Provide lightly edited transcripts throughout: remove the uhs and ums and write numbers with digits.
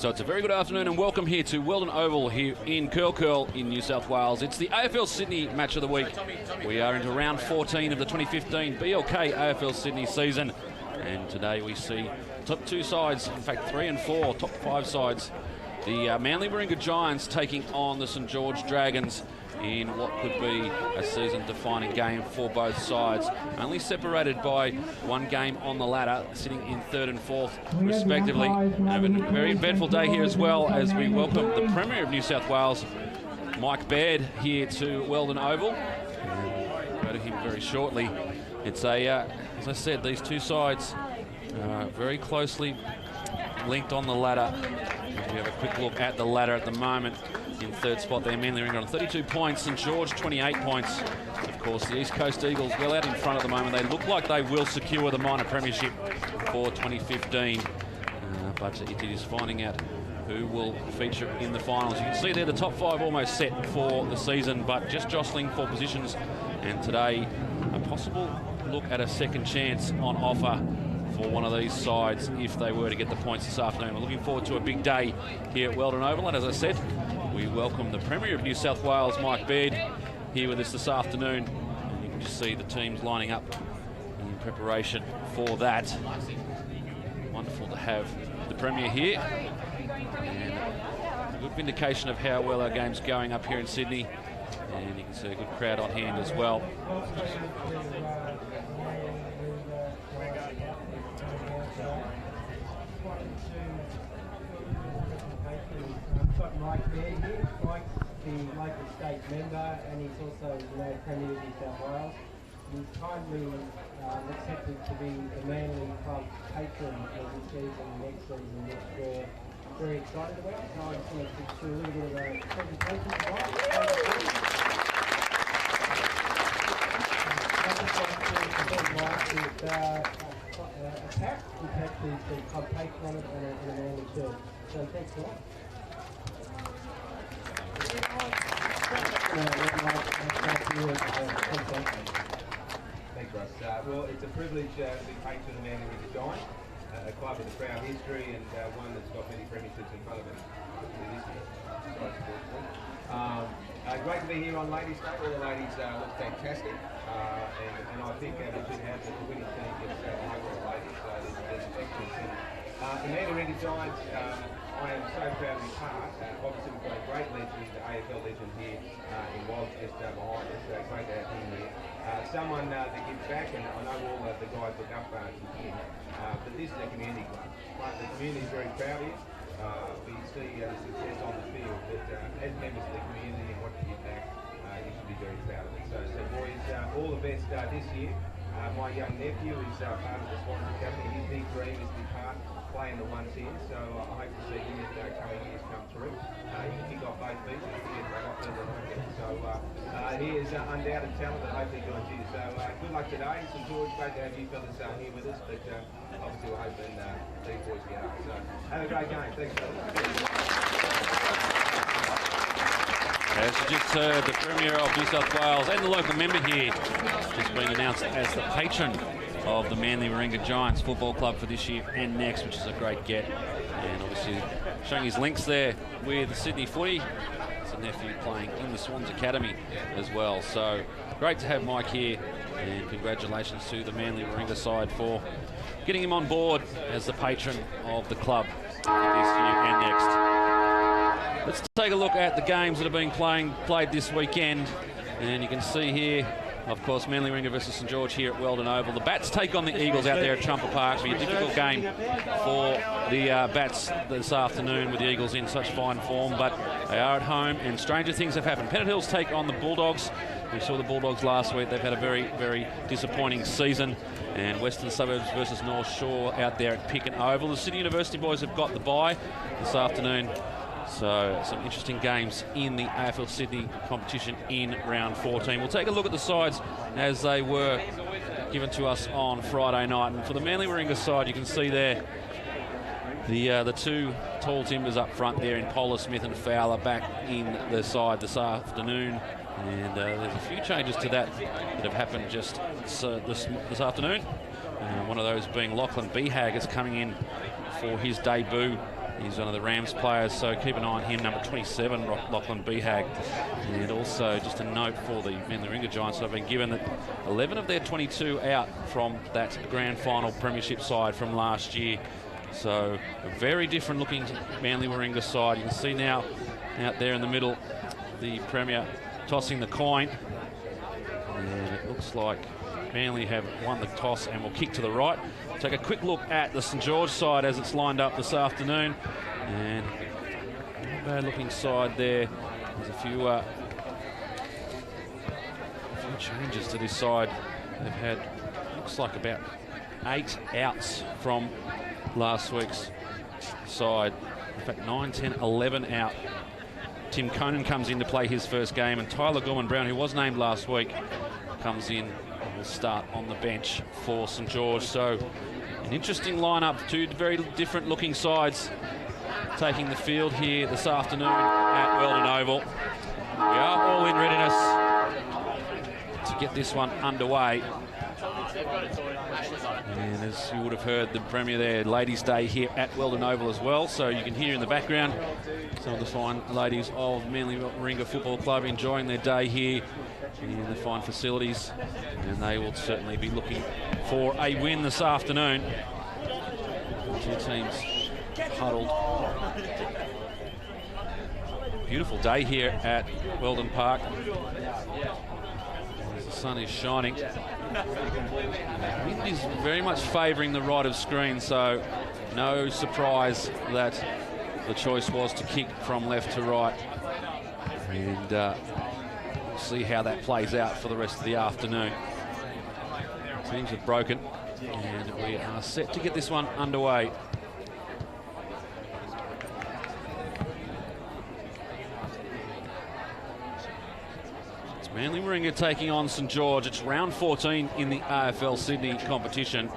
So it's a very good afternoon and welcome here to Weldon Oval here in Curl in New South Wales. It's the AFL Sydney match of the week. We are into round 14 of the 2015 BLK AFL Sydney season. And today we see top two sides, in fact 3 and 4, top 5 sides. The Manly Warringah GIANTS taking on the St George Dragons in what could be a season-defining game for both sides. Only separated by one game on the ladder, sitting in 3rd and 4th respectively. And a very eventful day here as well as we welcome the Premier of New South Wales, Mike Baird, here to Weldon Oval. We'll go to him very shortly. It's a, as I said, these two sides very closely linked on the ladder. We have a quick look at the ladder at the moment. In 3rd spot there, Manly Warringah on 32 points, St George 28 points. Of course, the East Coast Eagles well out in front at the moment. They look like they will secure the minor premiership for 2015. But it is finding out who will feature in the finals. You can see there the top 5 almost set for the season, but just jostling for positions. And today, a possible look at a second chance on offer for one of these sides if they were to get the points this afternoon. We're looking forward to a big day here at Weldon Oval, and as I said, we welcome the Premier of New South Wales, Mike Baird, here with us this afternoon. And you can just see the teams lining up in preparation for that. Wonderful to have the Premier here. And a good vindication of how well our game's going up here in Sydney. And you can see a good crowd on hand as well. Mike Baird here. Mike's the local state member and he's also the Premier of New South Wales. He's kindly accepted to be the Manly Club patron of this season, next season, which we're very excited about. So I just want to do a little bit of a presentation tonight. I just want to present Mike with a pack. In fact, he's the club patron and a Manly shirt. So thanks, Mike. Thanks, Russ. Well, it's a privilege to be patron of the Manly Warringah GIANTS, a club with a proud history and one that's got many premierships in front of it. Great to be here on Ladies' Day. All the ladies look fantastic, and I think we should have the winning team get the overall ladies. So there's an excellent team. The Manly Warringah GIANTS, I am so proud to be part. Obviously, we've got a great legend, AFL legend here in Woz just behind us. Great to have him here. Someone that gives back, and I know all the guys look up to him. But this is a community club. The community is very proud of you. We see the success on the field, but as members of the community and what you give back, you should be very proud of it. So boys, all the best this year. My young nephew is part of the Swans Academy. His big dream is to be playing the 110, so I hope to see him in the coming years come through. He can kick off both feet, so he is undoubted talent that hopefully joins you. So good luck today. St George, great to have you fellas here with us, but obviously we're hoping these boys get up. So have a great game. Thanks, fellas. As you just heard, the Premier of New South Wales and the local member here just being announced as the patron of the Manly Warringah GIANTS Football Club for this year and next, which is a great get. And obviously showing his links there with the Sydney footy. It's a nephew playing in the Swans Academy as well. So great to have Mike here, and congratulations to the Manly Warringah side for getting him on board as the patron of the club for this year and next. Let's take a look at the games that are being played this weekend. And you can see here, of course, Manly Warringah versus St George here at Weldon Oval. The Bats take on the Eagles out there at Trumper Park. It'll be a difficult game for the Bats this afternoon with the Eagles in such fine form, but they are at home and stranger things have happened. Pennant Hills take on the Bulldogs. We saw the Bulldogs last week. They've had a very, very disappointing season. And Western Suburbs versus North Shore out there at Picken Oval. The City University boys have got the bye this afternoon. So some interesting games in the AFL Sydney competition in round 14. We'll take a look at the sides as they were given to us on Friday night. And for the Manly Warringah side, you can see there the two tall timbers up front there in Polar, Smith and Fowler back in the side this afternoon. And there's a few changes to that have happened just this afternoon. One of those being Lachlan Behag is coming in for his debut He's one of the Rams players, so keep an eye on him, number 27, Lachlan Behag. And also just a note for the Manly Warringah Giants, I've been given that 11 of their 22 out from that grand final premiership side from last year. So a very different looking Manly Warringah side. You can see now out there in the middle, the Premier tossing the coin. And it looks like Manly have won the toss and will kick to the right. Take a quick look at the St George side as it's lined up this afternoon. And not a bad looking side there. There's a few changes to this side. They've had, looks like about 8 outs from last week's side. In fact, 9, 10, 11 out. Tim Conan comes in to play his first game, and Tyler Gorman-Brown, who was named last week, comes in and will start on the bench for St George. So an interesting lineup, two very different looking sides taking the field here this afternoon at Weldon Oval. We are all in readiness to get this one underway. And as you would have heard, the Premier there, Ladies' Day here at Weldon Oval as well. So you can hear in the background some of the fine ladies of Manly Warringah Football Club enjoying their day here in the fine facilities. And they will certainly be looking for a win this afternoon. Two teams huddled. Beautiful day here at Weldon Park. The sun is shining. The wind is very much favouring the right of screen, so no surprise that the choice was to kick from left to right. And we'll see how that plays out for the rest of the afternoon. Teams have broken, and we are set to get this one underway. Manly Warringah taking on St George. It's round 14 in the AFL Sydney competition.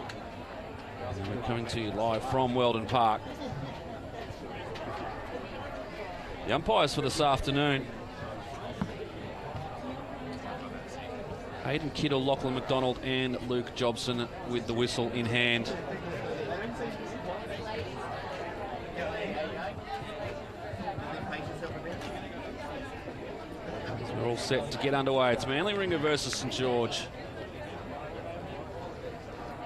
And we're coming to you live from Weldon Park. The umpires for this afternoon: Hayden Kittle, Lachlan McDonald and Luke Jobson with the whistle in hand. We're all set to get underway. It's Manly Warringah versus St George.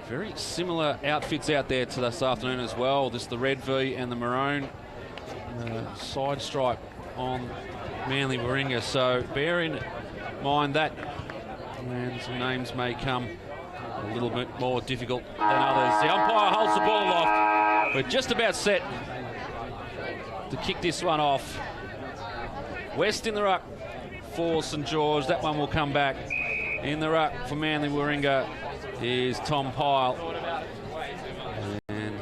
Very similar outfits out there to this afternoon as well. Just the red V and the maroon side stripe on Manly Warringah. So bear in mind that, and some names may come a little bit more difficult than others. The umpire holds the ball aloft. We're just about set to kick this one off. West in the ruck for St George. That one will come back. In the ruck for Manly Warringah is Tom Pyle. And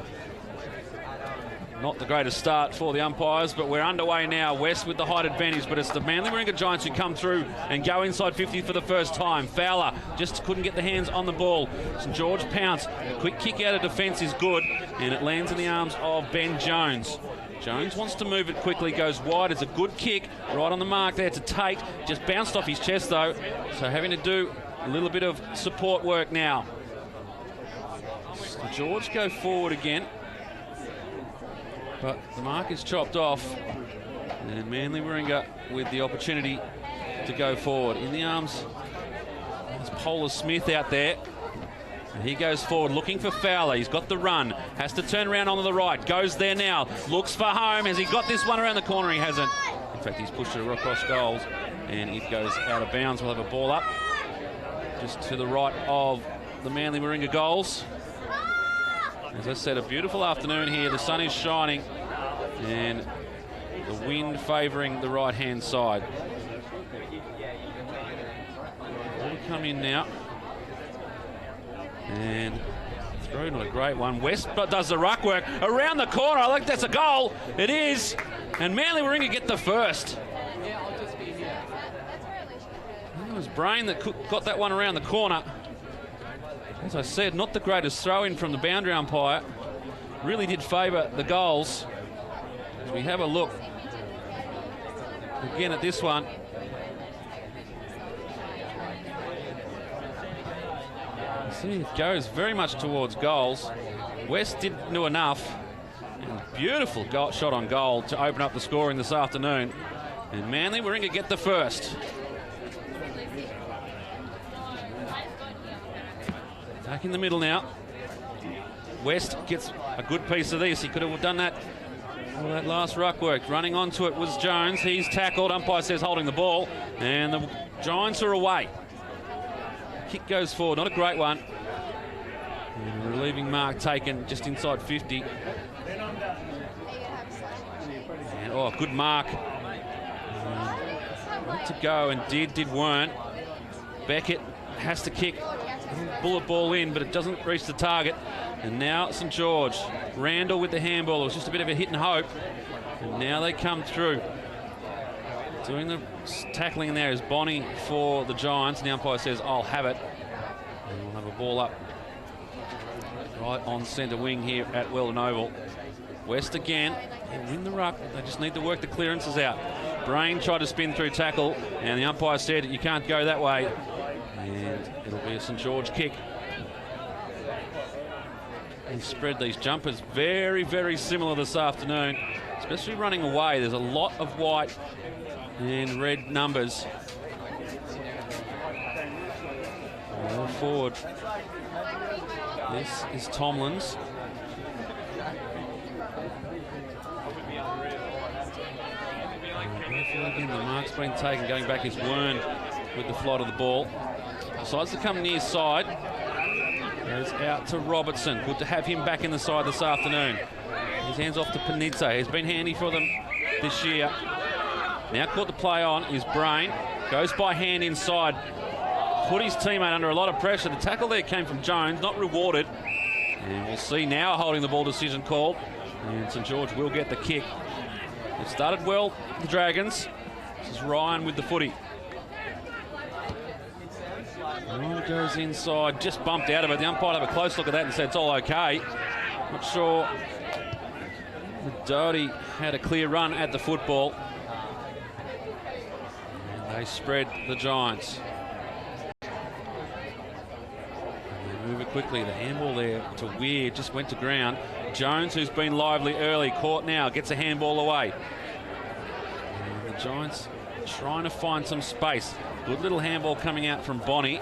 not the greatest start for the umpires, but we're underway now. West with the height advantage, but it's the Manly Warringah Giants who come through and go inside 50 for the first time. Fowler just couldn't get the hands on the ball. St George pounce. A quick kick out of defence is good, and it lands in the arms of Ben Jones. Jones wants to move it quickly, goes wide. It's a good kick, right on the mark there to Tate. Just bounced off his chest though, so having to do a little bit of support work now. So George go forward again, but the mark is chopped off, and Manly Warringah with the opportunity to go forward. In the arms, there's Polar Smith out there. And he goes forward looking for Fowler. He's got the run. Has to turn around onto the right. Goes there now. Looks for home. Has he got this one around the corner? He hasn't. In fact, he's pushed it across goals. And it goes out of bounds. We'll have a ball up just to the right of the Manly Warringah goals. As I said, a beautiful afternoon here. The sun is shining. And the wind favouring the right-hand side. Ball to come in now. And through, not a great one. West does the ruck work around the corner. I think that's a goal. It is. And Manly Warringah get the first. It was Brain that got that one around the corner. As I said, not the greatest throw-in from the boundary umpire. Really did favour the goals. As we have a look again at this one. See, it goes very much towards goals. West didn't do enough. And Beautiful shot on goal to open up the scoring this afternoon. And Manly Warringah get the first. Back in the middle now. West gets a good piece of this. He could have done that. Well, that last ruck work. Running onto it was Jones. He's tackled. Umpire says holding the ball. And the Giants are away. Kick goes forward. Not a great one. And a relieving mark taken just inside 50. And, oh, good mark. Went to go and did weren't. Beckett has to kick. Bullet ball in, but it doesn't reach the target. And now St George. Randall with the handball. It was just a bit of a hit and hope. And now they come through. Doing the tackling there is Bonnie for the Giants. And the umpire says, I'll have it. And we'll have a ball up right on centre wing here at Weldon Oval. West again. They win the ruck. They just need to work the clearances out. Brain tried to spin through tackle, and the umpire said, you can't go that way. And it'll be a St George kick. And spread these jumpers very, very similar this afternoon, especially running away. There's a lot of white and red numbers. Forward. This is Tomlin's. Again, the mark's been taken. Going back is Wern with the flight of the ball. Decides to come near side. Goes out to Robertson. Good to have him back in the side this afternoon. His hands off to Panizza. He's been handy for them this year. Now caught the play on is Brain. Goes by hand inside. Put his teammate under a lot of pressure. The tackle there came from Jones, not rewarded. And we'll see now a holding the ball decision called. And St George will get the kick. It started well, the Dragons. This is Ryan with the footy. Oh, goes inside, just bumped out of it. The umpire had a close look at that and said it's all okay. Not sure. Doherty had a clear run at the football. And they spread the Giants. And they move it quickly. The handball there to Weir just went to ground. Jones, who's been lively early, caught now, gets a handball away. And the Giants trying to find some space. Good little handball coming out from Bonnie.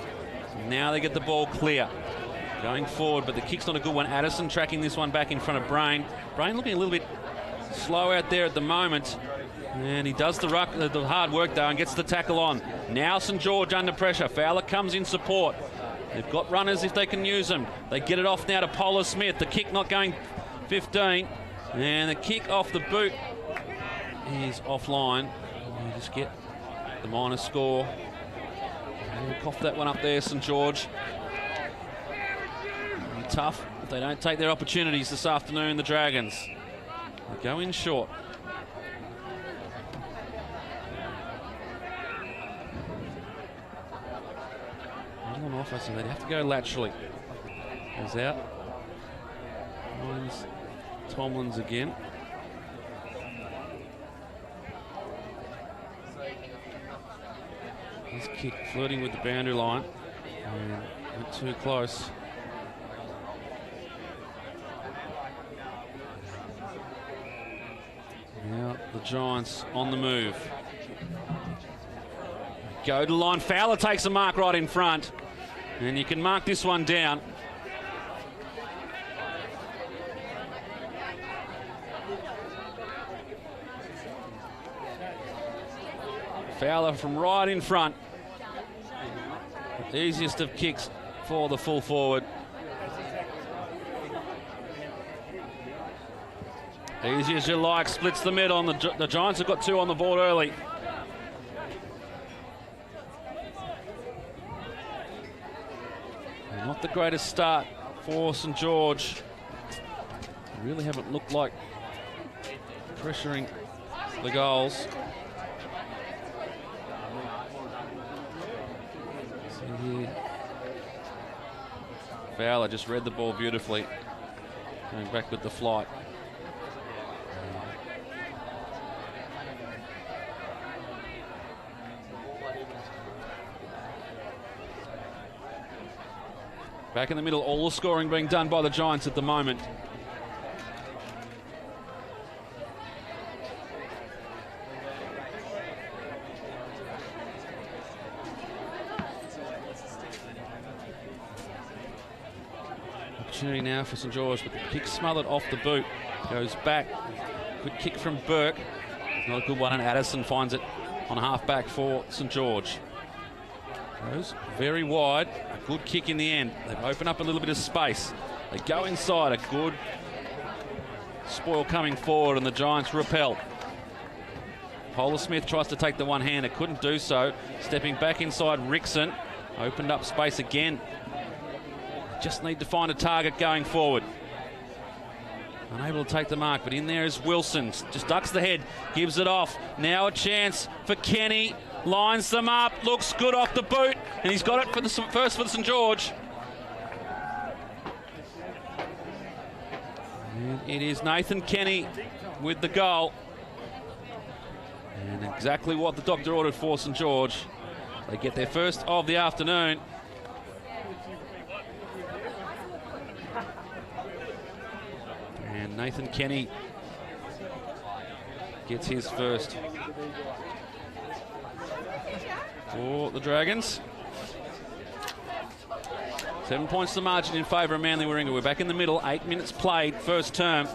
Now they get the ball clear. Going forward, but the kick's not a good one. Addison tracking this one back in front of Brain. Brain looking a little bit slow out there at the moment. And he does the hard work though and gets the tackle on. Now St George under pressure. Fowler comes in support. They've got runners if they can use them. They get it off now to Polar Smith. The kick not going 15. And the kick off the boot is offline. You just get the minus score. And cough that one up there, St George. It'll be tough if they don't take their opportunities this afternoon, the Dragons. They go in short. On offer, so they'd have to go laterally. Goes out. Finds Tomlins again. This kick flirting with the boundary line. And went too close. Now the Giants on the move. Go to the line. Fowler takes a mark right in front. And you can mark this one down. Fowler from right in front. The easiest of kicks for the full forward. Easy as you like, splits the middle. The Giants have got two on the board early. Not the greatest start for St George. They really haven't looked like pressuring the goals. See here. Fowler just read the ball beautifully. Going back with the flight. Back in the middle, all the scoring being done by the Giants at the moment. opportunity now for St George, but the kick smothered off the boot. Goes back. Good kick from Burke. Not a good one, and Addison finds it on half-back for St George. Goes very wide. A good kick in the end. They've opened up a little bit of space. They go inside. A good spoil coming forward, and the Giants repel. Polar Smith tries to take the one-hander. Couldn't do so. Stepping back inside, Rickson. Opened up space again. Just need to find a target going forward. Unable to take the mark, but in there is Wilson. Just ducks the head, gives it off. Now a chance for Kenny. Lines them up, looks good off the boot, and he's got it for the first for the St George. And it is Nathan Kenny with the goal. And exactly what the doctor ordered for St George. They get their first of the afternoon. And Nathan Kenny gets his first for the Dragons. 7 points the margin in favour of Manly Warringah. We're back in the middle, 8 minutes played, first term.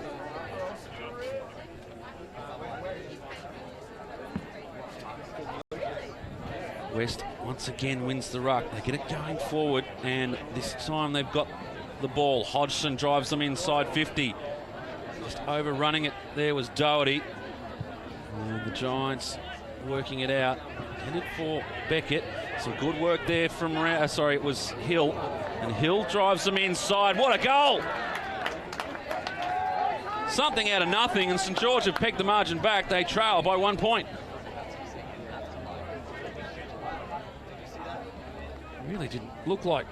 West once again wins the ruck. They get it going forward, and this time they've got the ball. Hodgson drives them inside 50. Just overrunning it there was Doherty. And the Giants working it out. Intended for Beckett. Some good work there from, it was Hill. And Hill drives them inside. What a goal! Something out of nothing, and St George have pegged the margin back. They trail by 1 point. Really didn't look like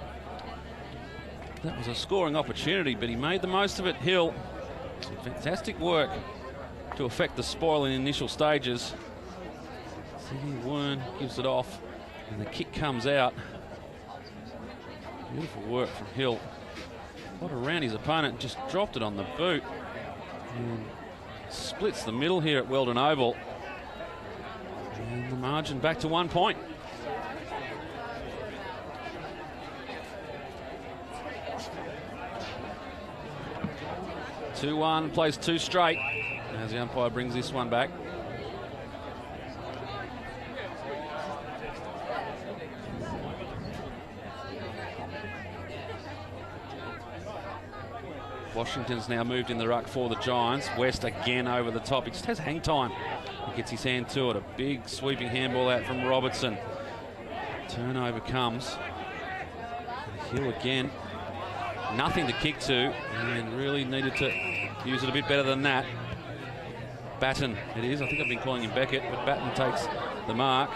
that was a scoring opportunity, but he made the most of it. Hill, some fantastic work to affect the spoil in the initial stages. Sidney Wern gives it off, and the kick comes out. Beautiful work from Hill. Got around his opponent, just dropped it on the boot. And splits the middle here at Weldon Oval. And the margin back to 1 point. 2-1, plays two straight as the umpire brings this one back. Washington's now moved in the ruck for the Giants. West again over the top. He just has hang time. He gets his hand to it. A big sweeping handball out from Robertson. Turnover comes. Hill again. Nothing to kick to, and really needed to use it a bit better than that. Batten it is. I think I've been calling him Beckett, but Batten takes the mark.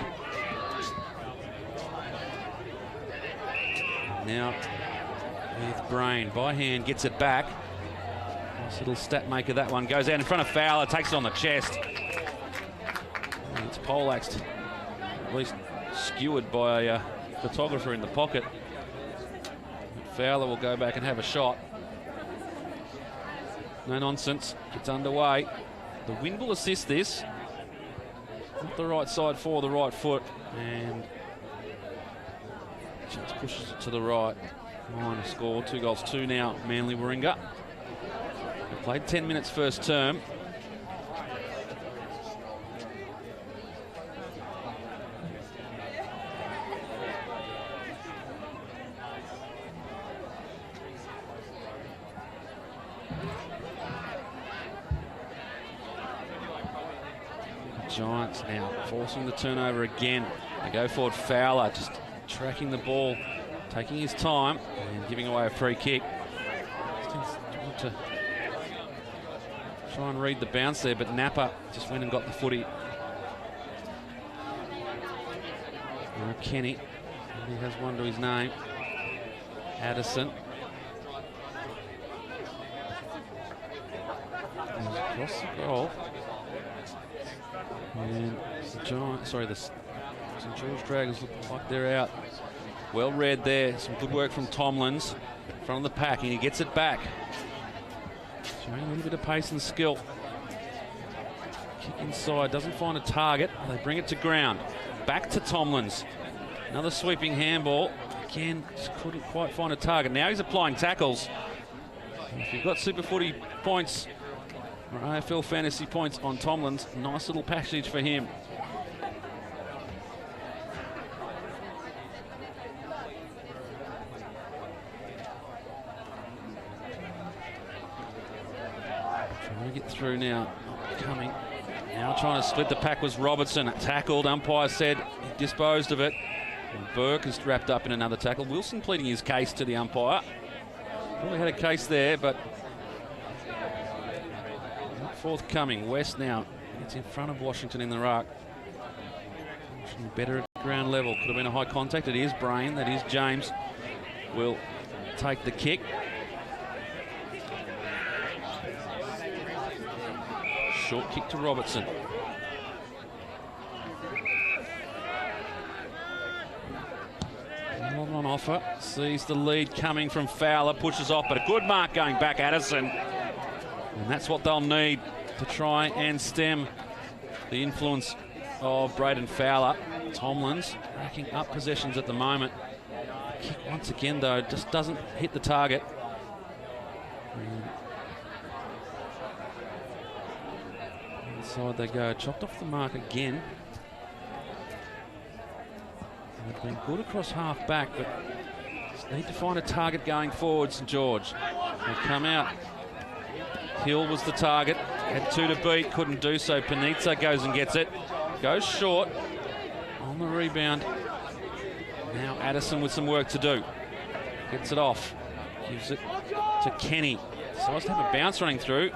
Now with Brain by hand, gets it back. Nice little stat maker that one. Goes out in front of Fowler, takes it on the chest. And it's poleaxed, at least skewered by a photographer in the pocket. Fowler will go back and have a shot. No nonsense, gets underway. The wind will assist this. Not the right side for the right foot, and just pushes it to the right. Minor score, 2-2 now, Manly Warringah. They played 10 minutes first term. Giants now forcing the turnover again. They go forward, Fowler just tracking the ball, taking his time and giving away a free kick. Want to try and read the bounce there, but Napa just went and got the footy. Now Kenny, he has one to his name. Addison. Across the goal. And the St George Dragons look like they're out. Well read there. Some good work from Tomlins in front of the pack, and he gets it back. Showing a little bit of pace and skill. Kick inside, doesn't find a target. They bring it to ground. Back to Tomlins. Another sweeping handball. Again, just couldn't quite find a target. Now he's applying tackles. If you've got Super Footy points or AFL fantasy points on Tomlins, nice little package for him. Trying to get through now. Not coming. Now trying to split the pack was Robertson. Tackled. Umpire said he disposed of it. And Burke is wrapped up in another tackle. Wilson pleading his case to the umpire. Probably had a case there, but not forthcoming. West now gets in front of Washington in the ruck. Washington better at ground level. Could have been a high contact. It is Brain. That is James. Will take the kick. Short kick to Robertson. On offer, sees the lead coming from Fowler, pushes off, but a good mark going back, Addison. And that's what they'll need to try and stem the influence of Braden Fowler. Tomlins racking up possessions at the moment. Kick once again, though, just doesn't hit the target. Inside they go, chopped off the mark again. They've been good across half back, but just need to find a target going forward, St George. They come out. Hill was the target, had 2 to beat, couldn't do so. Panizza goes and gets it, goes short on the rebound. Now Addison with some work to do. Gets it off, gives it to Kenny. Decides to have a bounce running through.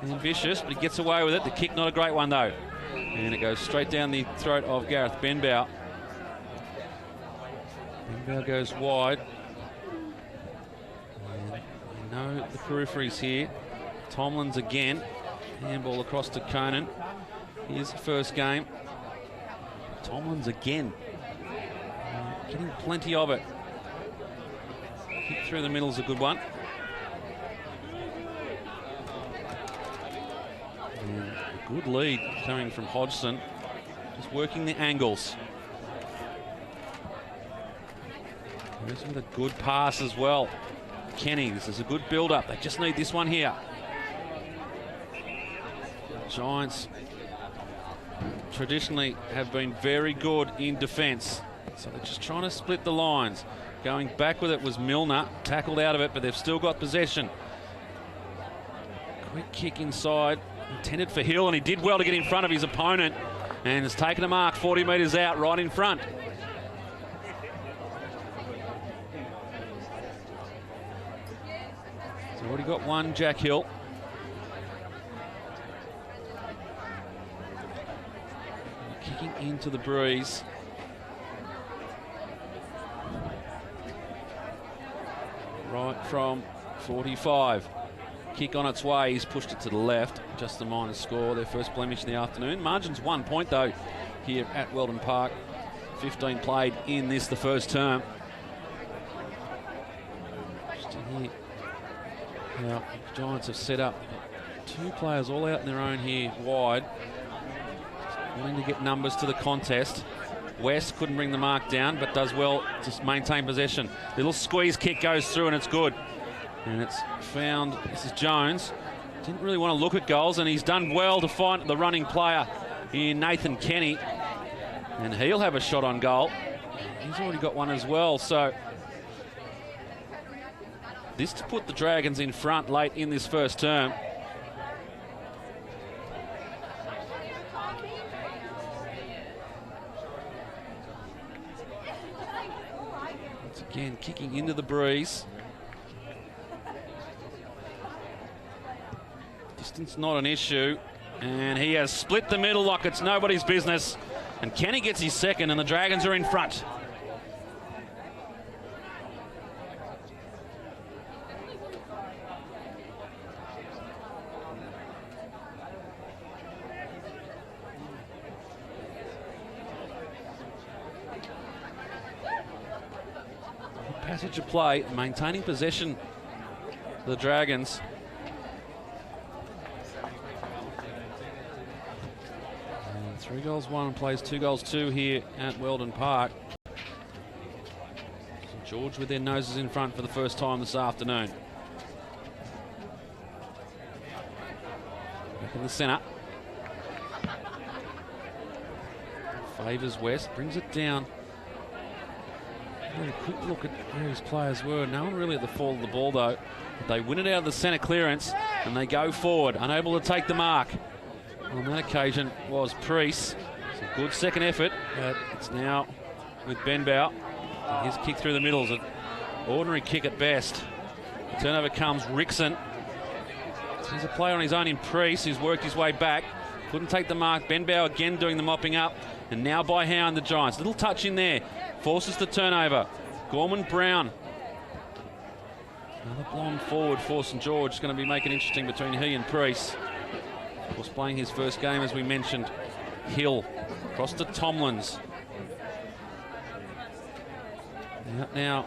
Ambitious, but he gets away with it. The kick not a great one though. And it goes straight down the throat of Gareth Benbow. Benbow goes wide. And you know the peripheries here. Tomlins again. Handball across to Conan. Here's the first game. Tomlins again. Getting plenty of it. Kick through the middle is a good one. And a good lead coming from Hodgson. Just working the angles. This with a good pass as well. Kenny, this is a good build-up. They just need this one here. Giants traditionally have been very good in defence. So they're just trying to split the lines. Going back with it was Milner. Tackled out of it, but they've still got possession. Quick kick inside. Intended for Hill, and he did well to get in front of his opponent. And has taken a mark 40 metres out, right in front. He's already got one, Jack Hill. Kicking into the breeze. Right from 45. Kick on its way, he's pushed it to the left. Just the minor score, their first blemish in the afternoon. Margin's 1 point though here at Weldon Park. 15 played in this, the first term. Just in here. Now, the Giants have set up 2 players all out in their own here, wide. Wanting to get numbers to the contest. West couldn't bring the mark down, but does well to maintain possession. The little squeeze kick goes through and it's good. And it's found, this is Jones. Didn't really want to look at goals, and he's done well to find the running player in Nathan Kenny. And he'll have a shot on goal. He's already got one as well, so this to put the Dragons in front late in this first term. Once again, kicking into the breeze. Distance not an issue, and he has split the middle like it's nobody's business. And Kenny gets his second, and the Dragons are in front. Passage of play, maintaining possession, the Dragons. 3 goals 1, plays 2 goals 2 here at Weldon Park. St George with their noses in front for the first time this afternoon. Back in the centre. Favours West, brings it down. A quick look at where his players were. No one really at the fall of the ball though. They win it out of the centre clearance and they go forward, unable to take the mark. On that occasion was Priest. It's a good second effort, but it's now with Benbow. His kick through the middle is an ordinary kick at best. The turnover comes Rickson. He's a player on his own in Priest, who's worked his way back. Couldn't take the mark. Benbow again doing the mopping up. And now by Hound, the Giants. Little touch in there. Forces the turnover. Gorman Brown. Another blonde forward for St George. Going to be making it interesting between he and Priest. Of course, playing his first game, as we mentioned. Hill across to Tomlins. Out now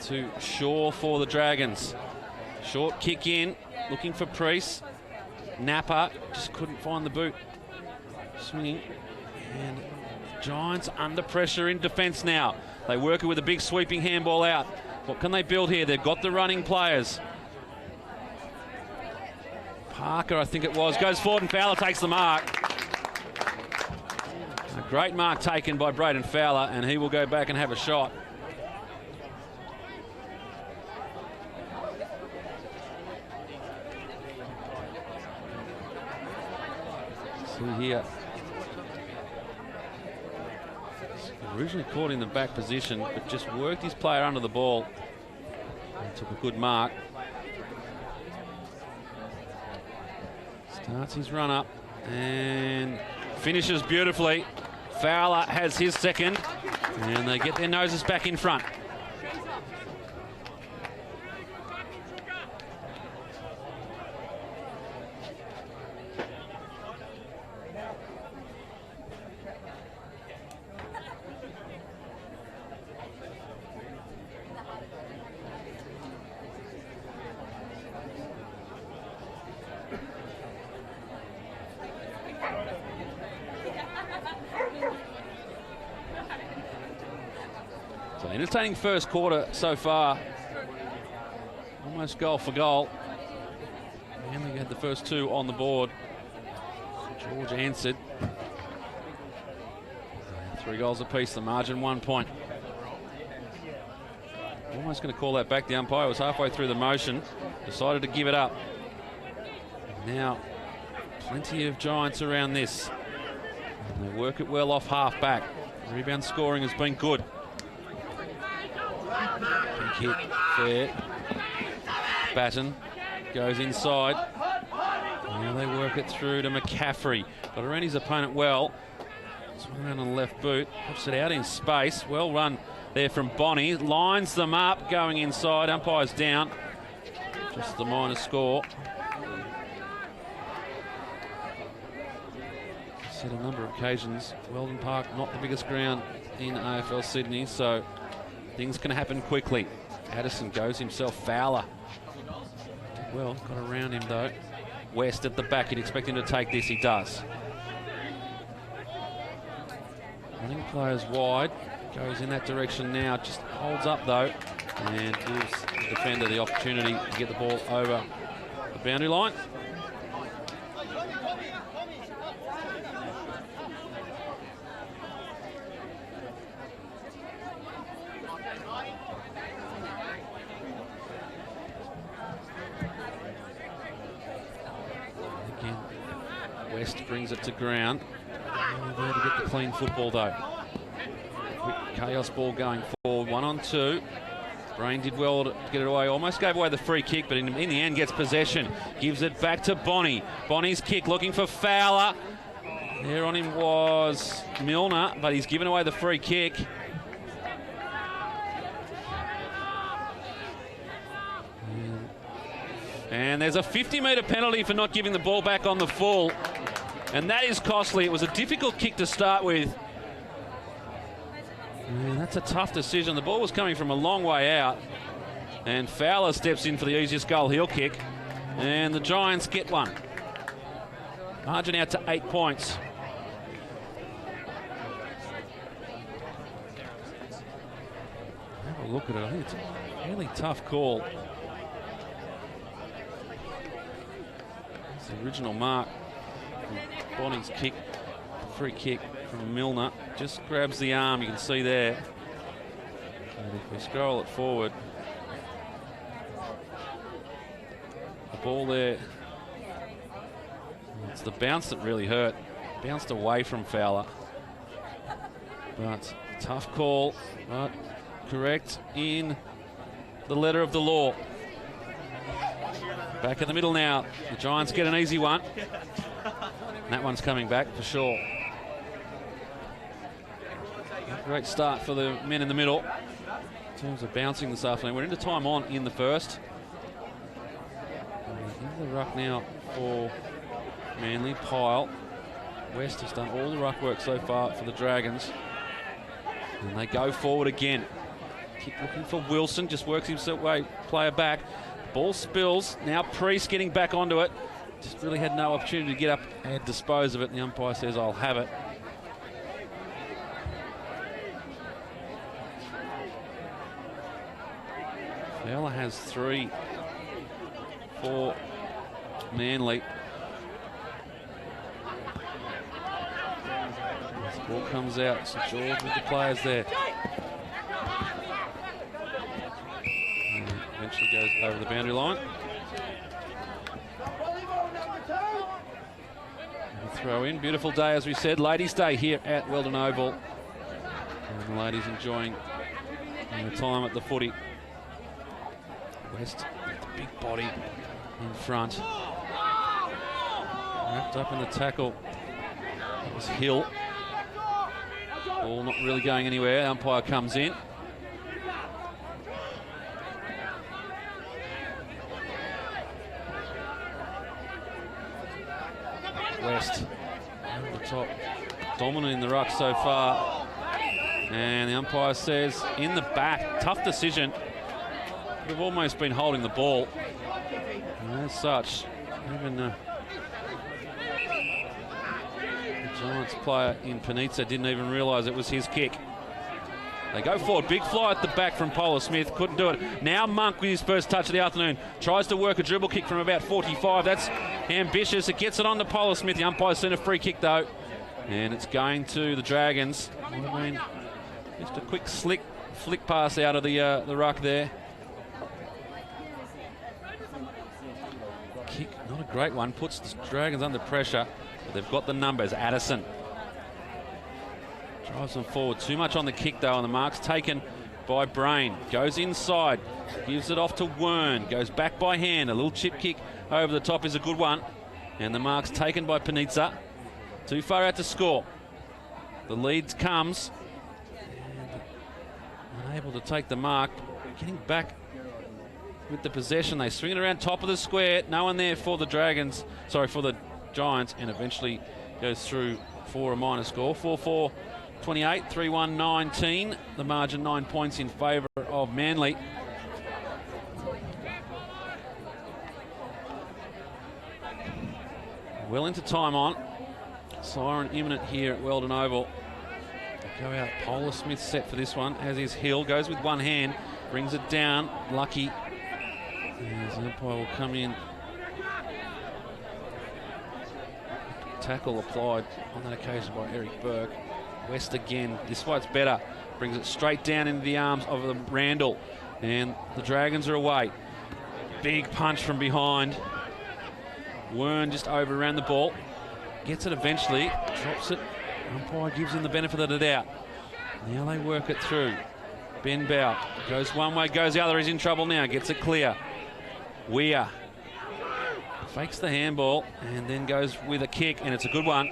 to Shaw for the Dragons. Short kick in, looking for Priest. Napper just couldn't find the boot. Swinging. And Giants under pressure in defence now. They work it with a big sweeping handball out. What can they build here? They've got the running players. Parker, I think it was, goes forward and Fowler takes the mark. A great mark taken by Braden Fowler, and he will go back and have a shot. See here. Originally caught in the back position, but just worked his player under the ball and took a good mark. Starts his run up and finishes beautifully. Fowler has his second, and they get their noses back in front. So entertaining first quarter so far. Almost goal for goal. And they had the first two on the board. George answered. 3 goals apiece, the margin 1 point. Almost going to call that back. The umpire was halfway through the motion, decided to give it up. Now, plenty of Giants around this. And they work it well off half back. Rebound scoring has been good. Big hit there. Batten goes inside. Now they work it through to McCaffrey. Got around his opponent well. Swung around on the left boot. Puts it out in space. Well run there from Bonnie. Lines them up, going inside. Umpire's down. Just the minor score. Said a number of occasions, Weldon Park not the biggest ground in AFL Sydney, so things can happen quickly. Addison goes himself. Fowler. Well, got around him though. West at the back, you'd expect him to take this, he does. Running players wide, goes in that direction now, just holds up though, and gives the defender the opportunity to get the ball over the boundary line. West brings it to ground. There to get the clean football though. Quick chaos ball going forward, 1 on 2. Brain did well to get it away, almost gave away the free kick, but in the end gets possession. Gives it back to Bonnie. Bonnie's kick looking for Fowler. There on him was Milner, but he's given away the free kick. And there's a 50-metre penalty for not giving the ball back on the full. And that is costly. It was a difficult kick to start with. And that's a tough decision. The ball was coming from a long way out. And Fowler steps in for the easiest goal, heel kick. And the Giants get one. Margin out to 8 points. Have a look at it. I think it's a really tough call. It's the original mark Bonnie's kick, free kick from Milner. Just grabs the arm, you can see there. And if we scroll it forward, the ball there, it's the bounce that really hurt. Bounced away from Fowler. But tough call, but correct in the letter of the law. Back in the middle now. The Giants get an easy one. That one's coming back for sure. Great start for the men in the middle in terms of bouncing this afternoon. We're into time on in the first. In the ruck now for Manly. Pyle. West has done all the ruck work so far for the Dragons. And they go forward again. Kick looking for Wilson, just works himself way, player back. Ball spills, now Priest getting back onto it. Just really had no opportunity to get up and dispose of it. And the umpire says, I'll have it. Fowler has 3 for Manly. This ball comes out, St George with the players there. Eventually goes over the boundary line. And throw in. Beautiful day, as we said. Ladies' Day here at Weldon Oval. And the ladies enjoying the time at the footy. West with the big body in front. Wrapped up in the tackle. That was Hill. Ball not really going anywhere. Umpire comes in. West over the top, dominant in the ruck so far, and the umpire says in the back. Tough decision. Could have almost been holding the ball. And as such, even the Giants player in Panizza didn't even realise it was his kick. They go forward, big fly at the back from Polar Smith, couldn't do it. Now Monk with his first touch of the afternoon, tries to work a dribble kick from about 45. That's ambitious, it gets it on to Polar Smith. The umpire's sent a free kick though, and it's going to the Dragons. I mean, just a quick slick flick pass out of the ruck there. Kick, not a great one, puts the Dragons under pressure, but they've got the numbers. Addison drives them forward. Too much on the kick though, and the mark's taken by Brain. Goes inside, gives it off to Wern. Goes back by hand. A little chip kick over the top is a good one. And the mark's taken by Panizza. Too far out to score. The lead comes. And unable to take the mark. Getting back with the possession. They swing it around top of the square. No one there for the Dragons. Sorry, for the Giants. And eventually goes through for a minor score. 4-4. 28, 3-1, 19. The margin 9 points in favour of Manly. Well into time on. Siren imminent here at Weldon Oval. They go out. Polar Smith set for this one, as is Hill. Goes with one hand, brings it down. Lucky. As the umpire will come in. Tackle applied on that occasion by Eric Burke. West again. This fight's better. Brings it straight down into the arms of the Randall. And the Dragons are away. Big punch from behind. Wern just over around the ball. Gets it eventually. Drops it. Umpire gives him the benefit of the doubt. Now they work it through. Ben Bow goes one way, goes the other. He's in trouble now. Gets it clear. Weir fakes the handball and then goes with a kick, and it's a good one.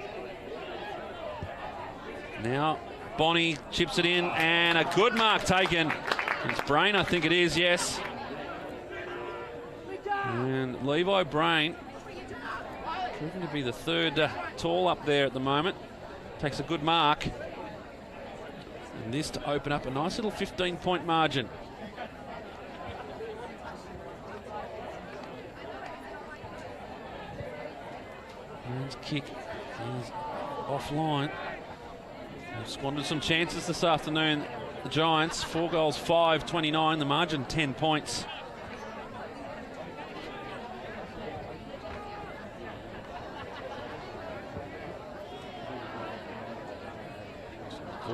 Now Bonnie chips it in, and a good mark taken. It's Brain, I think it is, yes. And Levi Brain, proving to be the third tall up there at the moment, takes a good mark. And this to open up a nice little 15-point margin. Man's kick is offline. They've squandered some chances this afternoon. The Giants, 4 goals, 5-29. The margin, 10 points.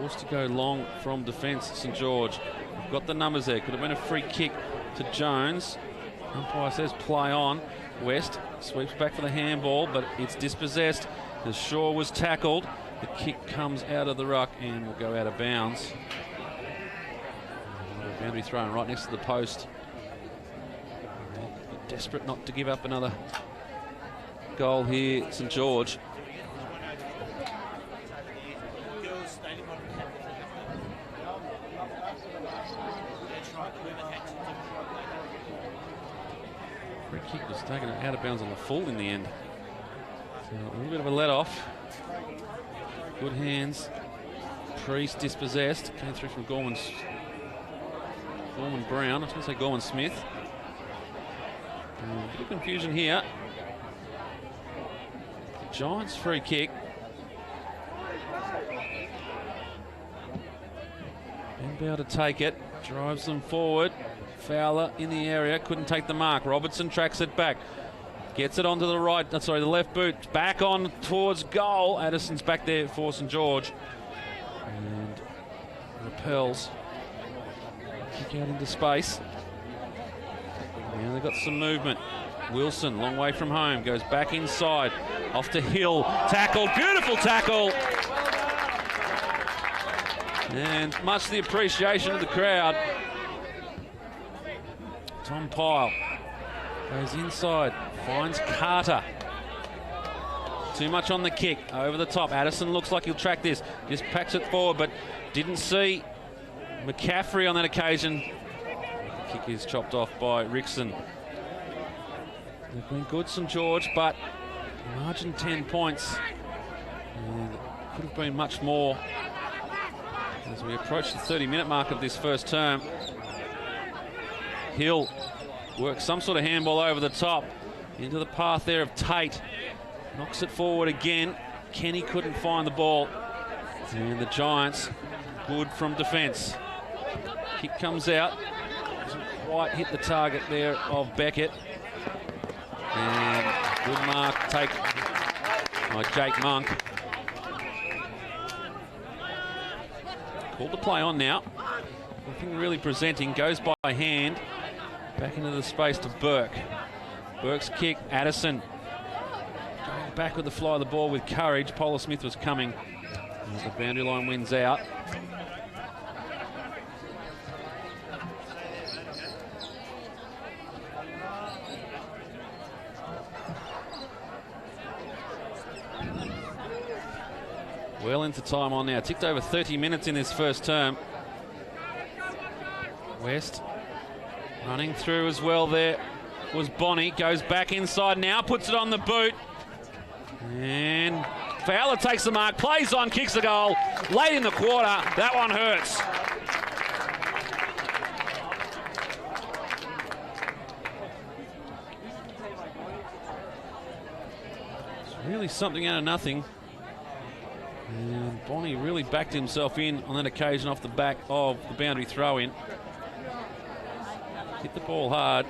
Forced to go long from defence, St George. Got the numbers there. Could have been a free kick to Jones. Umpire says play on. West sweeps back for the handball, but it's dispossessed as Shaw was tackled. The kick comes out of the ruck and will go out of bounds. Boundary thrown right next to the post. Desperate not to give up another goal here, St George. Free kick was taken out of bounds on the full in the end. So a little bit of a let off. Good hands. Priest dispossessed. Came through from Gorman Brown. I was going to say Gorman Smith. A bit of confusion here. The Giants free kick. Inbound to take it. Drives them forward. Fowler in the area, couldn't take the mark. Robertson tracks it back. Gets it onto the right, the left boot. Back on towards goal. Addison's back there for St George. And repels. Kick out into space. Now they've got some movement. Wilson, long way from home, goes back inside. Off to Hill. Tackle, beautiful tackle. And much to the appreciation of the crowd. Tom Pyle goes inside, finds Carter. Too much on the kick, over the top. Addison looks like he'll track this. Just packs it forward, but didn't see McCaffrey on that occasion. The kick is chopped off by Rickson. They've been good, St George, but margin 10 points. And could have been much more as we approach the 30-minute mark of this first term. Hill works some sort of handball over the top into the path there of Tate. Knocks it forward again. Kenny couldn't find the ball. And the Giants, good from defence. Kick comes out. Doesn't quite hit the target there of Beckett. And good mark take by Jake Monk. Called the play on now. Nothing really presenting. Goes by hand. Back into the space to Burke. Burke's kick. Addison going back with the fly of the ball with courage. Polar Smith was coming. As the boundary line wins out. Well into time on now. Ticked over 30 minutes in this first term. West running through as well there was Bonnie. Goes back inside now, puts it on the boot. And Fowler takes the mark, plays on, kicks the goal. Late in the quarter, that one hurts. It's really something out of nothing. And Bonnie really backed himself in on that occasion off the back of the boundary throw-in. Hit the ball hard.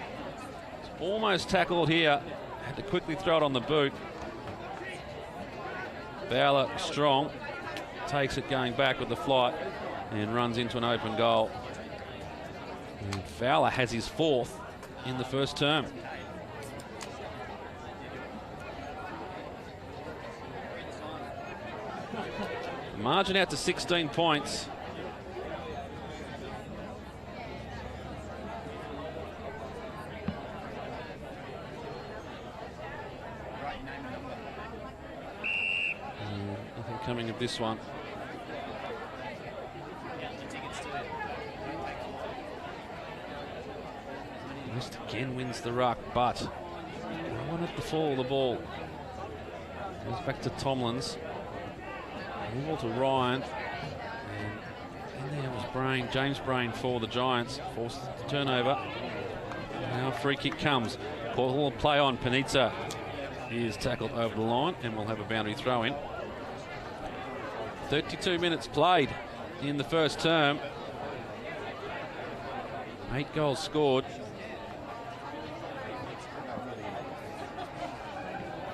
It's almost tackled here. Had to quickly throw it on the boot. Fowler strong. Takes it going back with the flight and runs into an open goal. And Fowler has his fourth in the first term. Margin out to 16 points. Nothing coming of this one. West again wins the ruck, but I wanted to fall the ball. Goes back to Tomlins. Ball to Ryan. And in there was Brain, James Brain for the Giants. Forces the turnover. Now a free kick comes. Ball play on. Panizza is tackled over the line and we'll have a boundary throw in. 32 minutes played in the first term. 8 goals scored.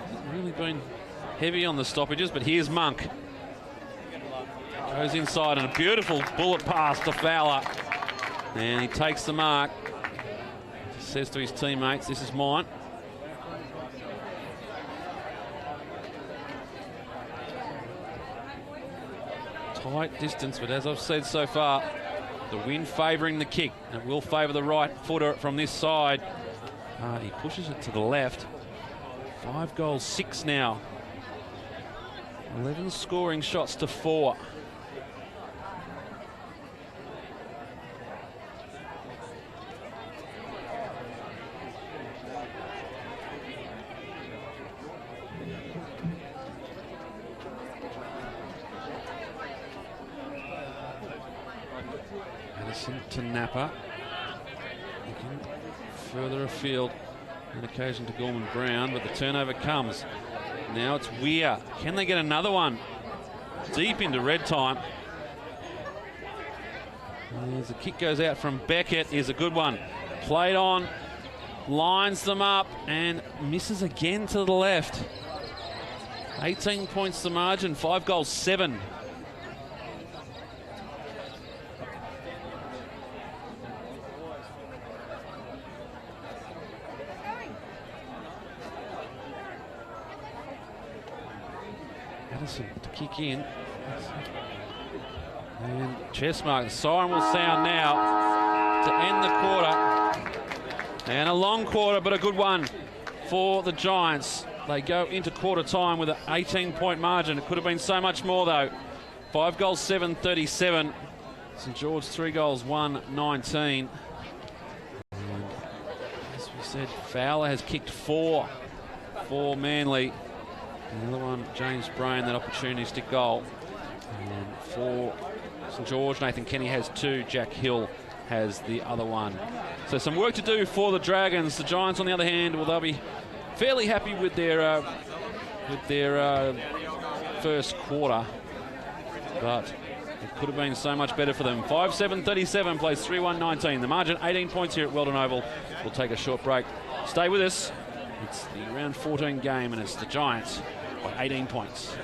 Hasn't really been heavy on the stoppages, but here's Monk. Goes inside and a beautiful bullet pass to Fowler. And he takes the mark. Says to his teammates, this is mine. Tight distance, but as I've said so far, the wind favouring the kick. And it will favour the right footer from this side. He pushes it to the left. 5 goals, 6 now. 11 scoring shots to 4. Addison to Napa. Looking further afield. An occasion to Gorman Brown, but the turnover comes. Now it's Weir. Can they get another one? Deep into red time. As the kick goes out from Beckett, is a good one. Played on, lines them up, and misses again to the left. 18 points the margin, 5 goals, 7. Addison to kick in. And chest mark. The siren will sound now to end the quarter. And a long quarter, but a good one for the Giants. They go into quarter time with an 18-point margin. It could have been so much more, though. 5 goals, 7, 37. St George, 3 goals, 1, 19. And as we said, Fowler has kicked 4 for Manly. The other one, James Brain, that opportunistic goal. And for St George, Nathan Kenny has 2. Jack Hill has the other one. So some work to do for the Dragons. The Giants, on the other hand, well, they'll be fairly happy with their first quarter. But it could have been so much better for them. 5-7-37 plays 3-1-19. The margin 18 points here at Weldon Oval. We'll take a short break. Stay with us. It's the round 14 game, and it's the Giants by 18 points.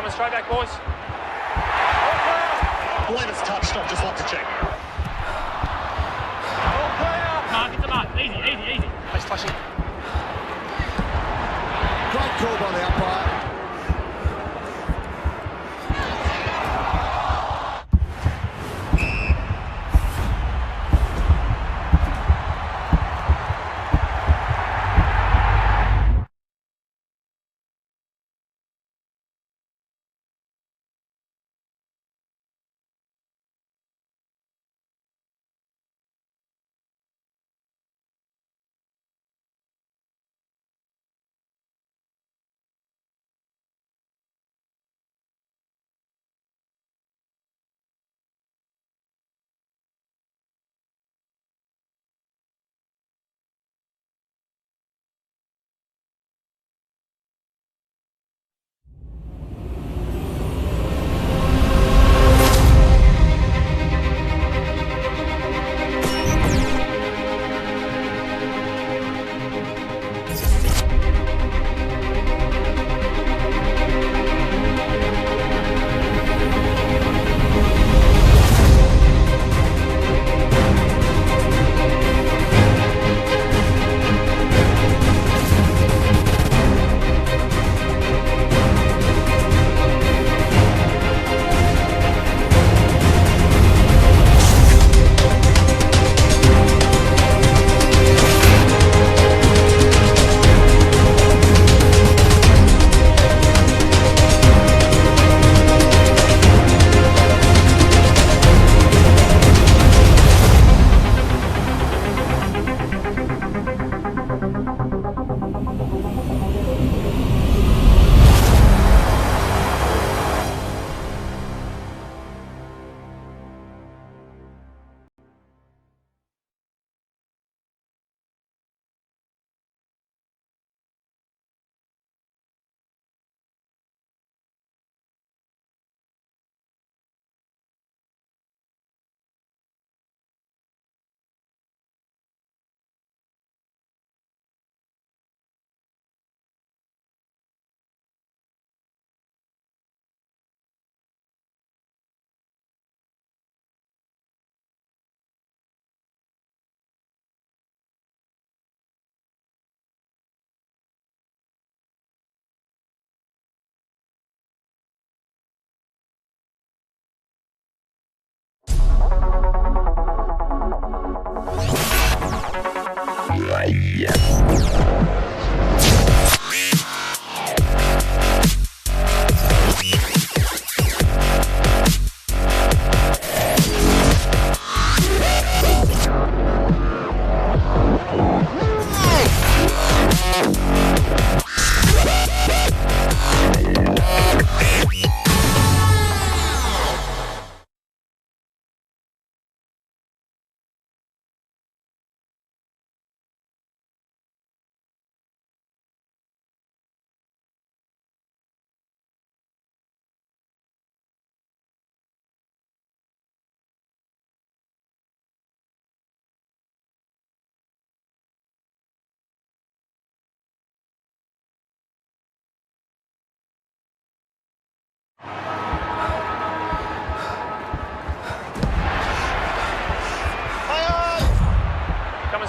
Straight back, boys. I believe it's touched. I'd just like to check. Mark, it's a mark. Easy, easy, easy. Nice touching. Great call by the umpire.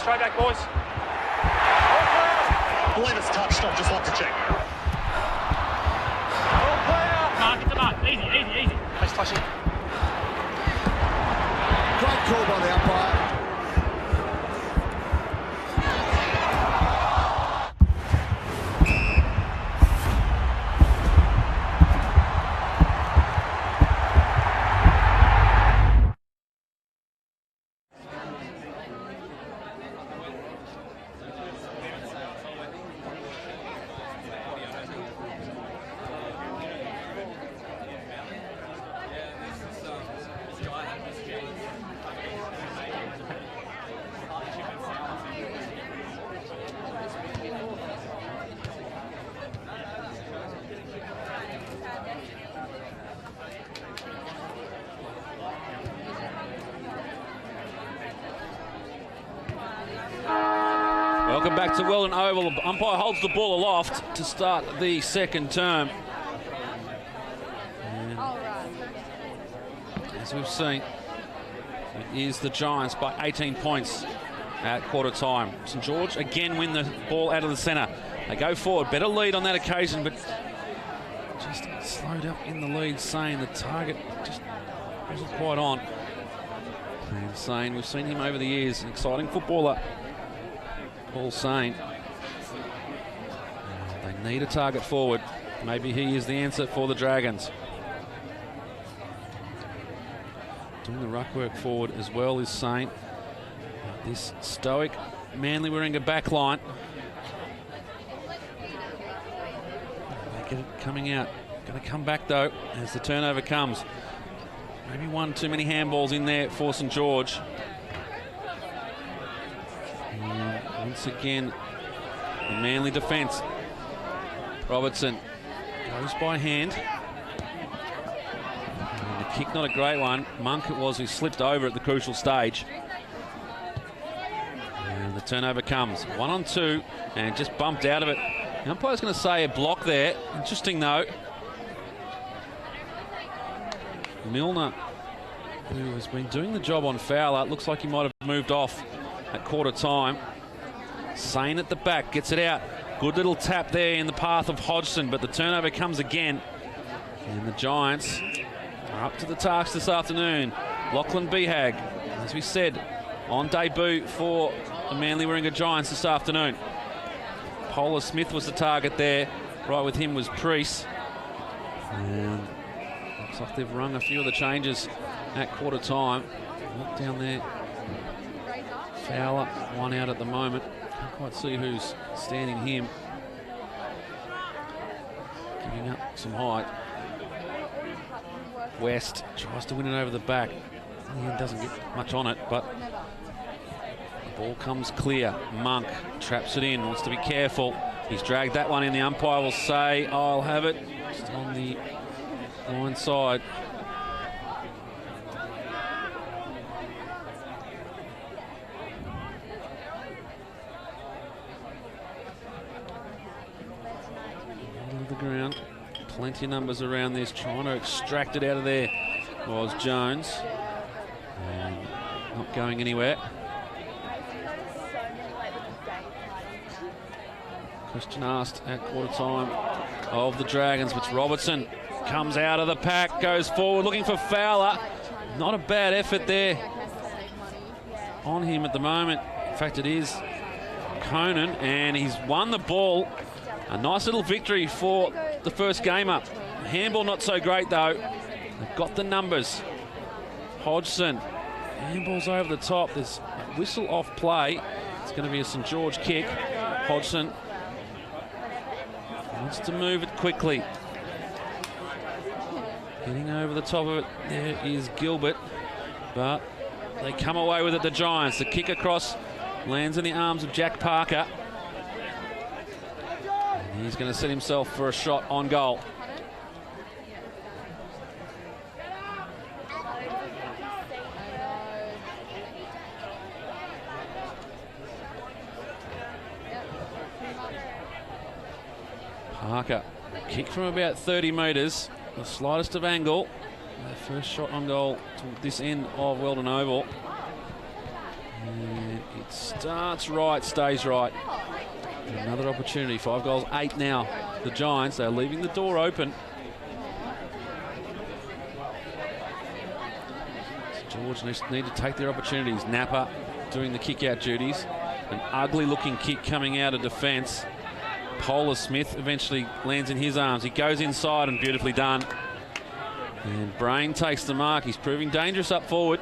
straight back, boys. I believe it's touched. I'd just like to check. Mark, it's a mark. Easy, easy, easy. Nice touching. Great call by the umpire. Welcome back to Weldon Oval. The umpire holds the ball aloft to start the second term. And as we've seen, it is the Giants by 18 points at quarter time. St George again win the ball out of the centre. They go forward, better lead on that occasion, but just slowed up in the lead, saying the target just wasn't quite on. And saying we've seen him over the years, an exciting footballer. Paul Sain. They need a target forward. Maybe he is the answer for the Dragons. Doing the ruck work forward as well is Sain. This stoic Manly Warringah back line. They get it coming out. Going to come back though as the turnover comes. Maybe one too many handballs in there for St George. Once again, the Manly defence. Robertson goes by hand. And the kick not a great one. Monk it was who slipped over at the crucial stage. And the turnover comes. 1 on 2 and just bumped out of it. The umpire's going to say a block there. Interesting though. Milner, who has been doing the job on Fowler, looks like he might have moved off at quarter time. Sain at the back, gets it out. Good little tap there in the path of Hodgson, but the turnover comes again. And the Giants are up to the task this afternoon. Lachlan Behag, as we said, on debut for the Manly Warringah Giants this afternoon. Polar Smith was the target there. Right with him was Priest. And looks like they've rung a few of the changes at quarter time. Look down there. Fowler, one out at the moment. Can't quite see who's standing him. Giving up some height. West tries to win it over the back. He doesn't get much on it, but the ball comes clear. Monk traps it in, wants to be careful. He's dragged that one in. The umpire will say, I'll have it. Just on the line side. The ground, plenty of numbers around this, trying to extract it out of there was Jones, and not going anywhere. Question asked at quarter time of the Dragons, which Robertson comes out of the pack, goes forward looking for Fowler. Not a bad effort there on him at the moment. In fact, it is Conan, and he's won the ball. A nice little victory for the first game up. Handball not so great though. They've got the numbers. Hodgson, handball's over the top. There's a whistle off play. It's going to be a St George kick. Hodgson wants to move it quickly. Getting over the top of it, there is Gilbert. But they come away with it, the Giants. The kick across lands in the arms of Jack Parker. He's going to set himself for a shot on goal. Parker, kick from about 30 metres, the slightest of angle. The first shot on goal to this end of Weldon Oval. And it starts right, stays right. Another opportunity, 5 goals, 8 now. The Giants, they're leaving the door open. George need to take their opportunities. Napper doing the kick-out duties. An ugly-looking kick coming out of defence. Polar Smith eventually lands in his arms. He goes inside and beautifully done. And Brain takes the mark. He's proving dangerous up forward.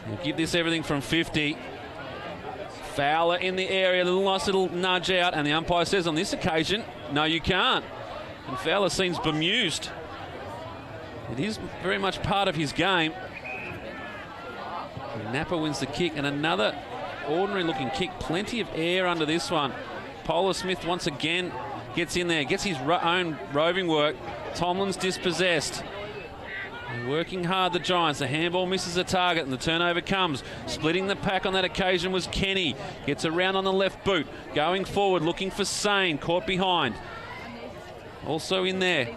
He'll give this everything from 50. Fowler in the area, a nice little nudge out, and the umpire says on this occasion, no, you can't. And Fowler seems bemused. It is very much part of his game. And Napper wins the kick, and another ordinary-looking kick. Plenty of air under this one. Polar Smith once again gets in there, gets his own roving work. Tomlin's dispossessed. They're working hard, the Giants. The handball misses the target, and the turnover comes. Splitting the pack on that occasion was Kenny. Gets around on the left boot. Going forward, looking for Sane. Caught behind. Also in there.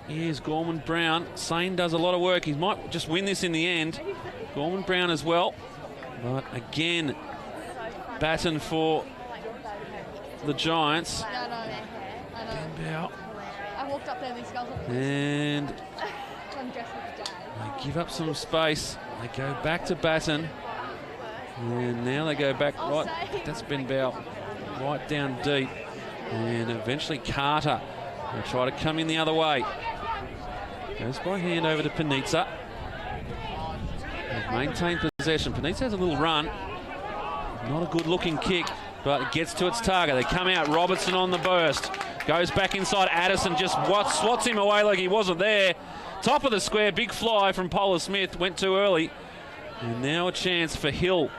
Here's Gorman Brown. Sane does a lot of work. He might just win this in the end. Gorman Brown as well. But again, baton for the Giants. And they give up some space. They go back to baton. And now they go back right. That's Ben Bow right down deep. And eventually Carter will try to come in the other way. Goes by hand over to Panizza. They've maintained possession. Panizza has a little run. Not a good looking kick, but it gets to its target. They come out. Robertson on the burst. Goes back inside. Addison just swats him away like he wasn't there. Top of the square. Big fly from Polar Smith. Went too early. And now a chance for Hill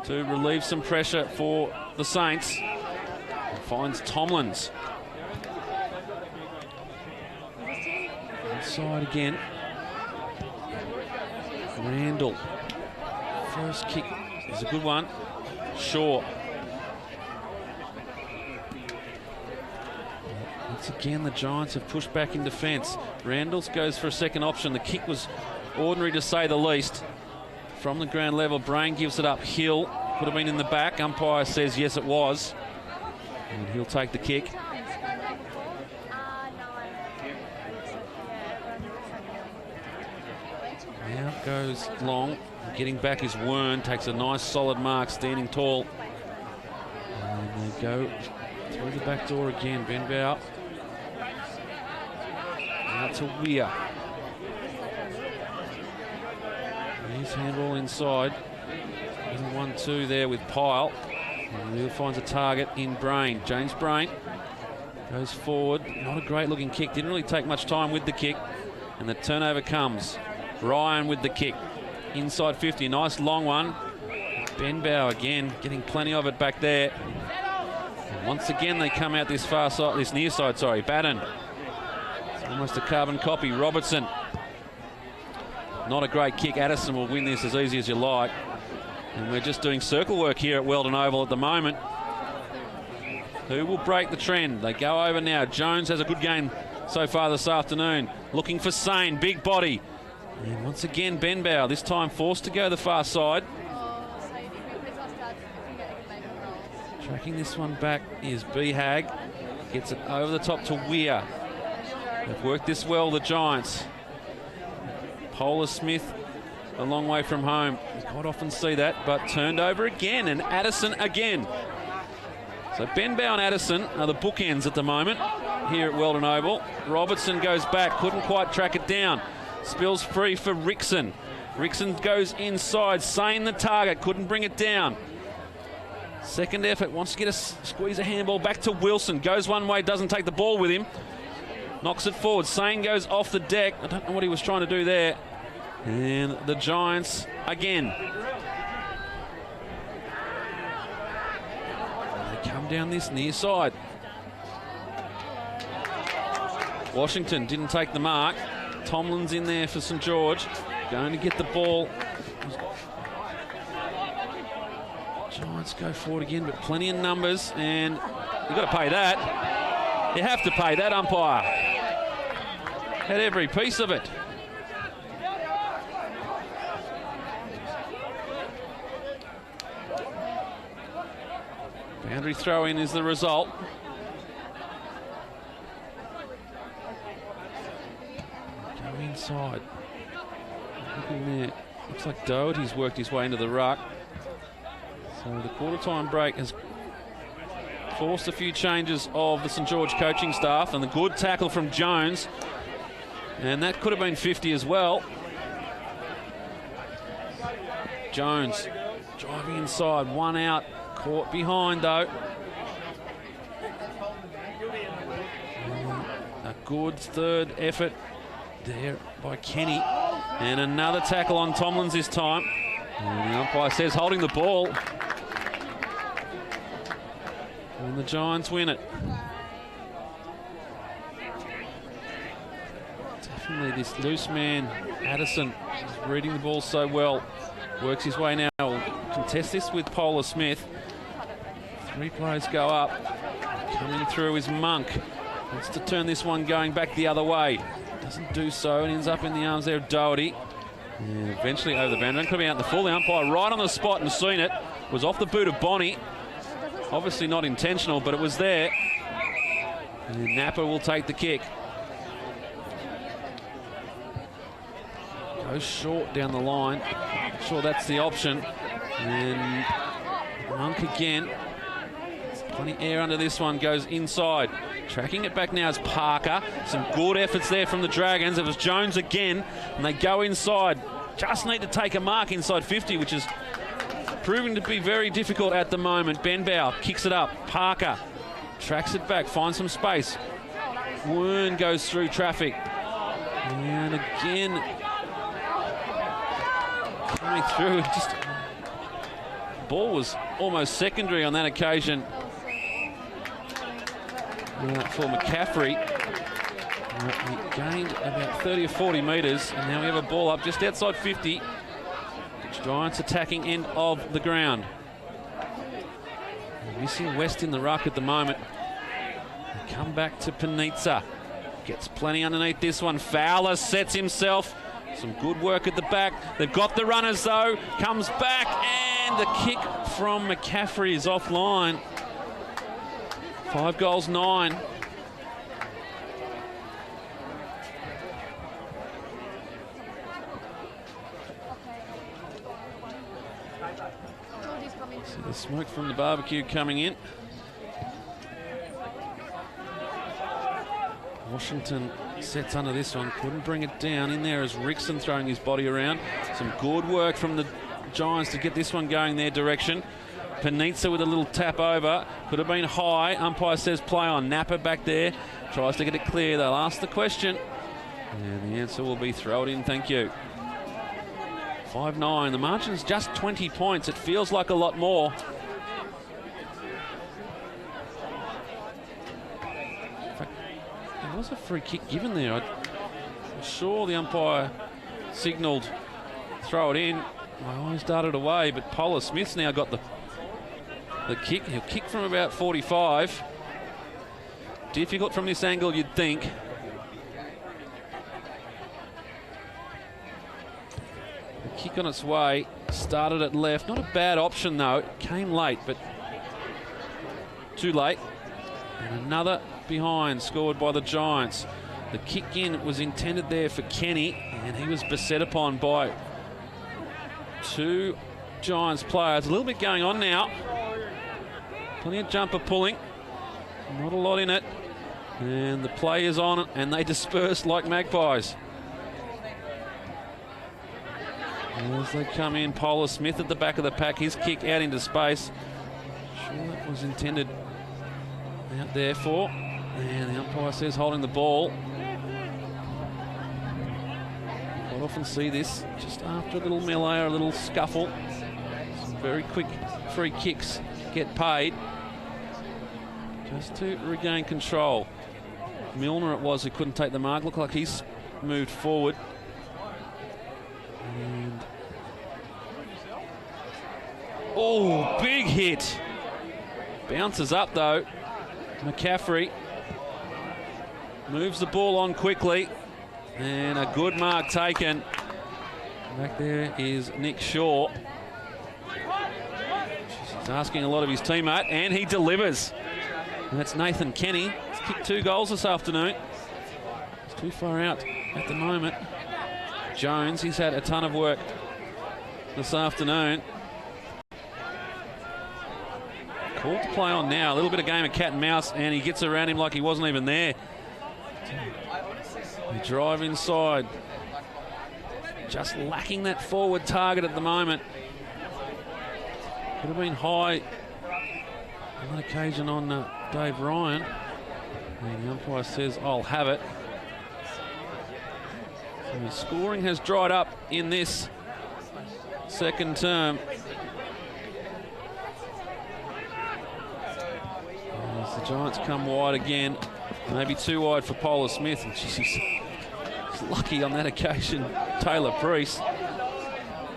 to relieve some pressure for the Saints. Finds Tomlins. Inside again. Randall. First kick is a good one. Shaw. Once again, the Giants have pushed back in defence. Randall goes for a second option. The kick was ordinary to say the least. From the ground level, Brain gives it up. Hill could have been in the back. Umpire says yes, it was. And he'll take the kick. Now goes Long. Getting back is Wern. Takes a nice solid mark, standing tall. And they go through the back door again. Ben Bow. Out to Weir. His handball inside. 1-2 there with Pyle. And Weir finds a target in Brain. James Brain goes forward. Not a great looking kick. Didn't really take much time with the kick. And the turnover comes. Ryan with the kick. Inside 50. Nice long one. Ben Bow again getting plenty of it back there. And once again they come out this far side, this near side, sorry. Batten. It's almost a carbon copy. Robertson. Not a great kick. Addison will win this as easy as you like. And we're just doing circle work here at Weldon Oval at the moment. Who will break the trend? They go over now. Jones has a good game so far this afternoon. Looking for Sane. Big body. And once again, Ben Bow, this time forced to go the far side. Tracking this one back is B-Hag. Gets it over the top to Weir. They've worked this well, the Giants. Polar Smith a long way from home. You quite often see that, but turned over again, and Addison again. So Ben Bow and Addison are the bookends at the moment here at Weldon Oval. Robertson goes back, couldn't quite track it down. Spills free for Rickson. Rickson goes inside. Sane the target. Couldn't bring it down. Second effort. Wants to get squeeze a handball back to Wilson. Goes one way. Doesn't take the ball with him. Knocks it forward. Sane goes off the deck. I don't know what he was trying to do there. And the Giants again. They come down this near side. Washington didn't take the mark. Tomlin's in there for St George. Going to get the ball. Giants go forward again, but plenty of numbers, and you've got to pay that. You have to pay that, umpire. Had every piece of it. Boundary throw-in is the result. Go inside. Looking there. Looks like Doherty's worked his way into the ruck. So the quarter-time break has forced a few changes of the St George coaching staff, and the good tackle from Jones. And that could have been 50 as well. Jones driving inside, one out, caught behind though. A good third effort there by Kenny. And another tackle on Tomlins this time. And the umpire says holding the ball. And the Giants win it. Definitely this loose man, Addison, is reading the ball so well. Works his way now. We'll contest this with Polar Smith. 3 players go up. Coming through is Monk. Wants to turn this one going back the other way. Doesn't do so and ends up in the arms there of Doherty. And eventually over the boundary. Could be out in the full. The umpire right on the spot and seen it. Was off the boot of Bonnie. Obviously not intentional, but it was there. And Napa will take the kick. Goes short down the line. Not sure that's the option. And Monk again. Plenty air under this one. Goes inside. Tracking it back now is Parker. Some good efforts there from the Dragons. It was Jones again. And they go inside. Just need to take a mark inside 50, which is proving to be very difficult at the moment. Benbow kicks it up. Parker tracks it back, finds some space. Wern goes through traffic. And again, coming through. Just ball was almost secondary on that occasion for McCaffrey. He gained about 30 or 40 metres, and now we have a ball up just outside 50. Giants attacking end of the ground. Missing West in the ruck at the moment. They come back to Panizza. Gets plenty underneath this one. Fowler sets himself. Some good work at the back. They've got the runners though. Comes back and the kick from McCaffrey is offline. 5 goals, 9. So the smoke from the barbecue coming in. Washington sets under this one, couldn't bring it down. In there is Rickson throwing his body around. Some good work from the Giants to get this one going their direction. Panizza with a little tap over. Could have been high. Umpire says play on. Napa back there. Tries to get it clear. They'll ask the question. And the answer will be throw it in, thank you. 5-9. The margin's just 20 points. It feels like a lot more. In fact, there was a free kick given there. I'm sure the umpire signalled throw it in. My eyes darted away, but Polar Smith's now got the kick. He'll kick from about 45. Difficult from this angle, you'd think. The kick on its way. Started at left. Not a bad option, though. It came late, but too late. And another behind scored by the Giants. The kick in was intended there for Kenny, and he was beset upon by 2 Giants players. A little bit going on now. Plenty of jumper pulling. Not a lot in it. And the play is on, and they disperse like magpies. As they come in, Polar Smith at the back of the pack. His kick out into space. Sure that was intended out there for. And the umpire says holding the ball. Quite often see this just after a little melee or a little scuffle. Some very quick free kicks get paid just to regain control. Milner it was who couldn't take the mark. Looked like he's moved forward. And oh, big hit. Bounces up though. McCaffrey moves the ball on quickly. And a good mark taken. Back there is Nick Shaw. He's asking a lot of his teammate, and he delivers. And that's Nathan Kenny. He's kicked 2 goals this afternoon. He's too far out at the moment. Jones, he's had a ton of work this afternoon. Called to play on now. A little bit of game of cat and mouse, and he gets around him like he wasn't even there. They drive inside. Just lacking that forward target at the moment. Could have been high on that occasion on Dave Ryan. And the umpire says, I'll have it. So the scoring has dried up in this second term. As the Giants come wide again, maybe too wide for Polar Smith. And geez, he's lucky on that occasion, Taylor Priest.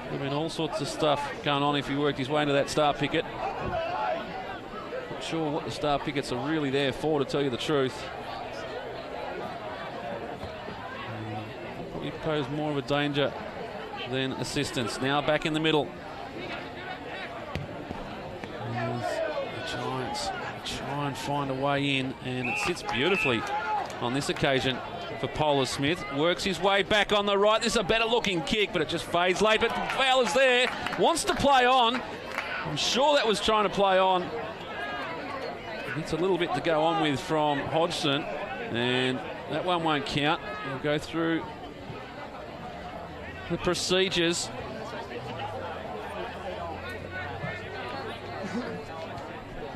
There'd been all sorts of stuff going on if he worked his way into that star picket. Not sure what the star pickets are really there for, to tell you the truth. Probably pose more of a danger than assistance. Now back in the middle. As the Giants try and find a way in, and it sits beautifully on this occasion for Polar Smith. Works his way back on the right. This is a better looking kick, but it just fades late. But Fowler's there, wants to play on. I'm sure that was trying to play on. It's a little bit to go on with from Hodgson, and that one won't count. We'll go through the procedures.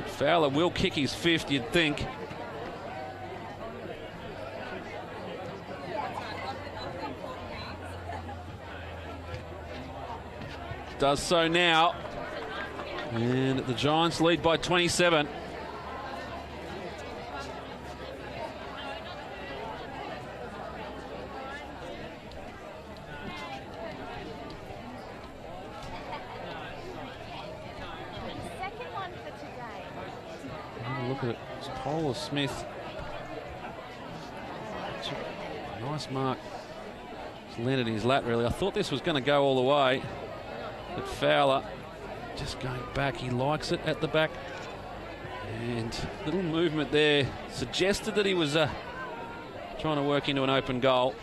Fowler will kick his 5th, you'd think. Does so now. And the Giants lead by 27. Look at it. It's Polar Smith. Nice mark. It's landed in his lap, really. I thought this was going to go all the way. But Fowler just going back. He likes it at the back. And little movement there suggested that he was trying to work into an open goal.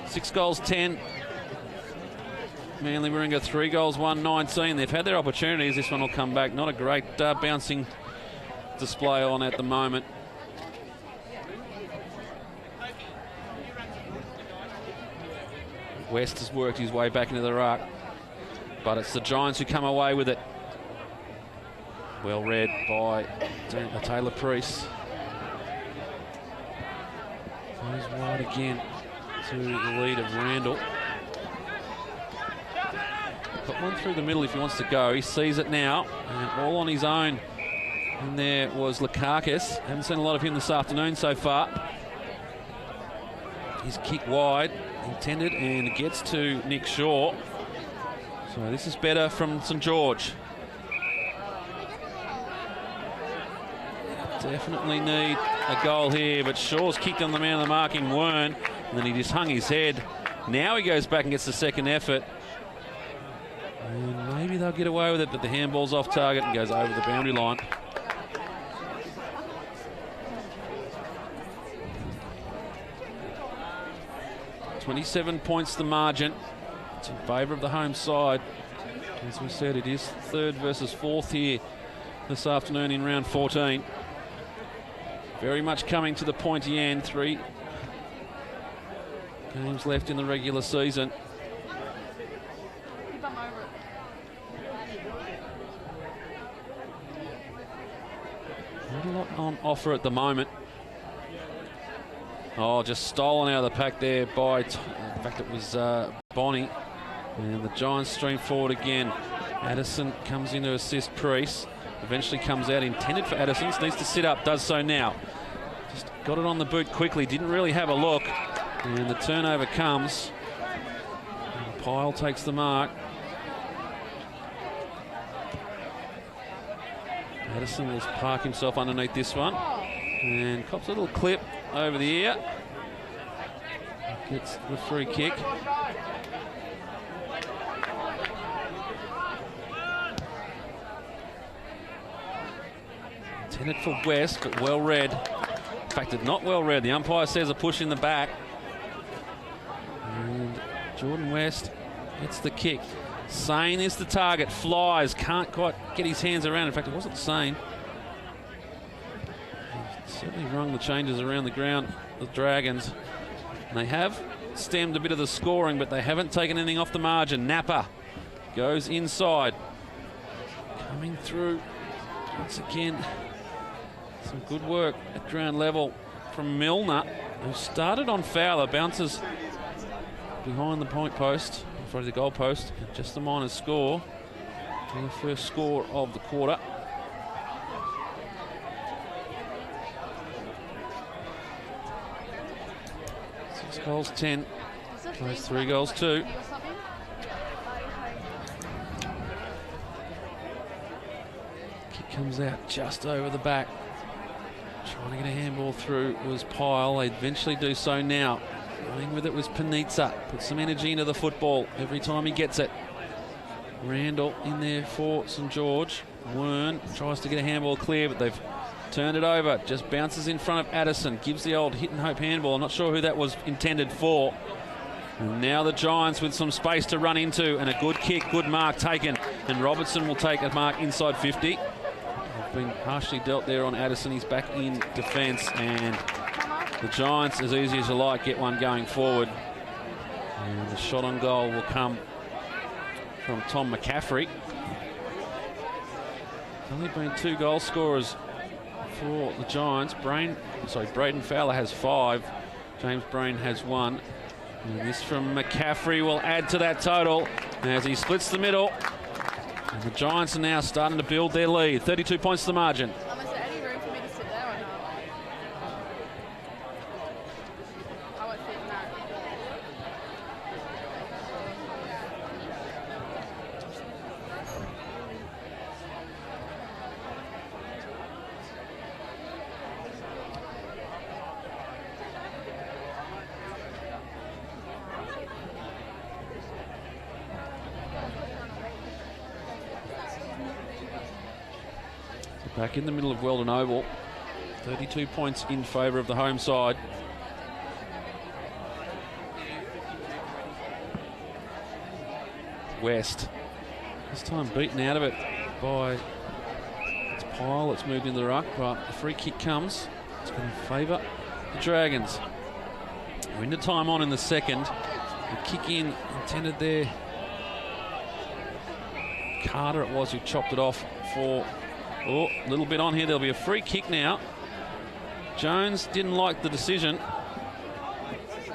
Six goals, 10. Manly Warringah 3 goals, 1-19. They've had their opportunities. This one will come back. Not a great bouncing display on at the moment. West has worked his way back into the ruck, but it's the Giants who come away with it. Well read by Taylor Priest. Goes wide again to the lead of Randall. Got one through the middle if he wants to go. He sees it now, and all on his own. And there was Lukakis. Haven't seen a lot of him this afternoon so far. His kick wide, intended, and gets to Nick Shaw. So this is better from St George. Definitely need a goal here, but Shaw's kicked on the man of the marking Wern, and then he just hung his head. Now he goes back and gets the second effort. And maybe they'll get away with it, but the handball's off target and goes over the boundary line. .27 points the margin. It's in favour of the home side. As we said, it is 3rd versus 4th here this afternoon in round 14. Very much coming to the pointy end. 3 games left in the regular season. Not a lot on offer at the moment. Oh, just stolen out of the pack there by, in fact, it was Bonnie. And the Giants stream forward again. Addison comes in to assist Priest. Eventually comes out, intended for Addison. Needs to sit up, does so now. Just got it on the boot quickly, didn't really have a look. And the turnover comes. And Pyle takes the mark. Addison will park himself underneath this one. And cops a little clip over the ear. Gets the free kick. Intended for West, but well read. In fact, it's not well read. The umpire says a push in the back. And Jordan West gets the kick. Sane is the target. Flies. Can't quite get his hands around. In fact, it wasn't Sane. He certainly rung the changes around the ground, the Dragons. And they have stemmed a bit of the scoring, but they haven't taken anything off the margin. Napa goes inside. Coming through once again. Some good work at ground level from Milner, who started on Fowler. Bounces behind the point post, in front of the goal post. Just a minor score. For the first score of the quarter. 6 goals, 10. Plays 3 goals, 2. Kick comes out just over the back. Trying to get a handball through was Pyle. They eventually do so now. Running with it was Panizza. Put some energy into the football every time he gets it. Randall in there for St George. Wern tries to get a handball clear, but they've turned it over. Just bounces in front of Addison. Gives the old hit and hope handball. I'm not sure who that was intended for. And now the Giants with some space to run into, and a good kick, good mark taken. And Robertson will take a mark inside 50. Been harshly dealt there on Addison. He's back in defence, and the Giants, as easy as you like, get one going forward. And the shot on goal will come from Tom McCaffrey. Only been 2 goal scorers for the Giants. Braden Fowler has 5. James Brain has 1. And this from McCaffrey will add to that total as he splits the middle. And the Giants are now starting to build their lead. 32 points to the margin. Is there any room for me to sit there or not? I won't sit in that. Back in the middle of Weldon Oval. 32 points in favour of the home side. West. This time beaten out of it by Pyle. It's moved into the ruck, but the free kick comes. It's going to favour the Dragons. We're into time on in the second. The kick in intended there. Carter it was who chopped it off for... Oh, a little bit on here. There'll be a free kick now. Jones didn't like the decision.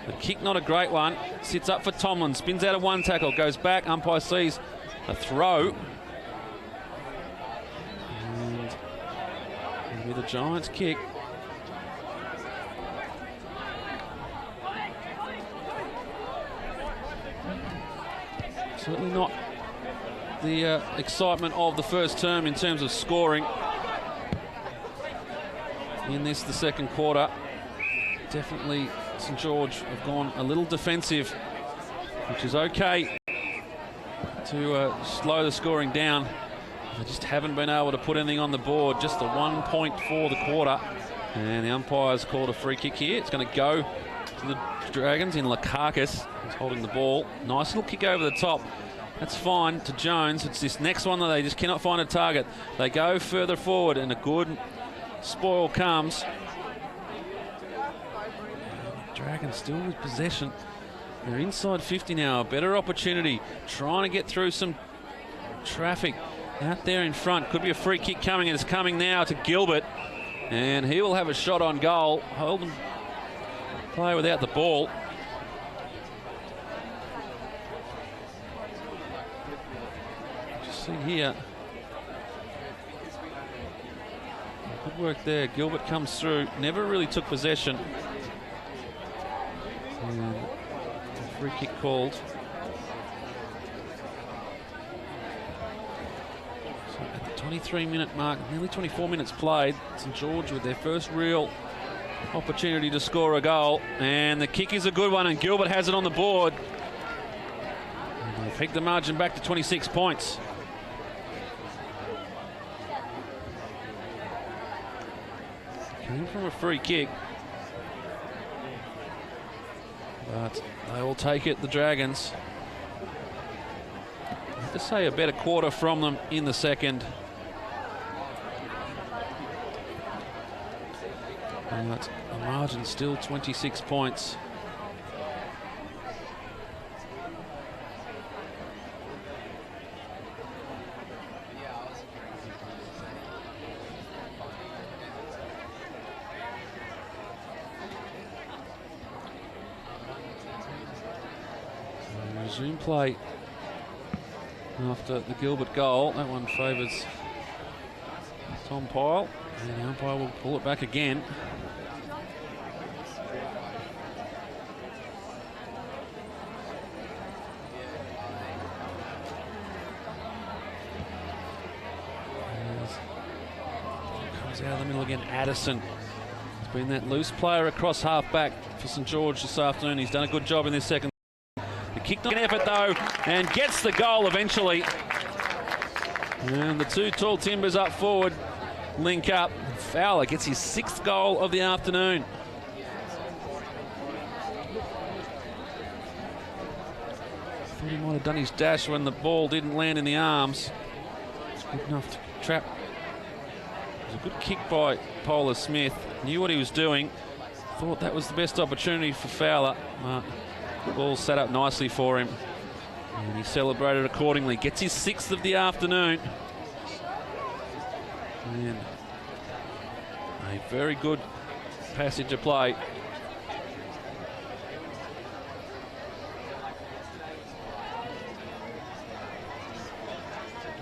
The kick not a great one. Sits up for Tomlin. Spins out of one tackle. Goes back. Umpire sees a throw. And with a Giants kick. Certainly not the excitement of the first term in terms of scoring. In this, the second quarter, definitely St George have gone a little defensive, which is okay to slow the scoring down. They just haven't been able to put anything on the board. Just the 1 point for the quarter. And the umpire's called a free kick here. It's going to go to the Dragons in Lakakis. He's holding the ball. Nice little kick over the top. That's fine to Jones. It's this next one that they just cannot find a target. They go further forward, and a good spoil comes. Dragons still with possession. They're inside 50 now. A better opportunity. Trying to get through some traffic out there in front. Could be a free kick coming, and it's coming now to Gilbert. And he will have a shot on goal. Hold them play without the ball. See here. Good work there. Gilbert comes through. Never really took possession. And a free kick called. So at the 23-minute mark, nearly 24 minutes played, St George with their first real opportunity to score a goal. And the kick is a good one, and Gilbert has it on the board. And they pick the margin back to 26 points. Came from a free kick. But they will take it, the Dragons. I have to say a better quarter from them in the second. But the margin still 26 points. Resume play after the Gilbert goal. That one favours Tom Pyle, and the umpire will pull it back again. Comes out of the middle again, Addison. He's been that loose player across half-back for St George this afternoon. He's done a good job in this second. Kicked an effort though, and gets the goal eventually. And the two tall timbers up forward link up. Fowler gets his 6th goal of the afternoon. Thought he might have done his dash when the ball didn't land in the arms. It's good enough to trap. It was a good kick by Polar Smith. Knew what he was doing. Thought that was the best opportunity for Fowler. The ball set up nicely for him, and he celebrated accordingly. Gets his 6th of the afternoon. And a very good passage of play.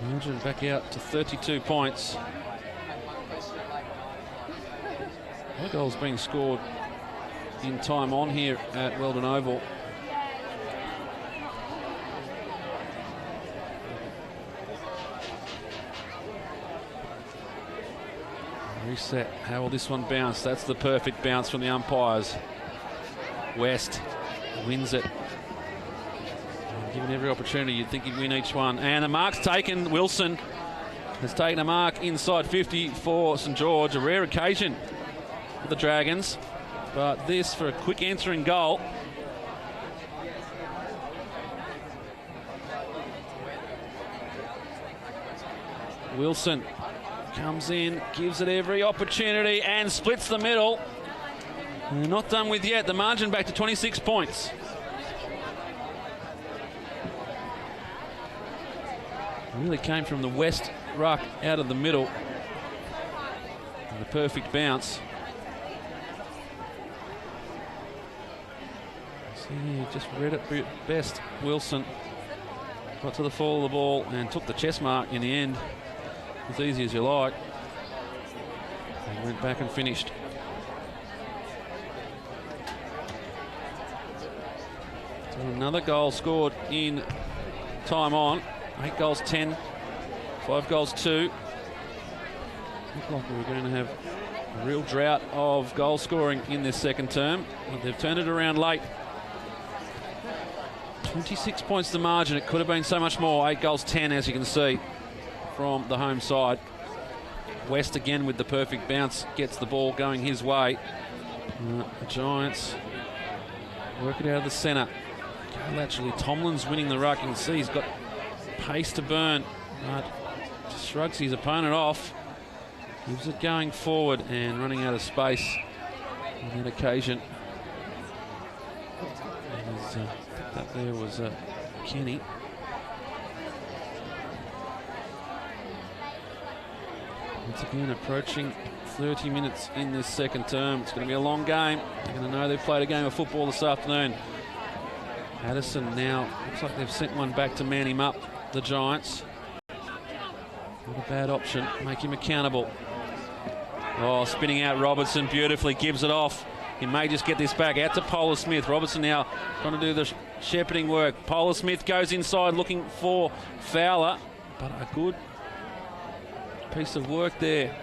Margin back out to 32 points. No goals being scored in time on here at Weldon Oval. Reset. How will this one bounce? That's the perfect bounce from the umpires. West wins it. Given every opportunity, you'd think he'd win each one. And the mark's taken. Wilson has taken a mark inside 50 for St George. A rare occasion for the Dragons. But this for a quick answering goal. Wilson comes in, gives it every opportunity and splits the middle. They're not done with yet. The margin back to 26 points. Really came from the west ruck out of the middle. And the perfect bounce. See, just read it best. Wilson got to the fall of the ball and took the chest mark in the end. As easy as you like. And went back and finished. So another goal scored in time on. 8 goals 10, 5 goals 2. Looked like we were going to have a real drought of goal scoring in this second term, but they've turned it around late. 26 points the margin. It could have been so much more. 8 goals 10, as you can see, from the home side. West again with the perfect bounce, gets the ball going his way. The Giants work it out of the centre. Actually, Tomlin's winning the ruck. You can see he's got pace to burn, but just shrugs his opponent off. Gives it going forward and running out of space on that occasion. And that there was Kenny. Once again, approaching 30 minutes in this second term. It's going to be a long game. They're going to know they've played a game of football this afternoon. Addison now, looks like they've sent one back to man him up, the Giants. Not a bad option, make him accountable. Oh, spinning out Robertson beautifully, gives it off. He may just get this back out to Polar Smith. Robertson now trying to do the shepherding work. Polar Smith goes inside looking for Fowler, but a good piece of work there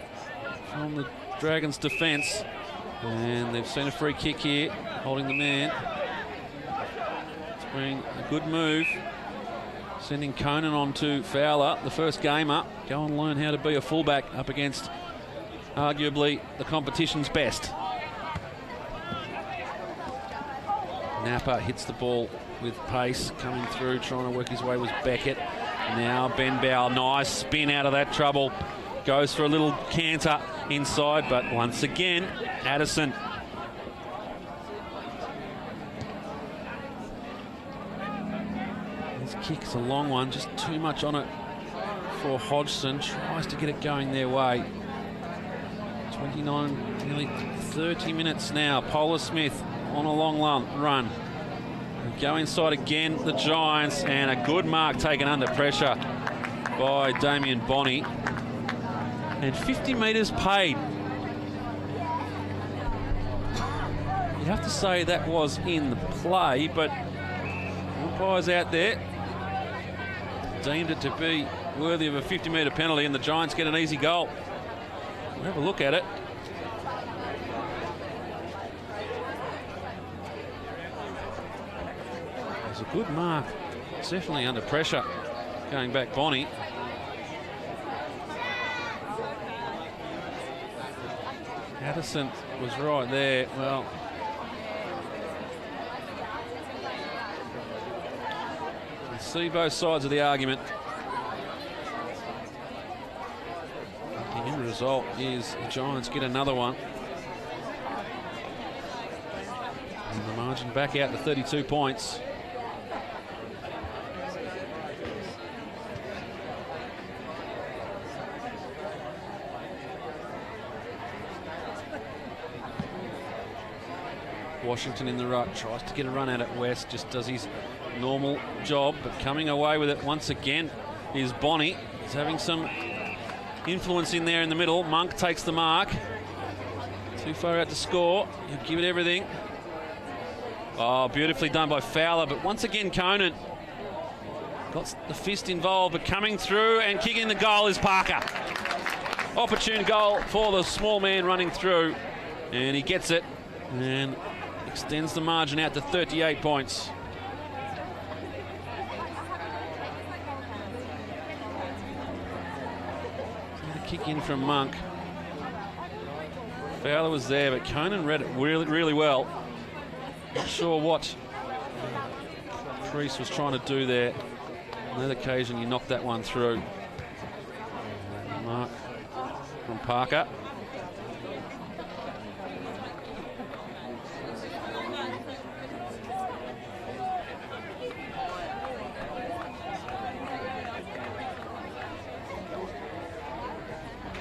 from the Dragons' defence. And they've seen a free kick here, holding the man. It's been a good move. Sending Conan on to Fowler, the first game up. Go and learn how to be a fullback up against arguably the competition's best. Napa hits the ball with pace, coming through, trying to work his way was Beckett. Now Ben Bow, nice spin out of that trouble. Goes for a little canter inside, but once again, Addison. His kick's a long one, just too much on it for Hodgson. Tries to get it going their way. 29, nearly 30 minutes now. Polar Smith on a long run. Go inside again, the Giants, and a good mark taken under pressure by Damien Bonney. And 50 metres paid. You have to say that was in the play, but umpires out there deemed it to be worthy of a 50-metre penalty, and the Giants get an easy goal. We'll have a look at it. It's a good mark. It's definitely under pressure. Going back, Bonney. Addison was right there. Well, you see both sides of the argument. The end result is the Giants get another one. And the margin back out to 32 points. Washington in the ruck, tries to get a run at it. West just does his normal job, but coming away with it once again is Bonney. He's having some influence in there in the middle. Monk takes the mark. Too far out to score. He'll give it everything. Oh, beautifully done by Fowler, but once again Conan got the fist involved, but coming through and kicking the goal is Parker. Opportune goal for the small man running through, and he gets it and extends the margin out to 38 points. The kick in from Monk. Fowler was there, but Conan read it really well. Not sure what Priest was trying to do there. On that occasion, he knocked that one through. Mark from Parker.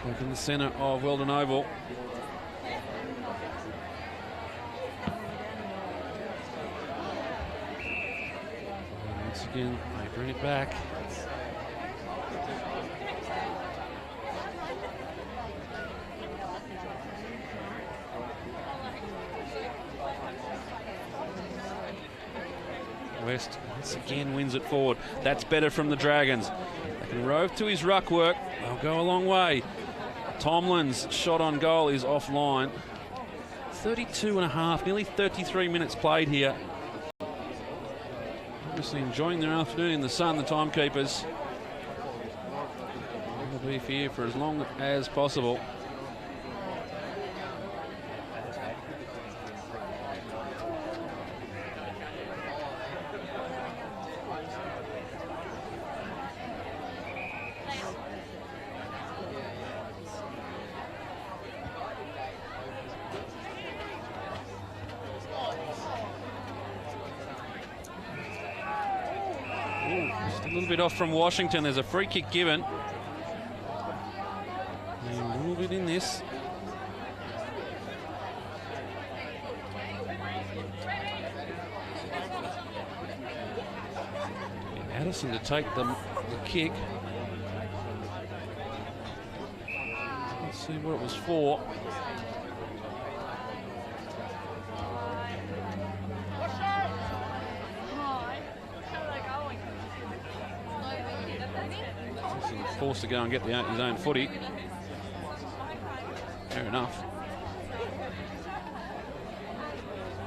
Back in the centre of Weldon Oval. Once again, they bring it back. West once again wins it forward. That's better from the Dragons. They can rove to his ruck work. They'll go a long way. Tomlin's shot on goal is offline. 32 and a half, nearly 33 minutes played here. Obviously enjoying their afternoon in the sun, the timekeepers. They'll be here for as long as possible. Just a little bit off from Washington. There's a free kick given. And a little bit in this. Addison to take the kick. Let's see what it was for. Forced to go and get his own footy. Fair enough.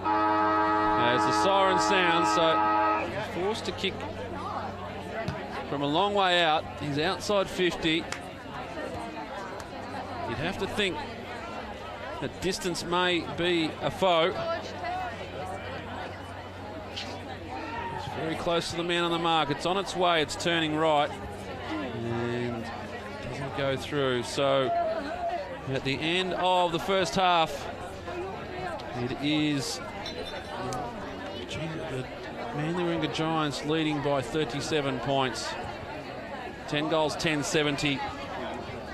As the siren sounds, so forced to kick from a long way out. He's outside 50. You'd have to think The distance may be a foe. It's very close to the man on the mark. It's on its way. It's turning right. And doesn't go through. So at the end of the first half, it is the Manly Warringah Giants leading by 37 points. 10 goals, 10-70.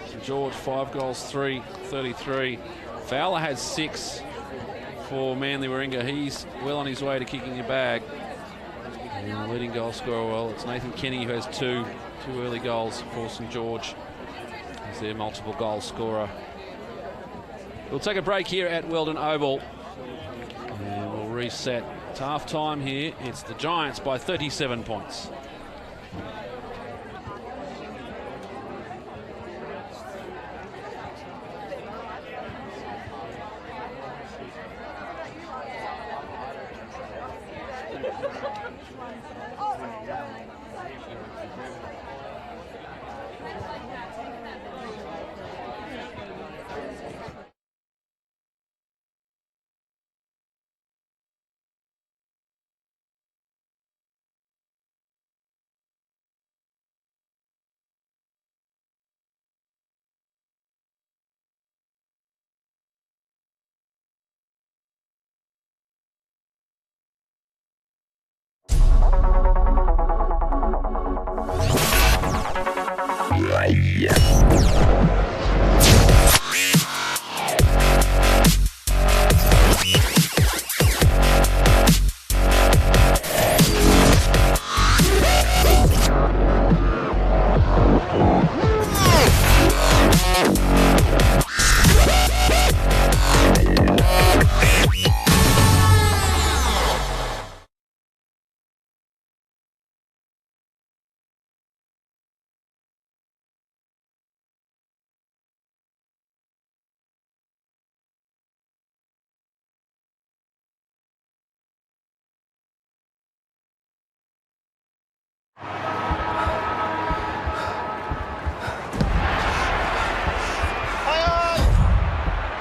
St George, 5 goals, 3-33. Fowler has 6 for Manly Warringah. He's well on his way to kicking a bag. And the leading goal scorer, well, it's Nathan Kenny who has two early goals for St George. He's their multiple goal scorer. We'll take a break here at Weldon Oval. And we'll reset. It's half time here. It's the Giants by 37 points.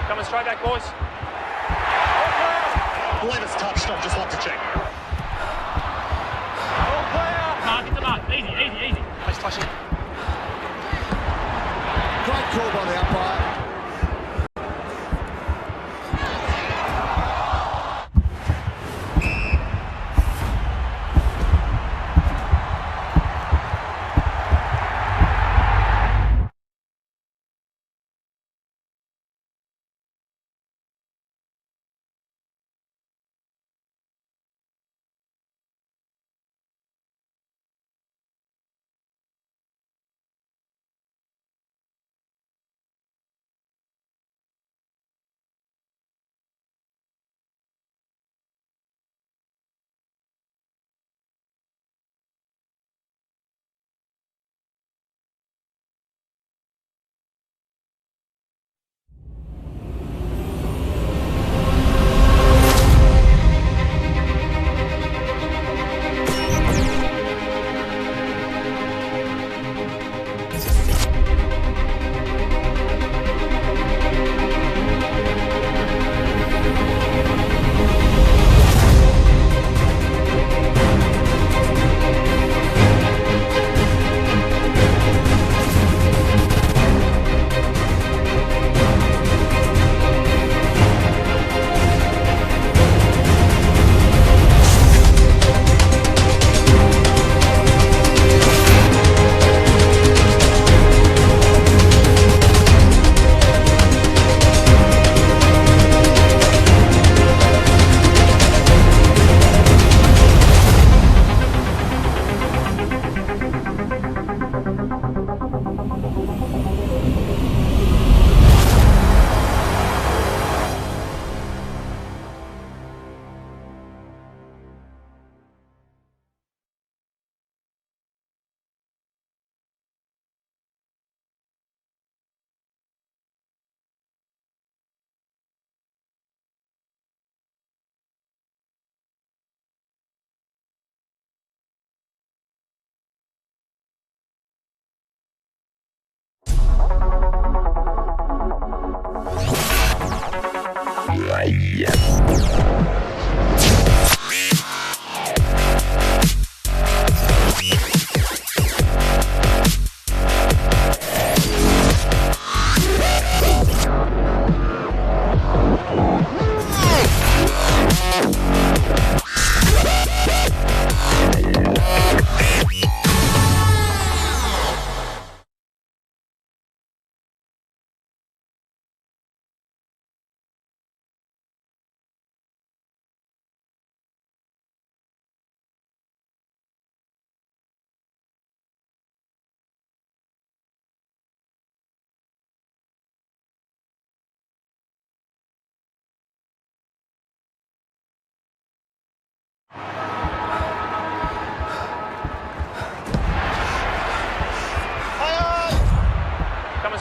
Coming straight back, boys. Latest touch, I'd just like to check. Mark, get the mark. Easy, easy, easy. Nice touching. Great call by the umpire.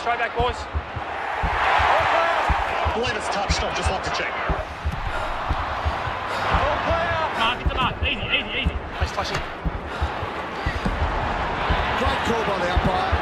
straight back, boys. I believe it's touched. I'd just like to check. Mark, it's a mark. Easy, easy, easy. Place touching. Great call by the umpire.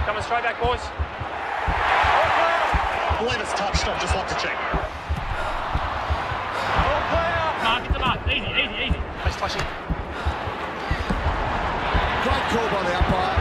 Coming straight back, boys. I believe it's touched. I'd just like to check. Mark, it's a mark. Easy, easy, easy. Place touching. Great call by the umpire.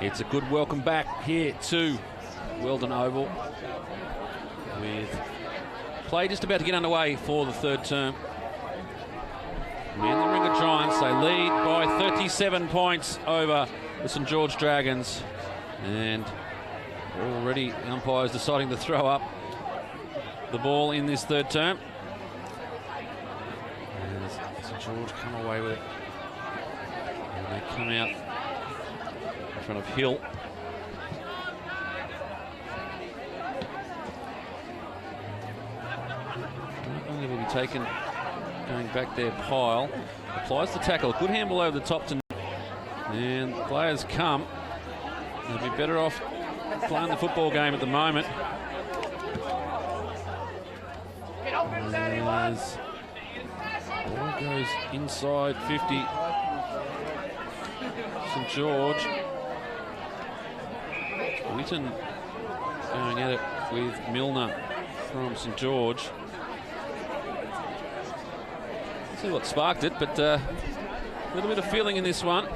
It's a good welcome back here to Weldon Oval, with play just about to get underway for the third term. Manly Warringah Giants, they lead by 37 points over the St George Dragons, and already umpires deciding to throw up the ball in this third term. And St George come away with it, and they come out in front of Hill. Only will be taken going back there. Pyle applies the tackle. Good handball over the top to, and players come. They'll be better off playing the football game at the moment. As ball goes inside 50. St George. Whitten going at it with Milner from St George. See what sparked it, but a little bit of feeling in this one.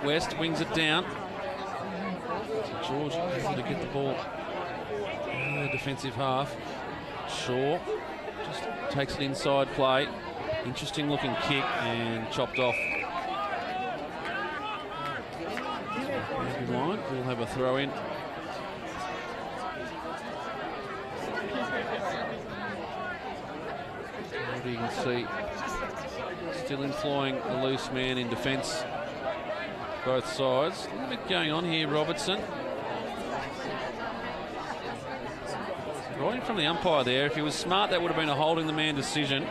West wings it down. St George able to get the ball in the defensive half. Shaw just takes it inside play. Interesting looking kick and chopped off Boundary line. We'll have a throw in. What you can see, still employing a loose man in defence. Both sides. A little bit going on here, Robertson. Right in from the umpire there. If he was smart, that would have been a holding the man decision.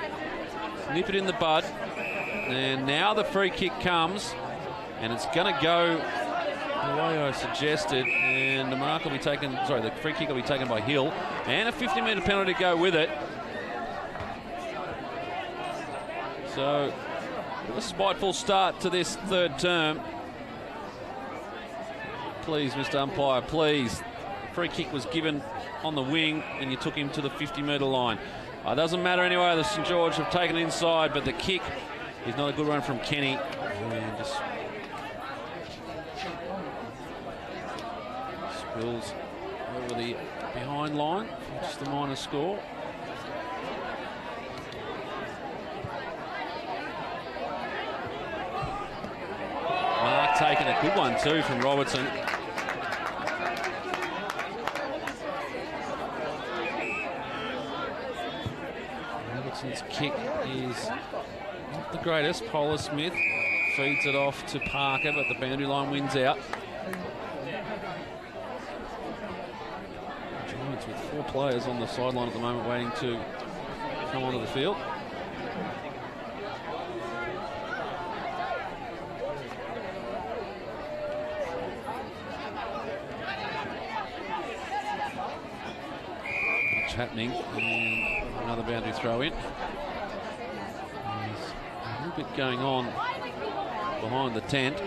Nip it in the bud. And now the free kick comes. And it's going to go the way I suggested. And the mark will be taken, sorry, the free kick will be taken by Hill. And a 50-metre penalty to go with it. So, a spiteful start to this third term. Please, Mr. Umpire, please. Free kick was given on the wing and you took him to the 50-metre line. It doesn't matter anyway, the St George have taken inside, but the kick is not a good one from Kenny. And just spills over the behind line, just the minor score. Mark taking a good one too from Robertson. Robertson's kick is not the greatest. Polar Smith feeds it off to Parker, but the boundary line wins out. Giants with 4 players on the sideline at the moment waiting to come onto the field. Happening, and another boundary throw in. There's a little bit going on behind the tent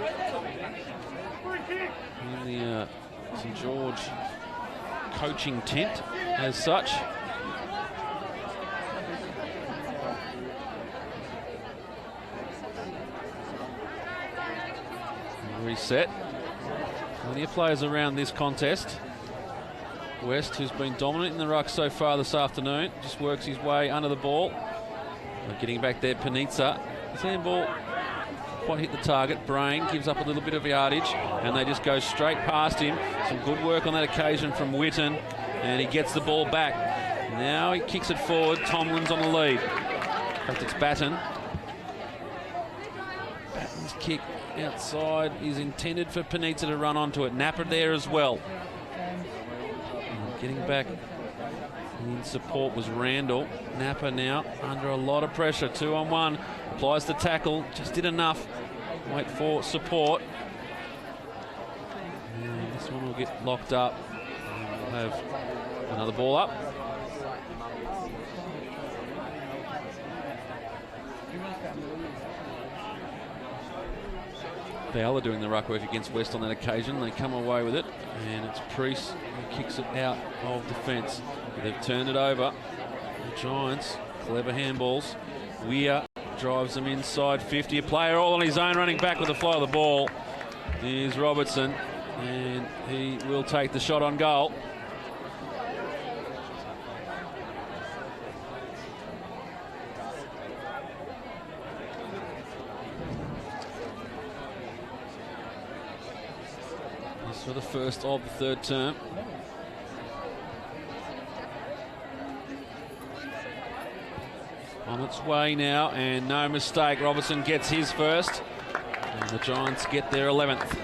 in the St George coaching tent as such. Reset. Plenty of players around this contest. West, who's been dominant in the ruck so far this afternoon, just works his way under the ball. Getting back there, Panizza. His handball quite hit the target. Brain gives up a little bit of yardage, and they just go straight past him. Some good work on that occasion from Witten, and he gets the ball back. Now he kicks it forward. Tomlin's on the lead. In fact, it's Batten. Batten's kick outside is intended for Panizza to run onto it. Napper there as well. Getting back in support was Randall. Napper now under a lot of pressure. 2-on-1. Applies the tackle. Just did enough. Wait for support. And this one will get locked up. And we'll have another ball up. Fowler doing the ruck work against West on that occasion. They come away with it, and it's Priest who kicks it out of defence. They've turned it over. The Giants, clever handballs. Weir drives them inside 50. A player all on his own, running back with the fly of the ball. Here's Robertson, and he will take the shot on goal. For the first of the third term. On its way now, and no mistake, Robertson gets his first, and the Giants get their 11th.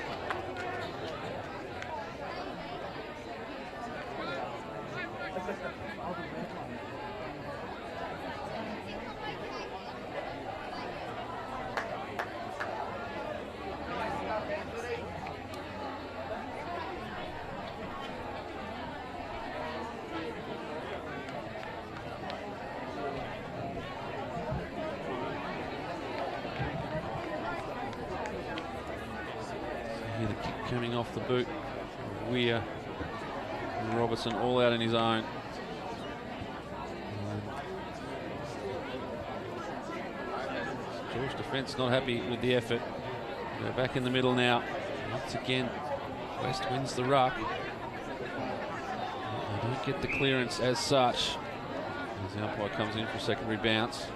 The kick coming off the boot. Weir and Robertson all out in his own. George defence not happy with the effort. They're back in the middle now. Once again, West wins the ruck. They don't get the clearance as such. As the umpire comes in for a secondary bounce.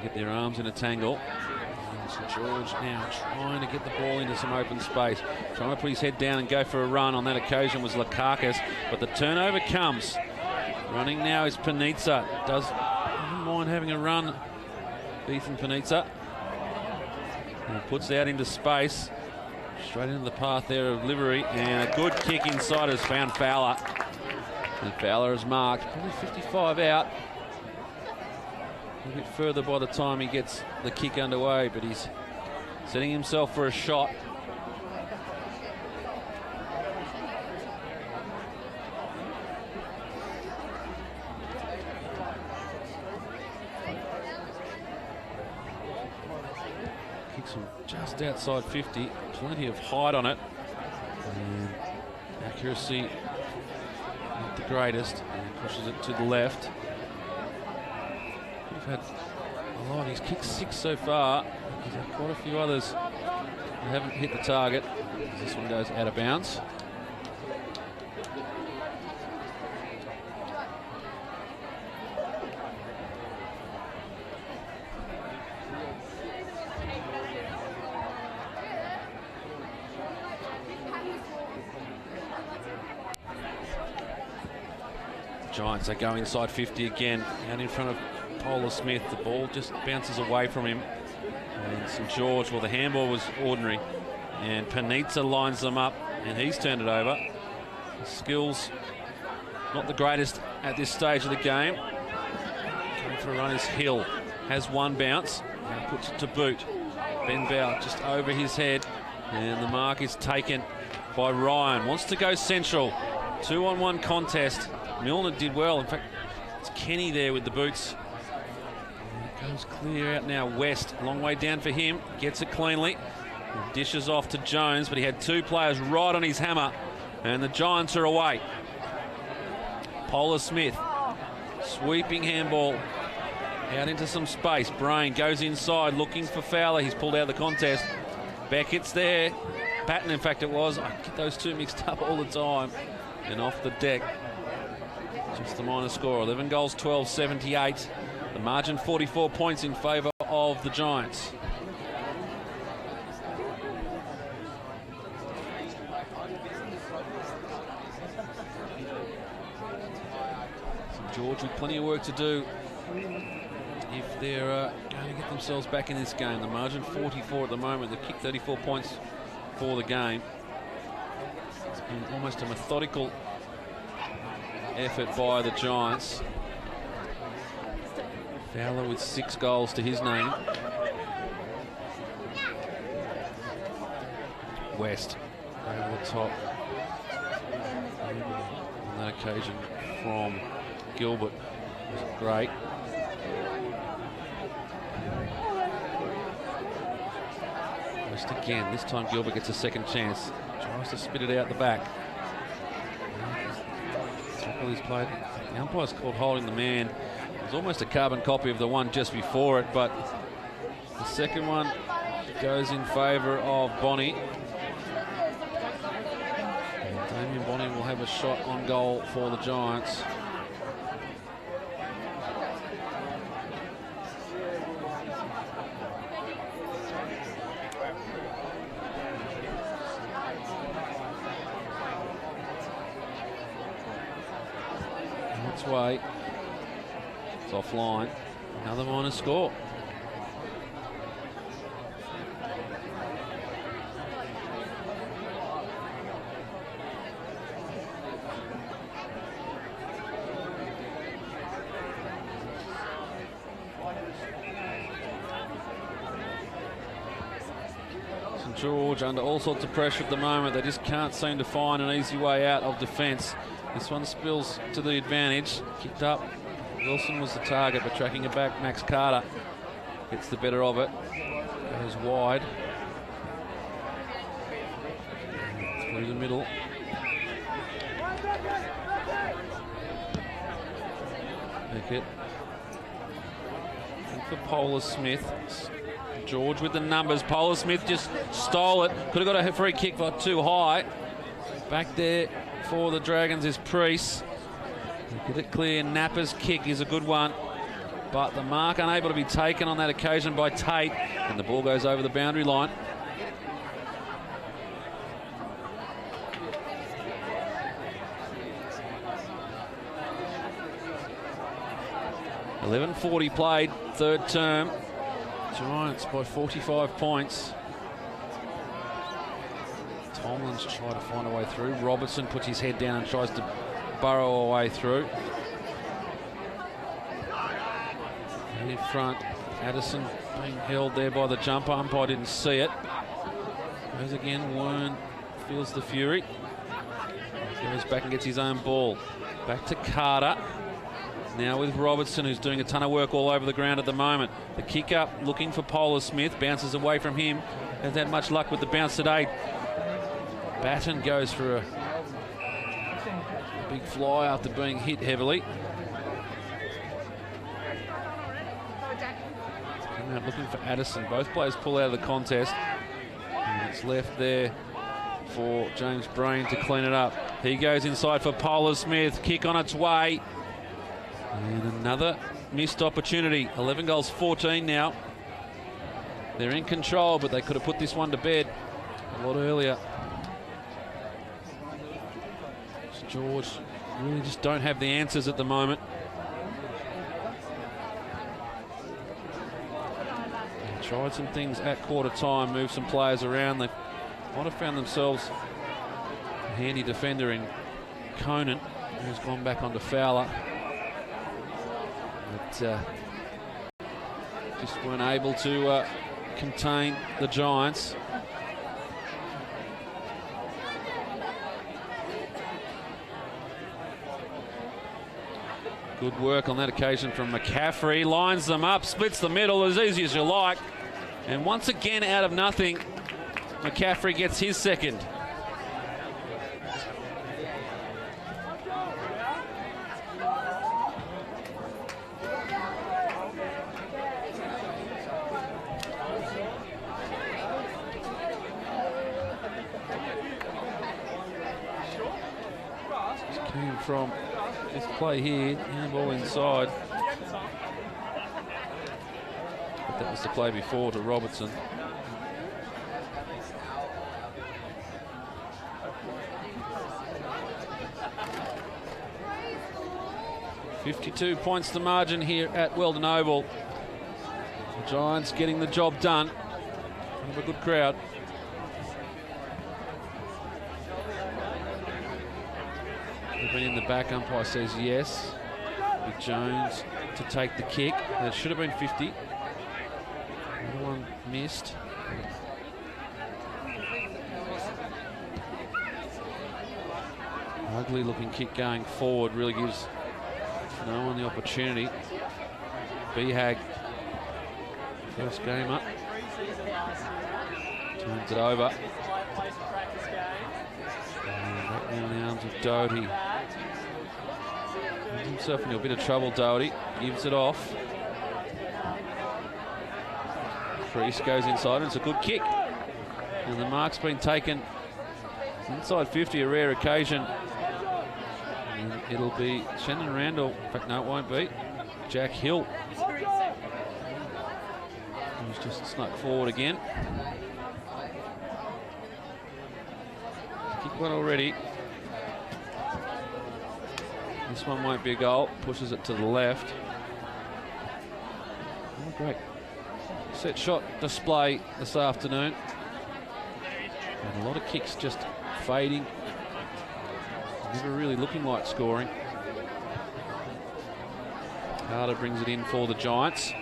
get their arms in a tangle. And St George now trying to get the ball into some open space. Trying to put his head down and go for a run. On that occasion was Lakakis, but the turnover comes. Running now is Panizza. Doesn't mind having a run, Ethan Panizza. And puts out into space. Straight into the path there of Livery, and a good kick inside has found Fowler. And Fowler is marked, probably 55 out. A bit further by the time he gets the kick underway, but he's setting himself for a shot. Kicks him just outside 50, plenty of height on it. And accuracy not the greatest, and pushes it to the left. We've had a lot. He's kicked 6 so far. He's had quite a few others that haven't hit the target. This one goes out of bounds. Giants, they go inside 50 again, out in front of Polar Smith. The ball just bounces away from him. And St George, well, the handball was ordinary. And Panizza lines them up, and he's turned it over. His skills, not the greatest at this stage of the game. Coming for a run is Hill. Has one bounce, and puts it to boot. Ben Bell just over his head, and the mark is taken by Ryan. Wants to go central. 2-on-1 contest. Milner did well. In fact, it's Kenny there with the boots. And it goes clear out now. West, long way down for him. Gets it cleanly. And dishes off to Jones, but he had 2 players right on his hammer. And the Giants are away. Polar Smith, sweeping handball out into some space. Brain goes inside looking for Fowler. He's pulled out of the contest. Beckett's there. Patton, in fact, it was. I get those two mixed up all the time. And off the deck. Just the minor score, 11 goals, 12, 78. The margin 44 points in favour of the Giants. St George with plenty of work to do if they're going to get themselves back in this game. The margin 44 at the moment. They've kicked 34 points for the game. It's been almost a methodical effort by the Giants. Fowler with 6 goals to his name. West over the top. On that occasion from Gilbert was great. West again. This time Gilbert gets a second chance. Tries to spit it out the back. He's played. The umpire's called holding the man. It was almost a carbon copy of the one just before it, but the second one goes in favour of Bonnie. And Damien Bonnie will have a shot on goal for the Giants. Way. It's offline. Another minor score. St George under all sorts of pressure at the moment. They just can't seem to find an easy way out of defence. This one spills to the advantage. Kicked up. Wilson was the target, but tracking it back, Max Carter gets the better of it. Goes wide. Through the middle. Pickett. And for Polar Smith. George with the numbers. Polar Smith just stole it. Could have got a free kick, but too high. Back there for the Dragons is Priest. Get it clear. Napper's kick is a good one. but the mark unable to be taken on that occasion by Tate, and the ball goes over the boundary line. .11:40 played, third term. Giants by 45 points. Tomlin's tried to find a way through. Robertson puts his head down and tries to burrow a way through. And in front, Addison being held there by the jumper. Umpire didn't see it. Goes again, Wern feels the fury. Goes back and gets his own ball. Back to Carter. Now with Robertson, who's doing a ton of work all over the ground at the moment. The kick up, looking for Polar Smith, bounces away from him. Hasn't had much luck with the bounce today. Patron goes for a big fly after being hit heavily. Coming out looking for Addison. Both players pull out of the contest. And it's left there for James Brain to clean it up. He goes inside for Polar Smith. Kick on its way. And another missed opportunity. 11 goals, 14 now. They're in control, but they could have put this one to bed a lot earlier. George really just don't have the answers at the moment. They tried some things at quarter time, moved some players around. They might have found themselves a handy defender in Conan, who's gone back onto Fowler. But just weren't able to contain the Giants. Good work on that occasion from McCaffrey. Lines them up, splits the middle as easy as you like. And once again, out of nothing, McCaffrey gets his second. Came from this play here, handball inside. But that was the play before to Robertson. .52 points the margin here at Weldon Oval. The Giants getting the job done. Have a good crowd. Been in the back, umpire says yes. With Jones to take the kick. That should have been 50. Another one missed. Ugly looking kick going forward, really gives no one the opportunity. Behag, first game up. Turns it over. And back now in the arms of Doherty. Himself in a bit of trouble, Doherty. Gives it off. Crease goes inside, and it's a good kick. And the mark's been taken inside 50, a rare occasion. And it'll be Shannon Randall. In fact, no, it won't be. Jack Hill. He's just snuck forward again. Kick one already. This one won't be a goal. Pushes it to the left. Oh, great. Set shot display this afternoon. And a lot of kicks just fading. Never really looking like scoring. Carter brings it in for the Giants.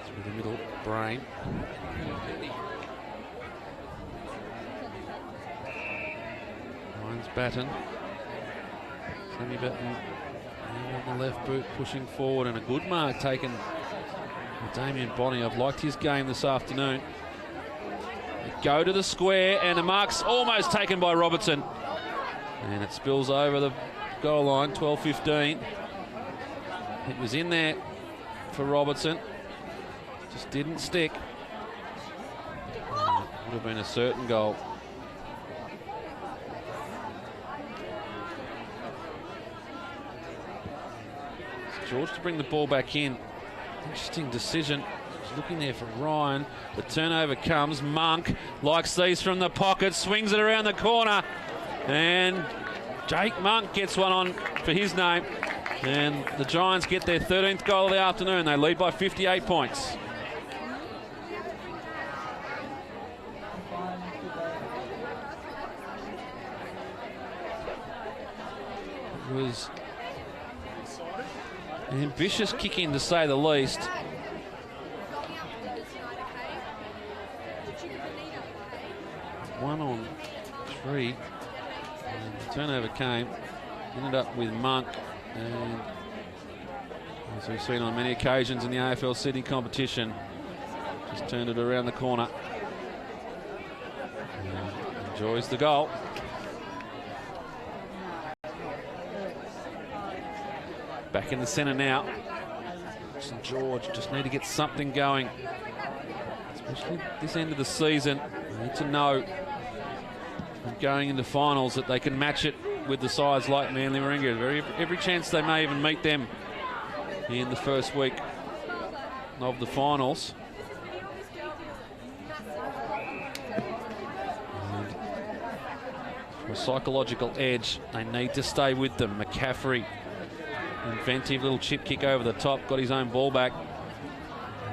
Through the middle, Brain. Batten. Sammy Batten on the left boot pushing forward, and a good mark taken by Damien Bonney. I've liked his game this afternoon. They go to the square, and the mark's almost taken by Robertson. And it spills over the goal line, 12-15. It was in there for Robertson. Just didn't stick. And it would have been a certain goal. George to bring the ball back in. Interesting decision. He's looking there for Ryan. The turnover comes. Monk likes these from the pocket, swings it around the corner, and Jake Monk gets one on for his name. And the Giants get their 13th goal of the afternoon. They lead by 58 points. It was an ambitious kick in, to say the least. One on three. And the turnover came. Ended up with Monk. And as we've seen on many occasions in the AFL Sydney competition, just turned it around the corner. And enjoys the goal. Back in the centre now. St George just need to get something going, especially this end of the season. They need to know, going into finals, that they can match it with the sides like Manly Warringah. Every chance they may even meet them in the first week of the finals. And for a psychological edge, they need to stay with them. McCaffrey, inventive little chip kick over the top, got his own ball back.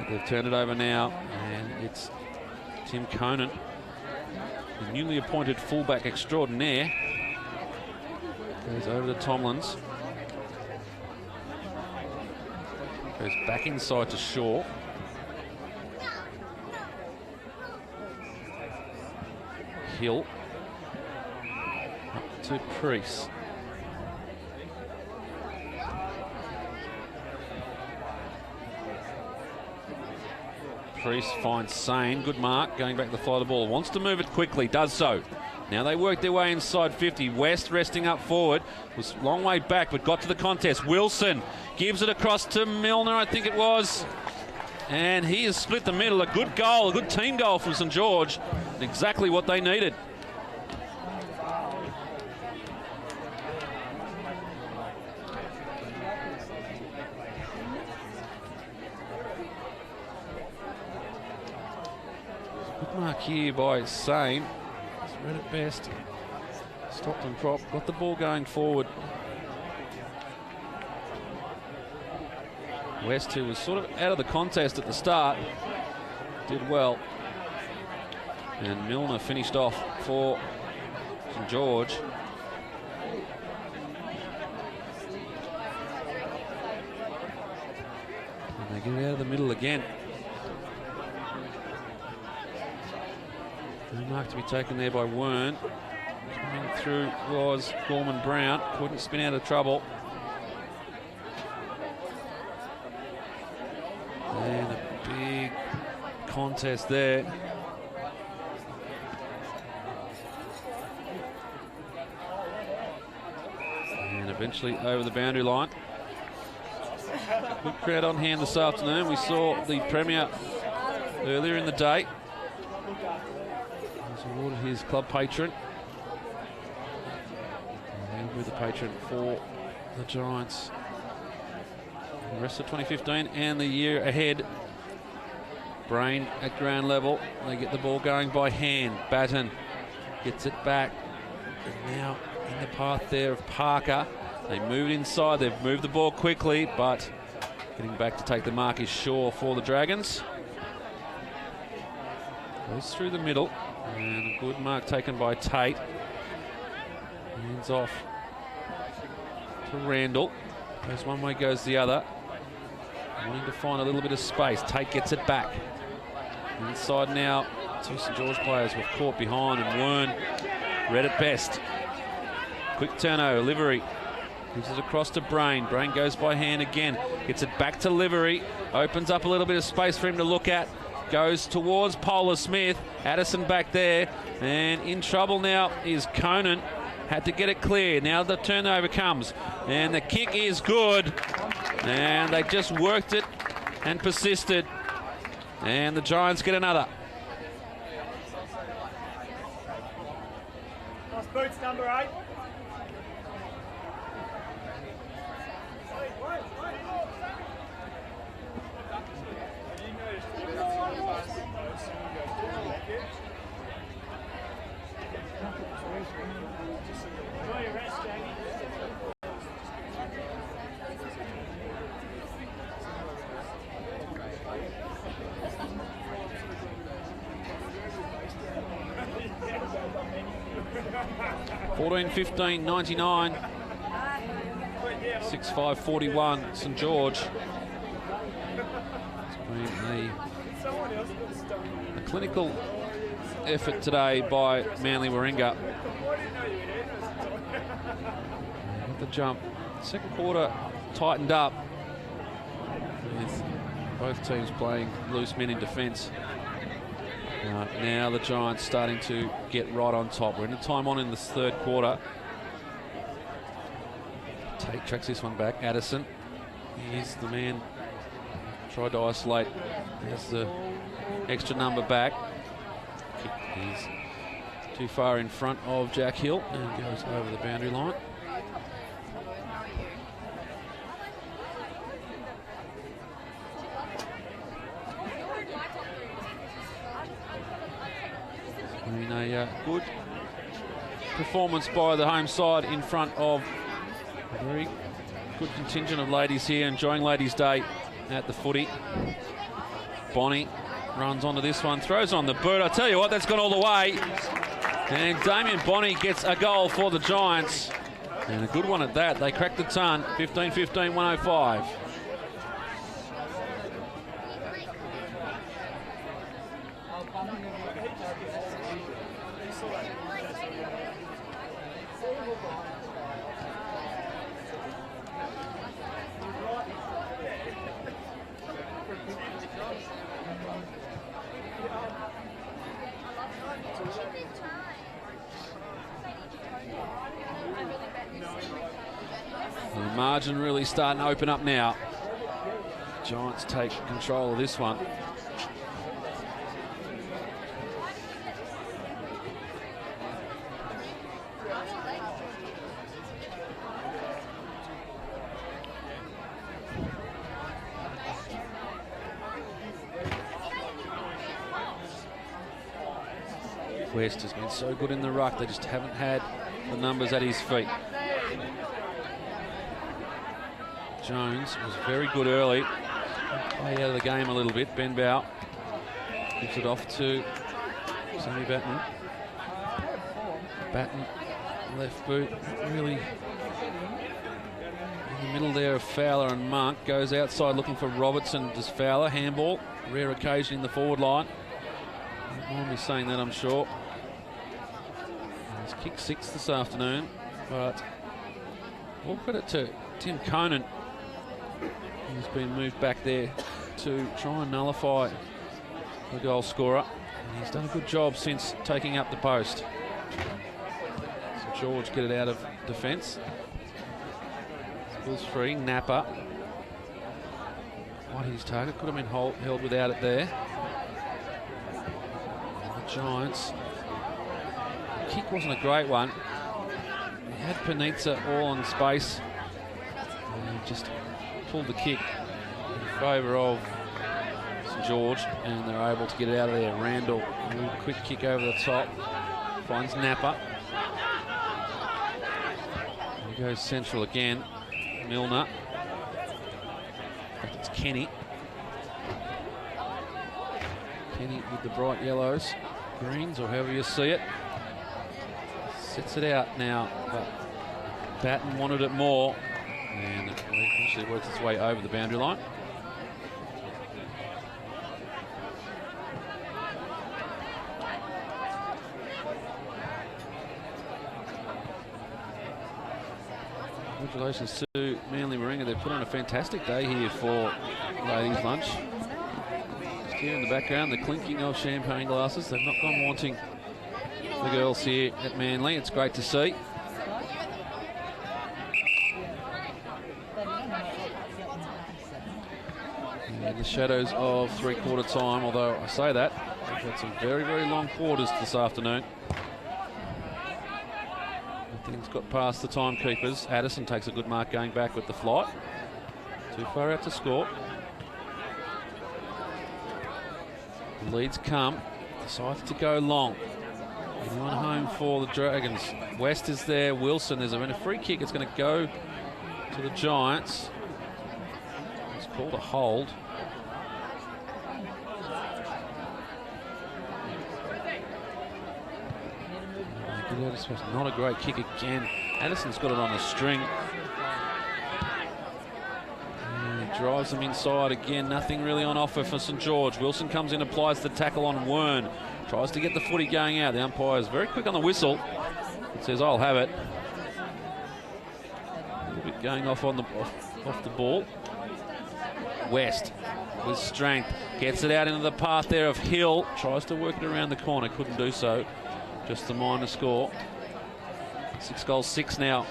They've turned it over now, and it's Tim Conan, the newly appointed fullback extraordinaire. Goes over to Tomlins. Goes back inside to Shaw. Hill. Up to Priest. Priest finds Sane. Good mark. Going back to fly the ball. Wants to move it quickly. Does so. Now they work their way inside 50. West resting up forward. Was a long way back, but got to the contest. Wilson gives it across to Milner, I think it was. And he has split the middle. A good goal, a good team goal from St George. Exactly what they needed. Good mark here by Sane. Read it best. Stopped and prop. Got the ball going forward. West, who was sort of out of the contest at the start, did well. And Milner finished off for St George. And they get it out of the middle again. Good mark to be taken there by Wern. Coming through was Gorman Brown. Couldn't spin out of trouble. And a big contest there. And eventually over the boundary line. Good crowd on hand this afternoon. We saw the Premier earlier in the day. Awarded his club patron. And he'll be the patron for the Giants the rest of 2015 and the year ahead. Brain at ground level. They get the ball going by hand. Batten gets it back. And now in the path there of Parker. They move it inside. They've moved the ball quickly, but getting back to take the mark is Shaw for the Dragons. Goes through the middle. And a good mark taken by Tate. Hands off to Randall. Goes one way, goes the other. Wanting to find a little bit of space. Tate gets it back. Inside now. Two St George players were caught behind, and Wern read it best. Quick turnover. Livery gives it across to Brain. Brain goes by hand again. Gets it back to Livery. Opens up a little bit of space for him to look at. Goes towards Polar Smith. Addison back there. And in trouble now is Conan. Had to get it clear. Now the turnover comes. And the kick is good. And they just worked it and persisted. And the Giants get another. Nice boots, number 8. 14-15, 99. 6-5, 41, St George. It's been a clinical effort today by Manly Warringah. Got the jump. Second quarter tightened up with both teams playing loose men in defence. Now the Giants starting to get right on top. We're in the time on in this third quarter. Tracks this one back. Addison, he's the man. Tried to isolate. There's the extra number back. He's too far in front of Jack Hill and goes over the boundary line. And a good performance by the home side in front of a very good contingent of ladies here, enjoying Ladies' Day at the footy. Bonnie runs onto this one, throws on the boot. I tell you what, that's gone all the way. And Damien Bonnie gets a goal for the Giants. And a good one at that. They cracked the ton. 15-15, 105. The margin really starting to open up now. Giants take control of this one. West has been so good in the ruck, they just haven't had the numbers at his feet. Jones was very good early. Play out of the game a little bit. Ben Bow gives it off to Sammy Batten. Batten, left boot, really in the middle there of Fowler and Monk. Goes outside looking for Robertson. Does Fowler, handball. Rare occasion in the forward line. Don't mind me saying that, I'm sure. He's kicked 6 this afternoon, but all credit to Tim Conan. He's been moved back there to try and nullify the goal scorer. And he's done a good job since taking up the post. So George get it out of defence. Ball's free. Napper. Quite his target. Could have been held without it there. And the Giants. The kick wasn't a great one. He had Panizza all on space. And he just pulled the kick in favour of St George, and they're able to get it out of there. Randall, a real quick kick over the top, finds Napper. He goes central again. Milner. In fact, it's Kenny. Kenny with the bright yellows, greens, or however you see it. Sets it out now, but Batten wanted it more. And it eventually works its way over the boundary line. Congratulations to Manly Warringah. They've put on a fantastic day here for ladies' lunch. Just here in the background, the clinking of champagne glasses. They've not gone wanting, the girls here at Manly. It's great to see. In the shadows of three-quarter time, although I say that, we've had some very, very long quarters this afternoon. Nothing's got past the timekeepers. Addison takes a good mark going back with the flight. Too far out to score. The leads come. Decides to go long. Anyone home for the Dragons? West is there. Wilson, there's been a free kick. It's going to go to the Giants. It's called a hold. This was not a great kick again. Addison's got it on a string. And he drives them inside again. Nothing really on offer for St George. Wilson comes in, applies the tackle on Wern. Tries to get the footy going out. The umpire is very quick on the whistle. It says, I'll have it. A little bit going off on off the ball. West with strength. Gets it out into the path there of Hill. Tries to work it around the corner. Couldn't do so. Just the minor score. 6-6 now.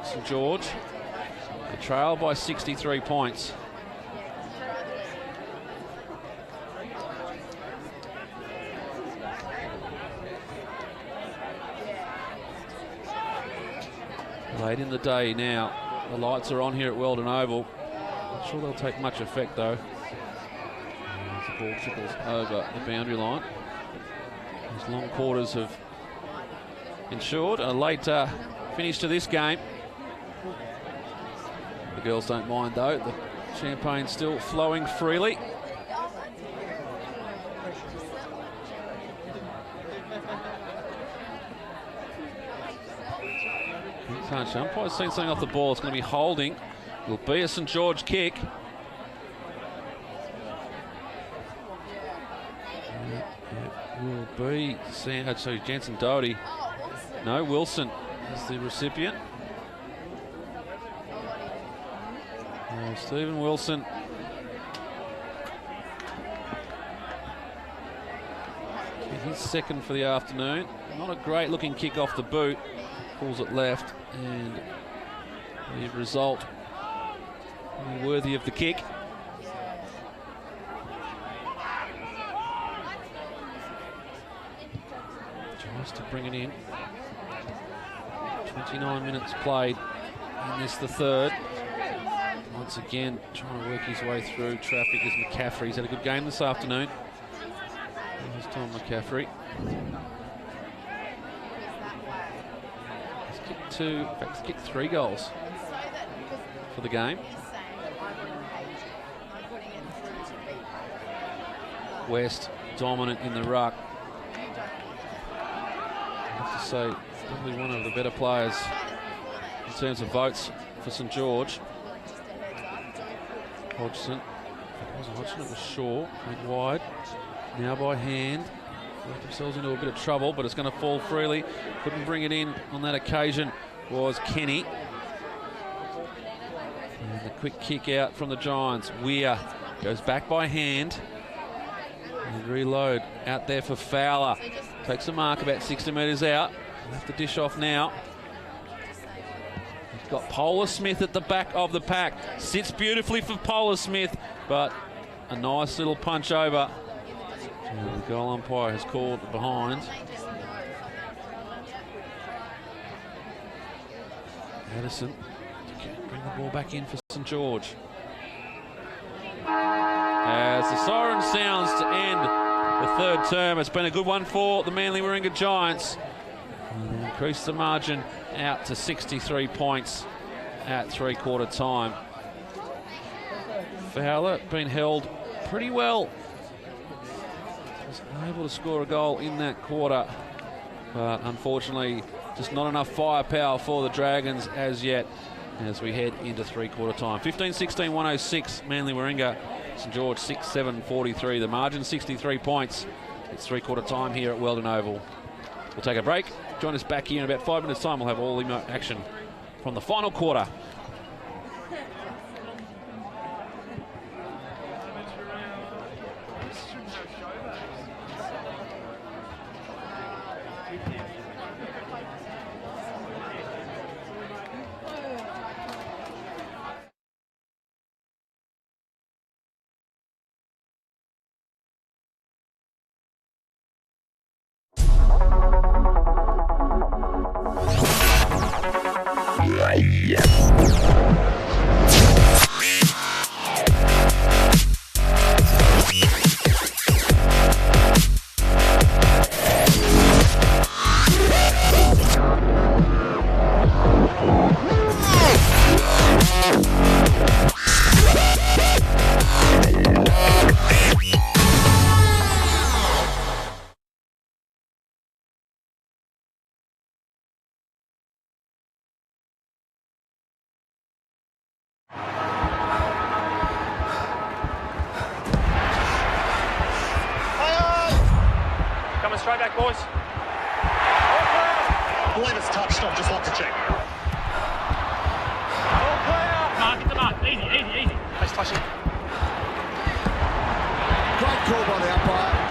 St George. They trail by 63 points. Late in the day now. The lights are on here at Weldon Oval. Not sure they'll take much effect though. As the ball trickles over the boundary line. These long quarters have ensured a late finish to this game. The girls don't mind though. The champagne's still flowing freely. Umpire's seen something off the ball. It's going to be holding. Will be a St George kick. It will be Jensen Doherty. No, Wilson is the recipient. Stephen Wilson. His second for the afternoon. Not a great looking kick off the boot. Pulls it left, and the result worthy of the kick. Tries to bring it in. 29 minutes played in this, the third. Once again, trying to work his way through traffic is McCaffrey. He's had a good game this afternoon. This time McCaffrey. In fact, kicked 3 goals for the game. West dominant in the ruck. I have to say, probably one of the better players in terms of votes for St George. Hodgson. It wasn't Hodgson, it was Shaw. Went wide. Now by hand. Got themselves into a bit of trouble, but it's going to fall freely. Couldn't bring it in on that occasion was Kenny. And the quick kick out from the Giants. Weir goes back by hand. And reload out there for Fowler. Takes a mark about 60 metres out. We'll have to dish off now. He's got Polar Smith at the back of the pack. Sits beautifully for Polar Smith, but a nice little punch over. And the goal umpire has called behind. Addison to bring the ball back in for St George. As the siren sounds to end the third term, it's been a good one for the Manly Warringah Giants. And increased the margin out to 63 points at three-quarter time. Fowler been held pretty well. Was able to score a goal in that quarter, but unfortunately just not enough firepower for the Dragons as yet as we head into three-quarter time. 15-16, 106, Manly Warringah. St George 6-7, 43. The margin 63 points. It's three-quarter time here at Weldon Oval. We'll take a break. Join us back here in about 5 minutes' time. We'll have all the action from the final quarter. Yeah. Straight back, boys. Believe it's touched. I'd just like to check. Mark, get the mark. Easy, easy, easy. Nice touching. Great call by the umpire.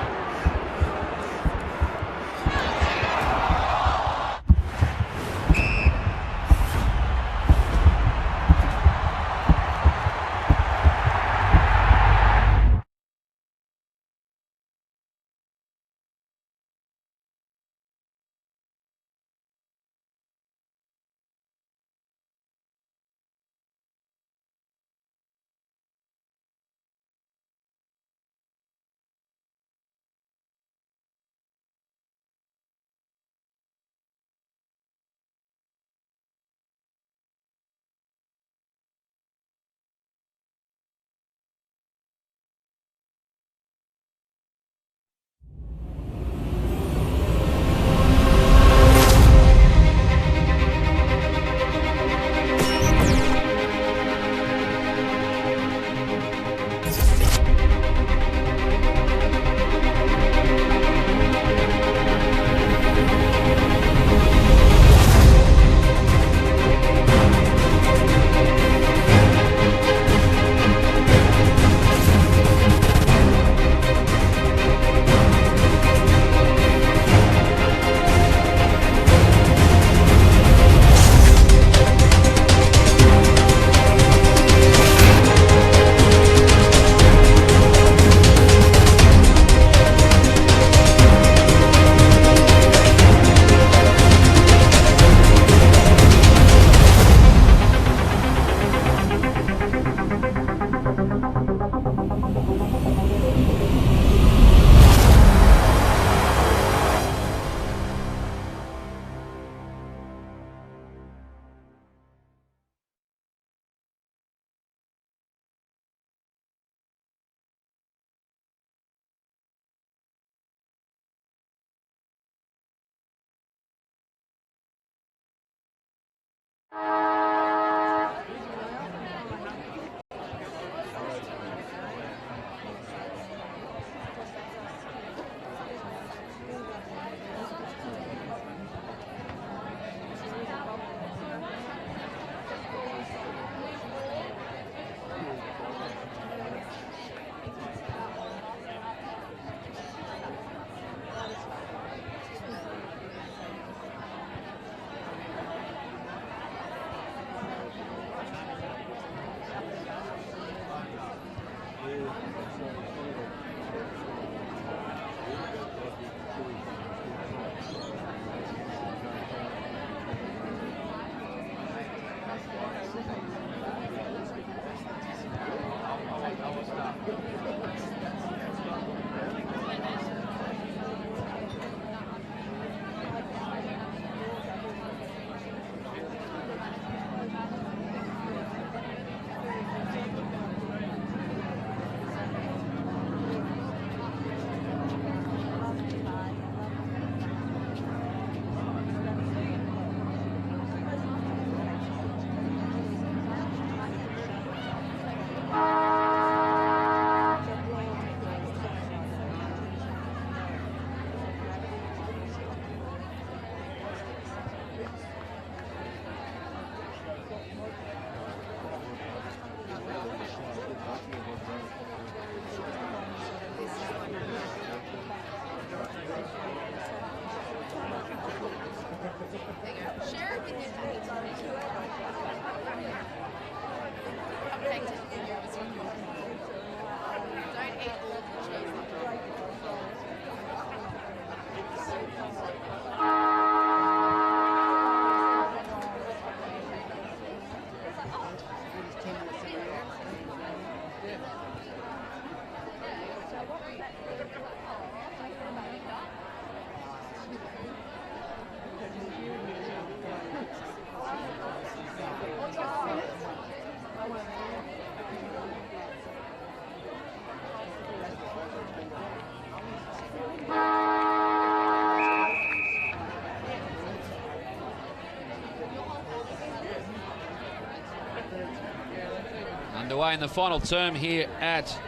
Underway in the final term here at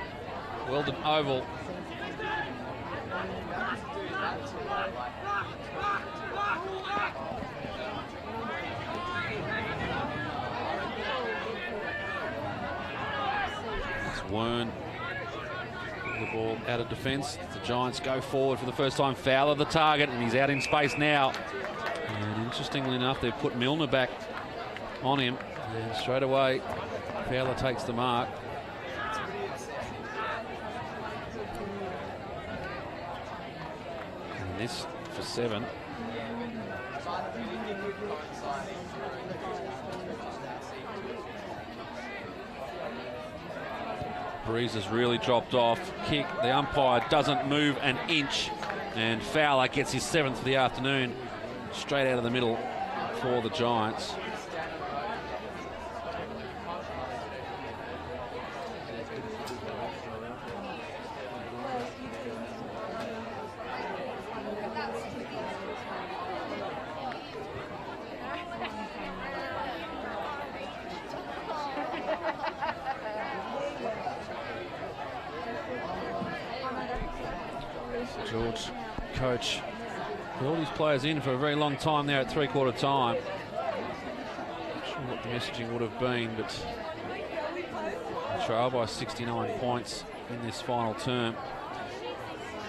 Weldon Oval. Wern. The ball out of defence. The Giants go forward for the first time. Fowler the target, and he's out in space now. And interestingly enough, they've put Milner back on him. And straight away, Fowler takes the mark. And this for 7. Breeze has really dropped off. Kick. The umpire doesn't move an inch. And Fowler gets his 7th for the afternoon. Straight out of the middle for the Giants. George, coach, held his players in for a very long time there at three-quarter time. Not sure what the messaging would have been, but trail by 69 points in this final term.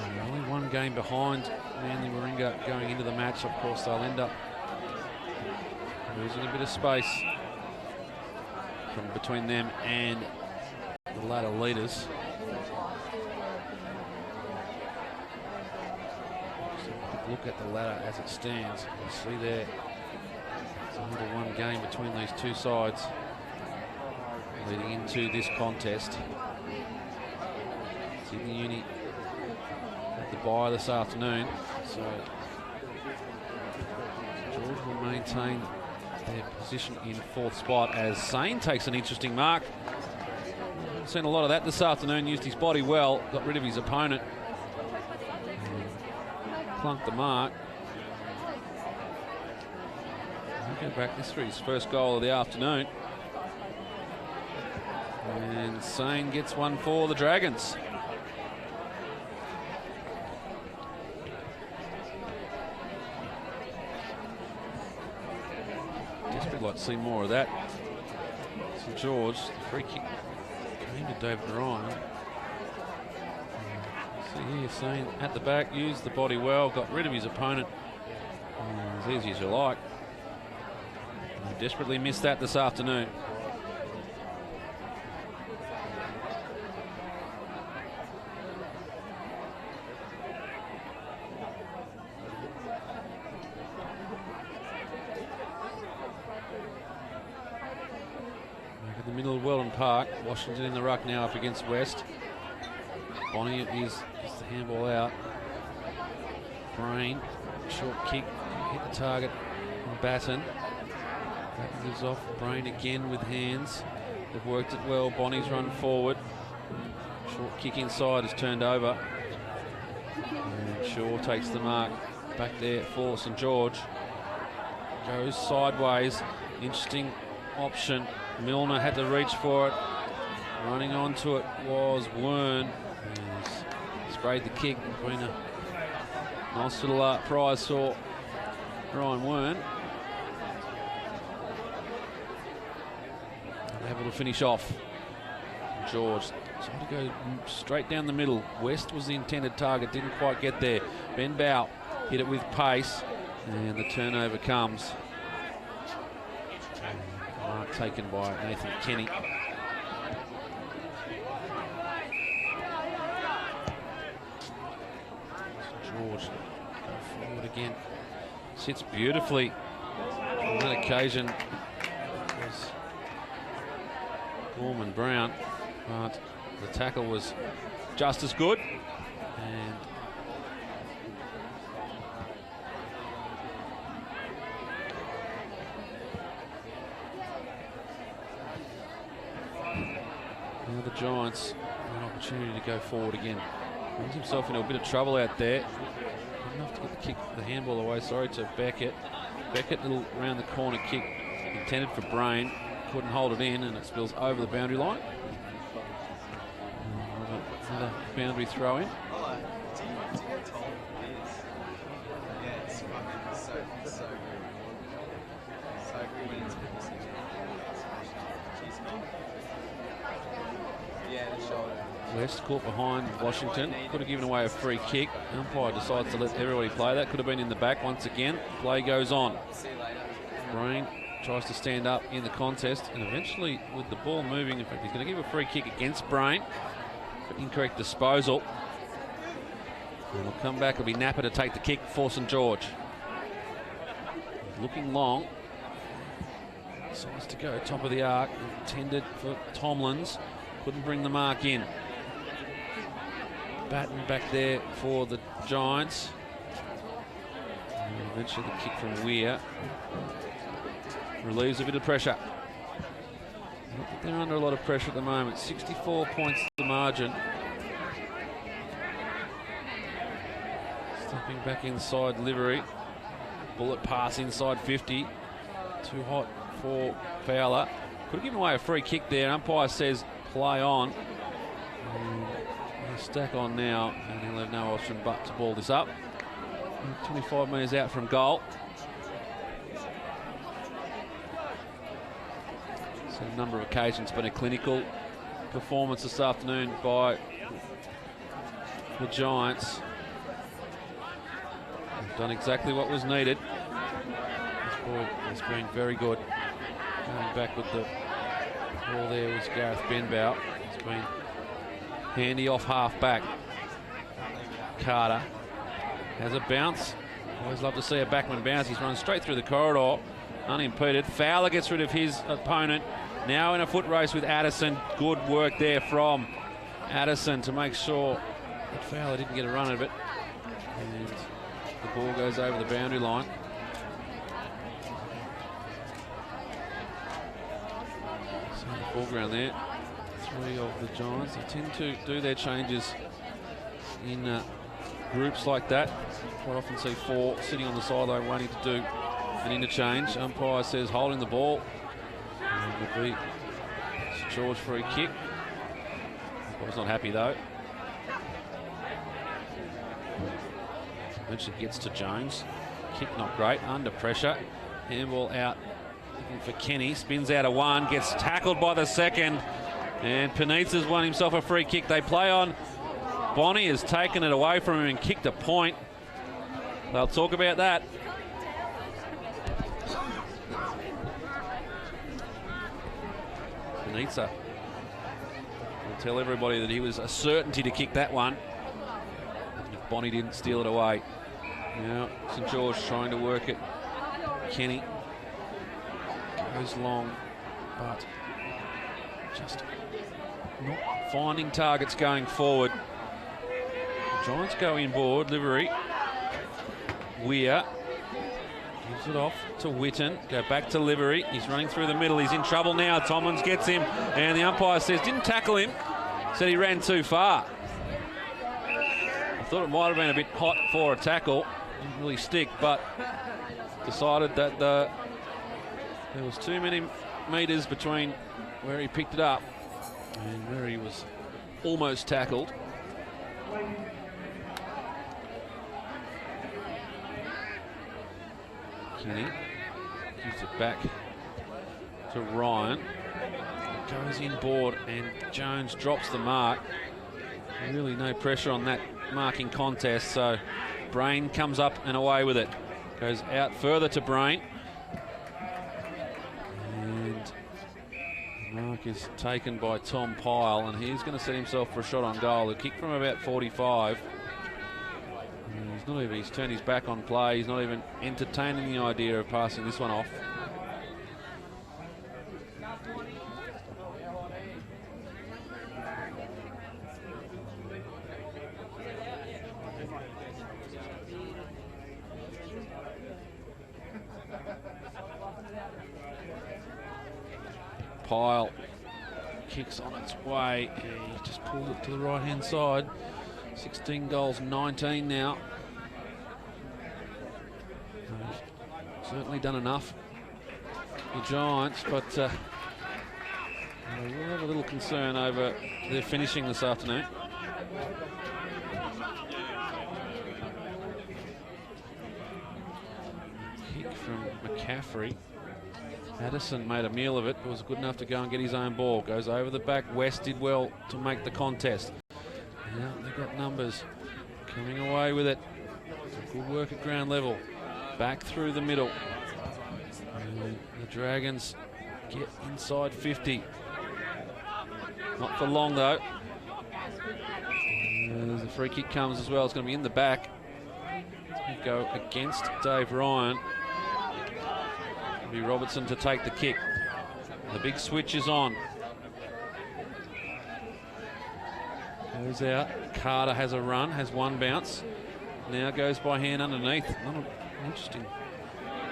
And only one game behind Manly Warringah going into the match. Of course, they'll end up losing a bit of space from between them and the ladder leaders. Look at the ladder as it stands. You see there, it's only one game between these two sides leading into this contest. Sydney Uni at the bye this afternoon, so George will maintain their position in 4th spot as Sane takes an interesting mark. Seen a lot of that this afternoon, used his body well, got rid of his opponent. Plunked the mark. He'll go back this for his first goal of the afternoon. And Sane gets one for the Dragons. Desperately like to see more of that. St George, the free kick came to David Ryan. See here, Sane at the back, used the body well, got rid of his opponent. As easy as you like. And desperately missed that this afternoon. Back in the middle of Weldon Park, Washington in the ruck now up against West. Bonnie is the handball out. Brain, short kick, hit the target on Batten. Batten gives off. Brain again with hands. They've worked it well. Bonnie's run forward. Short kick inside is turned over. And Shaw takes the mark back there for St George. Goes sideways. Interesting option. Milner had to reach for it. Running onto it was Wern. Sprayed the kick. Been a nice little prize for Ryan Wern. Able to finish off. George tried to go straight down the middle. West was the intended target, didn't quite get there. Ben Bow hit it with pace, and the turnover comes. Mark taken by Nathan Kenny. George go forward again. Sits beautifully on that occasion. It was Gorman Brown, but the tackle was just as good. And now the Giants have an opportunity to go forward again. Finds himself into a bit of trouble out there. Good enough to get the handball away, sorry, to Beckett. Beckett, little round the corner kick intended for Brain. Couldn't hold it in, and it spills over the boundary line. Another boundary throw in. Yeah, the shot. West caught behind Washington. Could have given away a free kick. Umpire decides to let everybody play that. Could have been in the back once again. Play goes on. Breen tries to stand up in the contest, and eventually, with the ball moving, in fact, he's going to give a free kick against Breen. Incorrect disposal. And he'll come back. It'll be Napper to take the kick for St George. He's looking long. Decides to go top of the arc. Intended for Tomlins. Couldn't bring the mark in. Batten back there for the Giants. And eventually the kick from Weir relieves a bit of pressure. Not that they're under a lot of pressure at the moment. 64 points the margin. Stepping back inside Livery. Bullet pass inside 50. Too hot for Fowler. Could have given away a free kick there. Umpire says play on. He'll stack on now, and he'll have no option but to ball this up. 25 metres out from goal. So a number of occasions, but a clinical performance this afternoon by the Giants. They've done exactly what was needed. This ball has been very good. Going back with the ball there was Gareth Benbow. It's been handy off half back. Carter has a bounce. Always love to see a backman bounce. He's run straight through the corridor, unimpeded. Fowler gets rid of his opponent. Now in a foot race with Addison. Good work there from Addison to make sure that Fowler didn't get a run of it. And the ball goes over the boundary line. So in the foreground there, three of the Giants. They tend to do their changes in groups like that. Quite often see four sitting on the sideline waiting to do an interchange. Umpire says holding the ball. And it'll be St George free kick. Umpire's not happy though. Eventually gets to Jones. Kick not great, under pressure. Handball out looking for Kenny. Spins out a one, gets tackled by the second. And Panizza's won himself a free kick. They play on. Bonnie has taken it away from him and kicked a point. They'll talk about that. Panizza will tell everybody that he was a certainty to kick that one. If Bonnie didn't steal it away. Now St George trying to work it. Kenny goes long, but just not finding targets going forward. The Giants go inboard. Livery. Weir gives it off to Witten. Go back to Livery. He's running through the middle. He's in trouble now. Tomlins gets him, and the umpire says didn't tackle him. Said he ran too far. I thought it might have been a bit hot for a tackle. Didn't really stick, but decided that there was too many metres between where he picked it up and where he was almost tackled. Kenny gives it back to Ryan. It goes inboard and Jones drops the mark. Really no pressure on that marking contest, so Brain comes up and away with it. Goes out further to Brain. And the mark is taken by Tom Pyle, and he's going to set himself for a shot on goal. A kick from about 45. He's turned his back on play. He's not even entertaining the idea of passing this one off. Pyle kicks on its way. He just pulled it to the right-hand side. 16 goals, 19 now. Certainly done enough, the Giants, but we'll have a little concern over their finishing this afternoon. Kick from McCaffrey. Addison made a meal of it, but was good enough to go and get his own ball. Goes over the back. West did well to make the contest. Yeah, they've got numbers. Coming away with it. Good work at ground level. Back through the middle. And the Dragons get inside 50. Not for long though. As the free kick comes as well. It's going to be in the back. It's going to go against Dave Ryan. It'll be Robertson to take the kick. The big switch is on. Goes out. Carter has a run, has one bounce. Now goes by hand underneath. Interesting.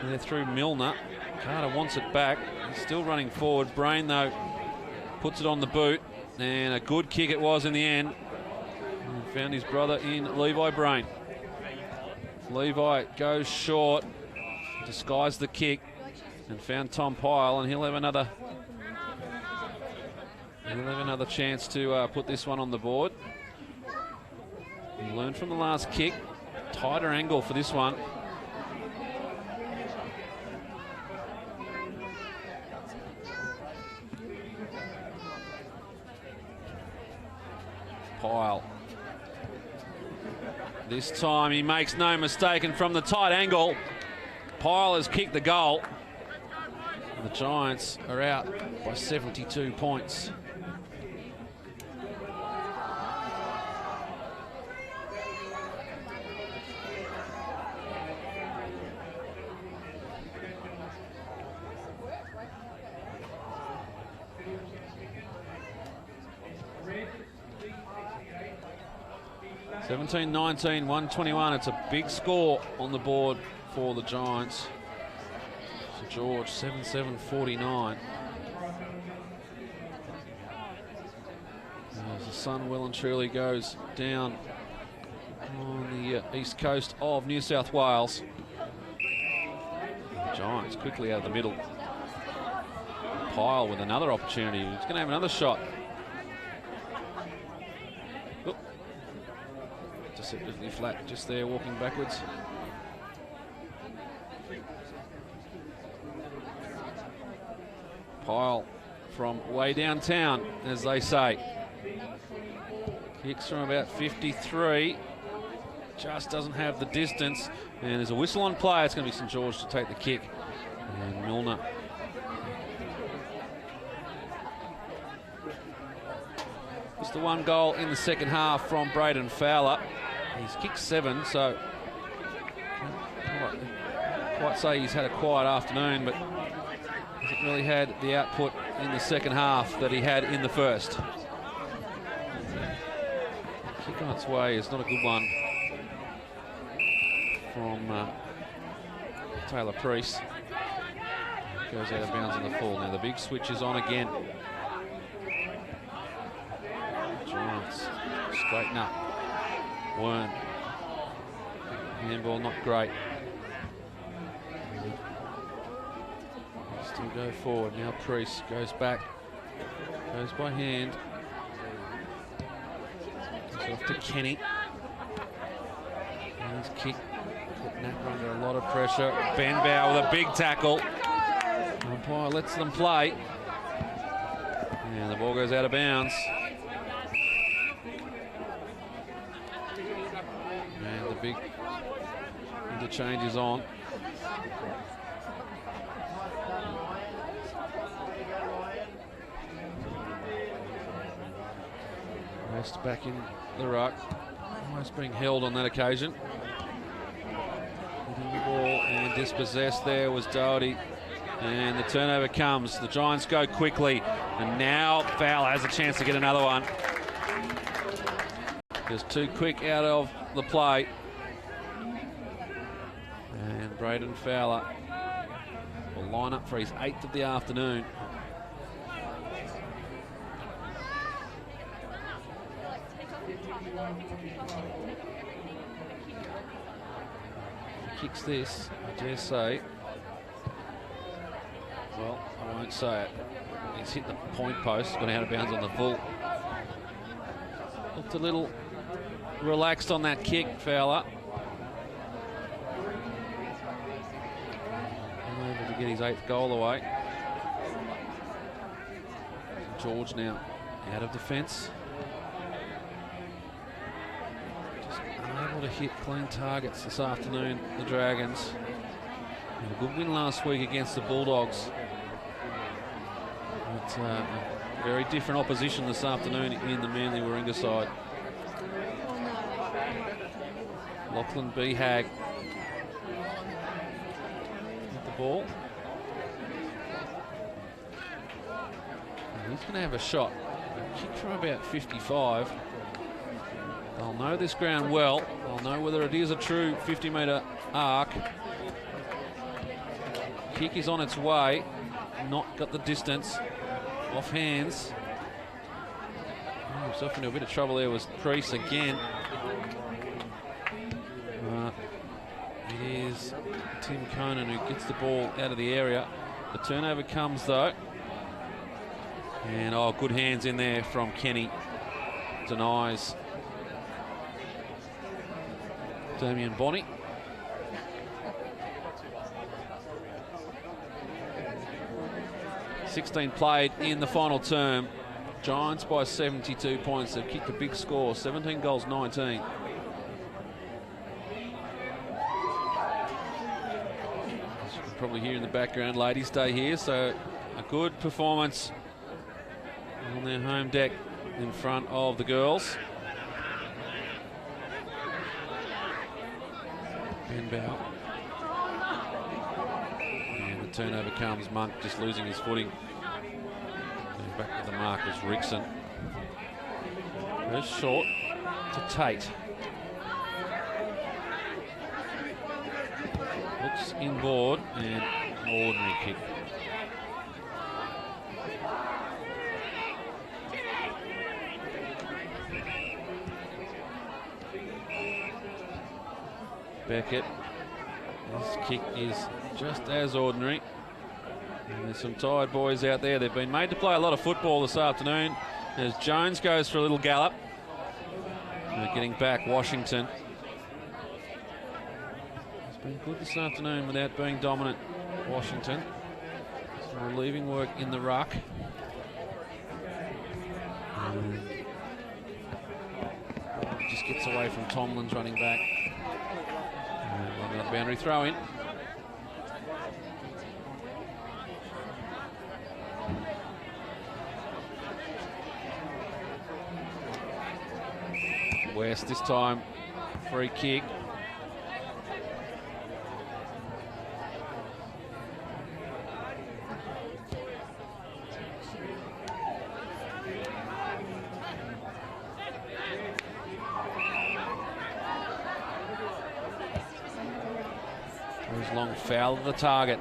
And they're through Milner. Carter wants it back. He's still running forward. Brain, though, puts it on the boot. And a good kick it was in the end. And found his brother in Levi Brain. Levi goes short, disguised the kick, and found Tom Pyle, and he'll have another chance to put this one on the board. He learned from the last kick. Tighter angle for this one. Pyle. This time he makes no mistake, and from the tight angle, Pyle has kicked the goal. And the Giants are out by 72 points. (17-19), 121. It's a big score on the board for the Giants. So George, 7-7-49. As the sun well and truly goes down on the east coast of New South Wales. The Giants quickly out of the middle. Pyle with another opportunity. He's going to have another shot. Deceptively flat just there, walking backwards. Pyle from way downtown, as they say. Kicks from about 53. Just doesn't have the distance. And there's a whistle on play. It's going to be St George to take the kick. And Milner. Just the one goal in the second half from Braden Fowler. He's kicked 7, so quite say he's had a quiet afternoon, but hasn't really had the output in the second half that he had in the first. Kick on its way is not a good one from Taylor Priest. Goes out of bounds on the full. Now the big switch is on again. Giants straighten up. Wearn. Handball not great. Still go forward. Now Priest goes back. Goes by hand. Goes off to Kenny. And his kick put Napa under a lot of pressure. Benbow with a big tackle. Umpire lets them play. And the ball goes out of bounds. And the big interchange is on. West back in the ruck. Almost being held on that occasion. Hitting the ball and dispossessed there was Doherty. And the turnover comes. The Giants go quickly. And now Fowler has a chance to get another one. Just too quick out of the play. And Braden Fowler will line up for his 8th of the afternoon. If he kicks this, I dare say, well, I won't say it. He's hit the point post, gone out of bounds on the full. Looked a little relaxed on that kick, Fowler. Unable to get his 8th goal away. George now out of defence. Just unable to hit clean targets this afternoon, the Dragons. And a good win last week against the Bulldogs. But a very different opposition this afternoon in the Manly Warringah side. Lachlan Behag with the ball. And he's going to have a shot. A kick from about 55. They'll know this ground well. They'll know whether it is a true 50-metre arc. Kick is on its way. Not got the distance. Off hands. Himself into a bit of trouble there was Priest again. It is Tim Conan who gets the ball out of the area. The turnover comes though. And good hands in there from Kenny. Denies Damien Bonney. .16 played in the final term. Giants by 72 points. They've kicked a big score, 17 goals, 19. As you can probably hear in the background, Ladies' Day here, so a good performance on their home deck in front of the girls. Ben Bow. And the turnover comes. Monk just losing his footing. Going back to the mark was Rickson. Goes short to Tate. Looks inboard and an ordinary kick. Beckett. This kick is just as ordinary. And there's some tired boys out there. They've been made to play a lot of football this afternoon as Jones goes for a little gallop. Getting back Washington. It's been good this afternoon without being dominant, Washington. Some relieving work in the ruck. Just gets away from Tomlin's running back. Another boundary throw in. West this time, free kick. Goes long, foul of the target,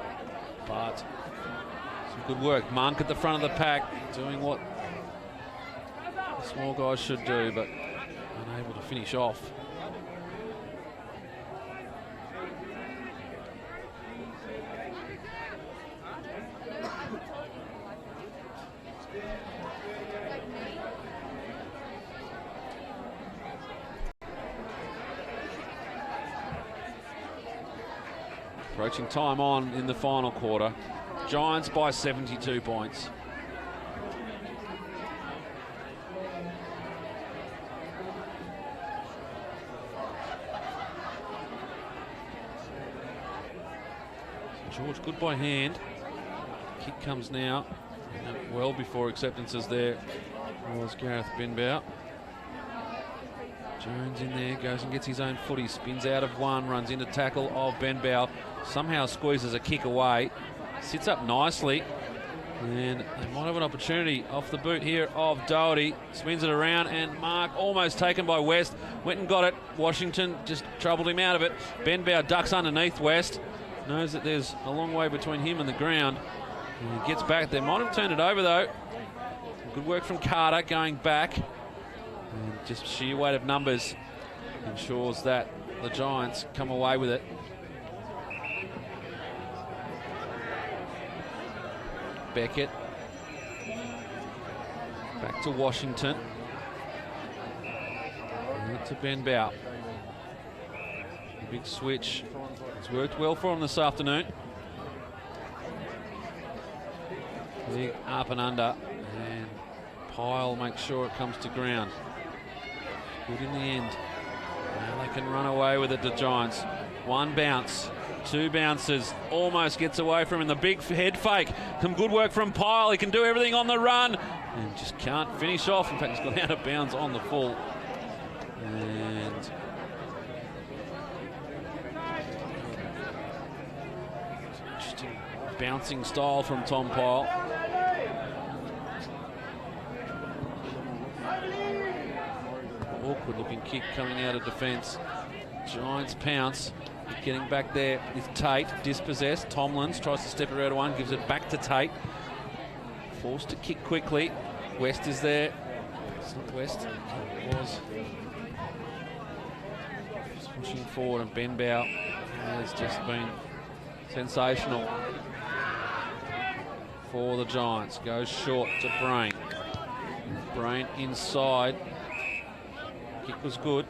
but some good work. Monk at the front of the pack, doing what the small guys should do, but unable to finish off. Approaching time on in the final quarter. Giants by 72 points. George good by hand. Kick comes now. Well before acceptances there was Gareth Benbow. Jones in there, goes and gets his own footy, spins out of one, runs into tackle of Benbow, somehow squeezes a kick away, sits up nicely, and they might have an opportunity off the boot here of Doherty. Spins it around, and Mark almost taken by West. Went and got it. Washington just troubled him out of it. Benbow ducks underneath West. Knows that there's a long way between him and the ground. And he gets back. They might have turned it over, though. Good work from Carter going back. And just sheer weight of numbers ensures that the Giants come away with it. Beckett. Back to Washington. And to Benbow. A big switch. It's worked well for him this afternoon. Big up and under. And Pyle makes sure it comes to ground. Good in the end. Now they can run away with it, the Giants. One bounce, two bounces, almost gets away from him. The big head fake. Some good work from Pyle. He can do everything on the run and just can't finish off. In fact, he's gone out of bounds on the full. And interesting bouncing style from Tom Pyle. Awkward looking kick coming out of defence. Giants pounce. Getting back there is Tate, dispossessed. Tomlins tries to step around one, gives it back to Tate. Forced to kick quickly. West is there. It's not West. It was. Just pushing forward, and Ben Bow has just been sensational for the Giants. Goes short to Brain. Brain inside. Kick was good.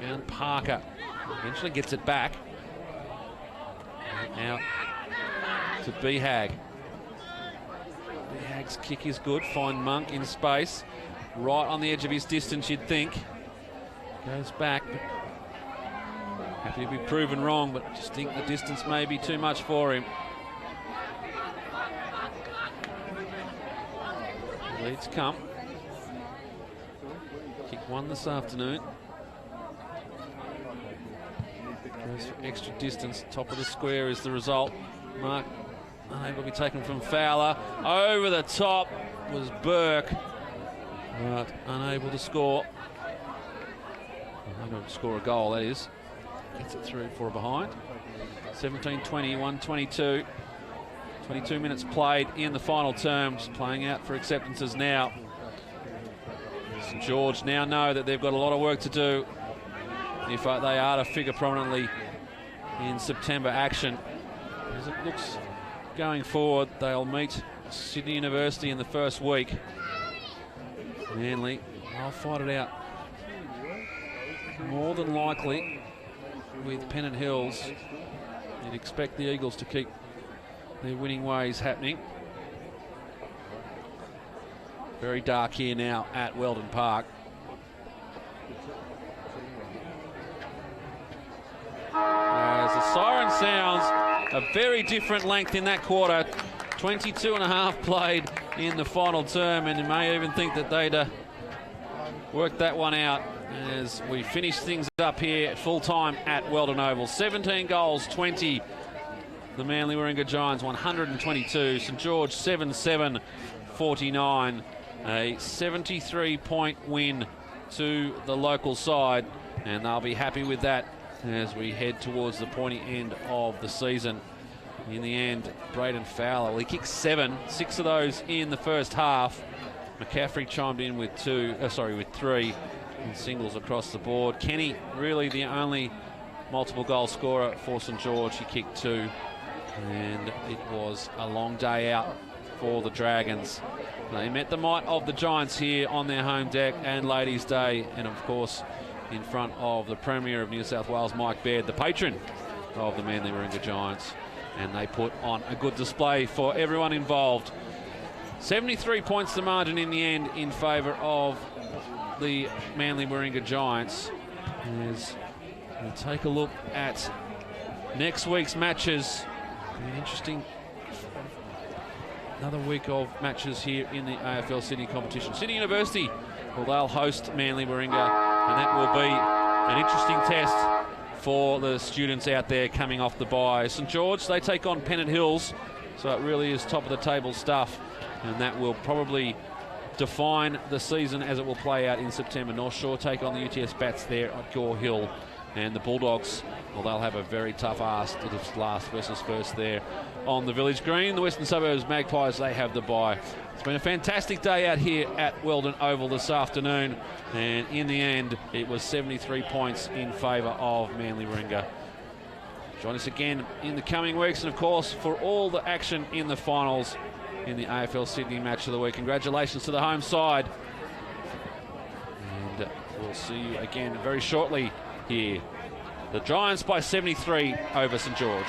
Found Parker. Eventually gets it back. And out to Behag. Behag's kick is good. Find Monk in space. Right on the edge of his distance, you'd think. Goes back. Happy to be proven wrong, but just think the distance may be too much for him. Leads come. Kick one this afternoon. Goes for extra distance. Top of the square is the result. Mark unable to be taken from Fowler. Over the top was Burke, but unable to score. Unable to score a goal, that is. Gets it through for a behind. 17-20, 1:22. 22 minutes played in the final term. Just playing out for acceptances now. St George now know that they've got a lot of work to do if they are to figure prominently in September action. As it looks going forward, they'll meet Sydney University in the first week. Manly, I'll fight it out. More than likely, with Pennant Hills, you'd expect the Eagles to keep their winning ways happening. Very dark here now at Weldon Park. As the siren sounds, a very different length in that quarter. 22 and a half played in the final term, and you may even think that they'd worked that one out as we finish things up here at full time at Weldon Oval. 17 goals, 20. The Manly Warringah Giants 122. St George 7-7, 49. A 73-point win to the local side, and they'll be happy with that as we head towards the pointy end of the season. In the end, Braden Fowler, well, he kicked 7, 6 of those in the first half. McCaffrey chimed in with 3 in singles across the board. Kenny, really the only multiple goal scorer for St George. He kicked 2, and it was a long day out for the Dragons. They met the might of the Giants here on their home deck and Ladies' Day, and of course in front of the Premier of New South Wales, Mike Baird, the patron of the Manly Warringah Giants, and they put on a good display for everyone involved. 73 points the margin in the end in favour of the Manly Warringah Giants. As we take a look at next week's matches, an interesting another week of matches here in the AFL Sydney competition. Sydney University, well, they'll host Manly Warringah, and that will be an interesting test for the students out there coming off the bye. St George, they take on Pennant Hills, so it really is top of the table stuff, and that will probably define the season as it will play out in September. North Shore take on the UTS Bats there at Gore Hill, and the Bulldogs, well, they'll have a very tough ask to the last versus first there on the Village Green. The Western Suburbs Magpies, they have the bye. It's been a fantastic day out here at Weldon Oval this afternoon, and in the end it was 73 points in favour of Manly Warringah. Join us again in the coming weeks, and of course for all the action in the finals in the AFL Sydney Match of the Week. Congratulations to the home side, and we'll see you again very shortly here. The Giants by 73 over St George.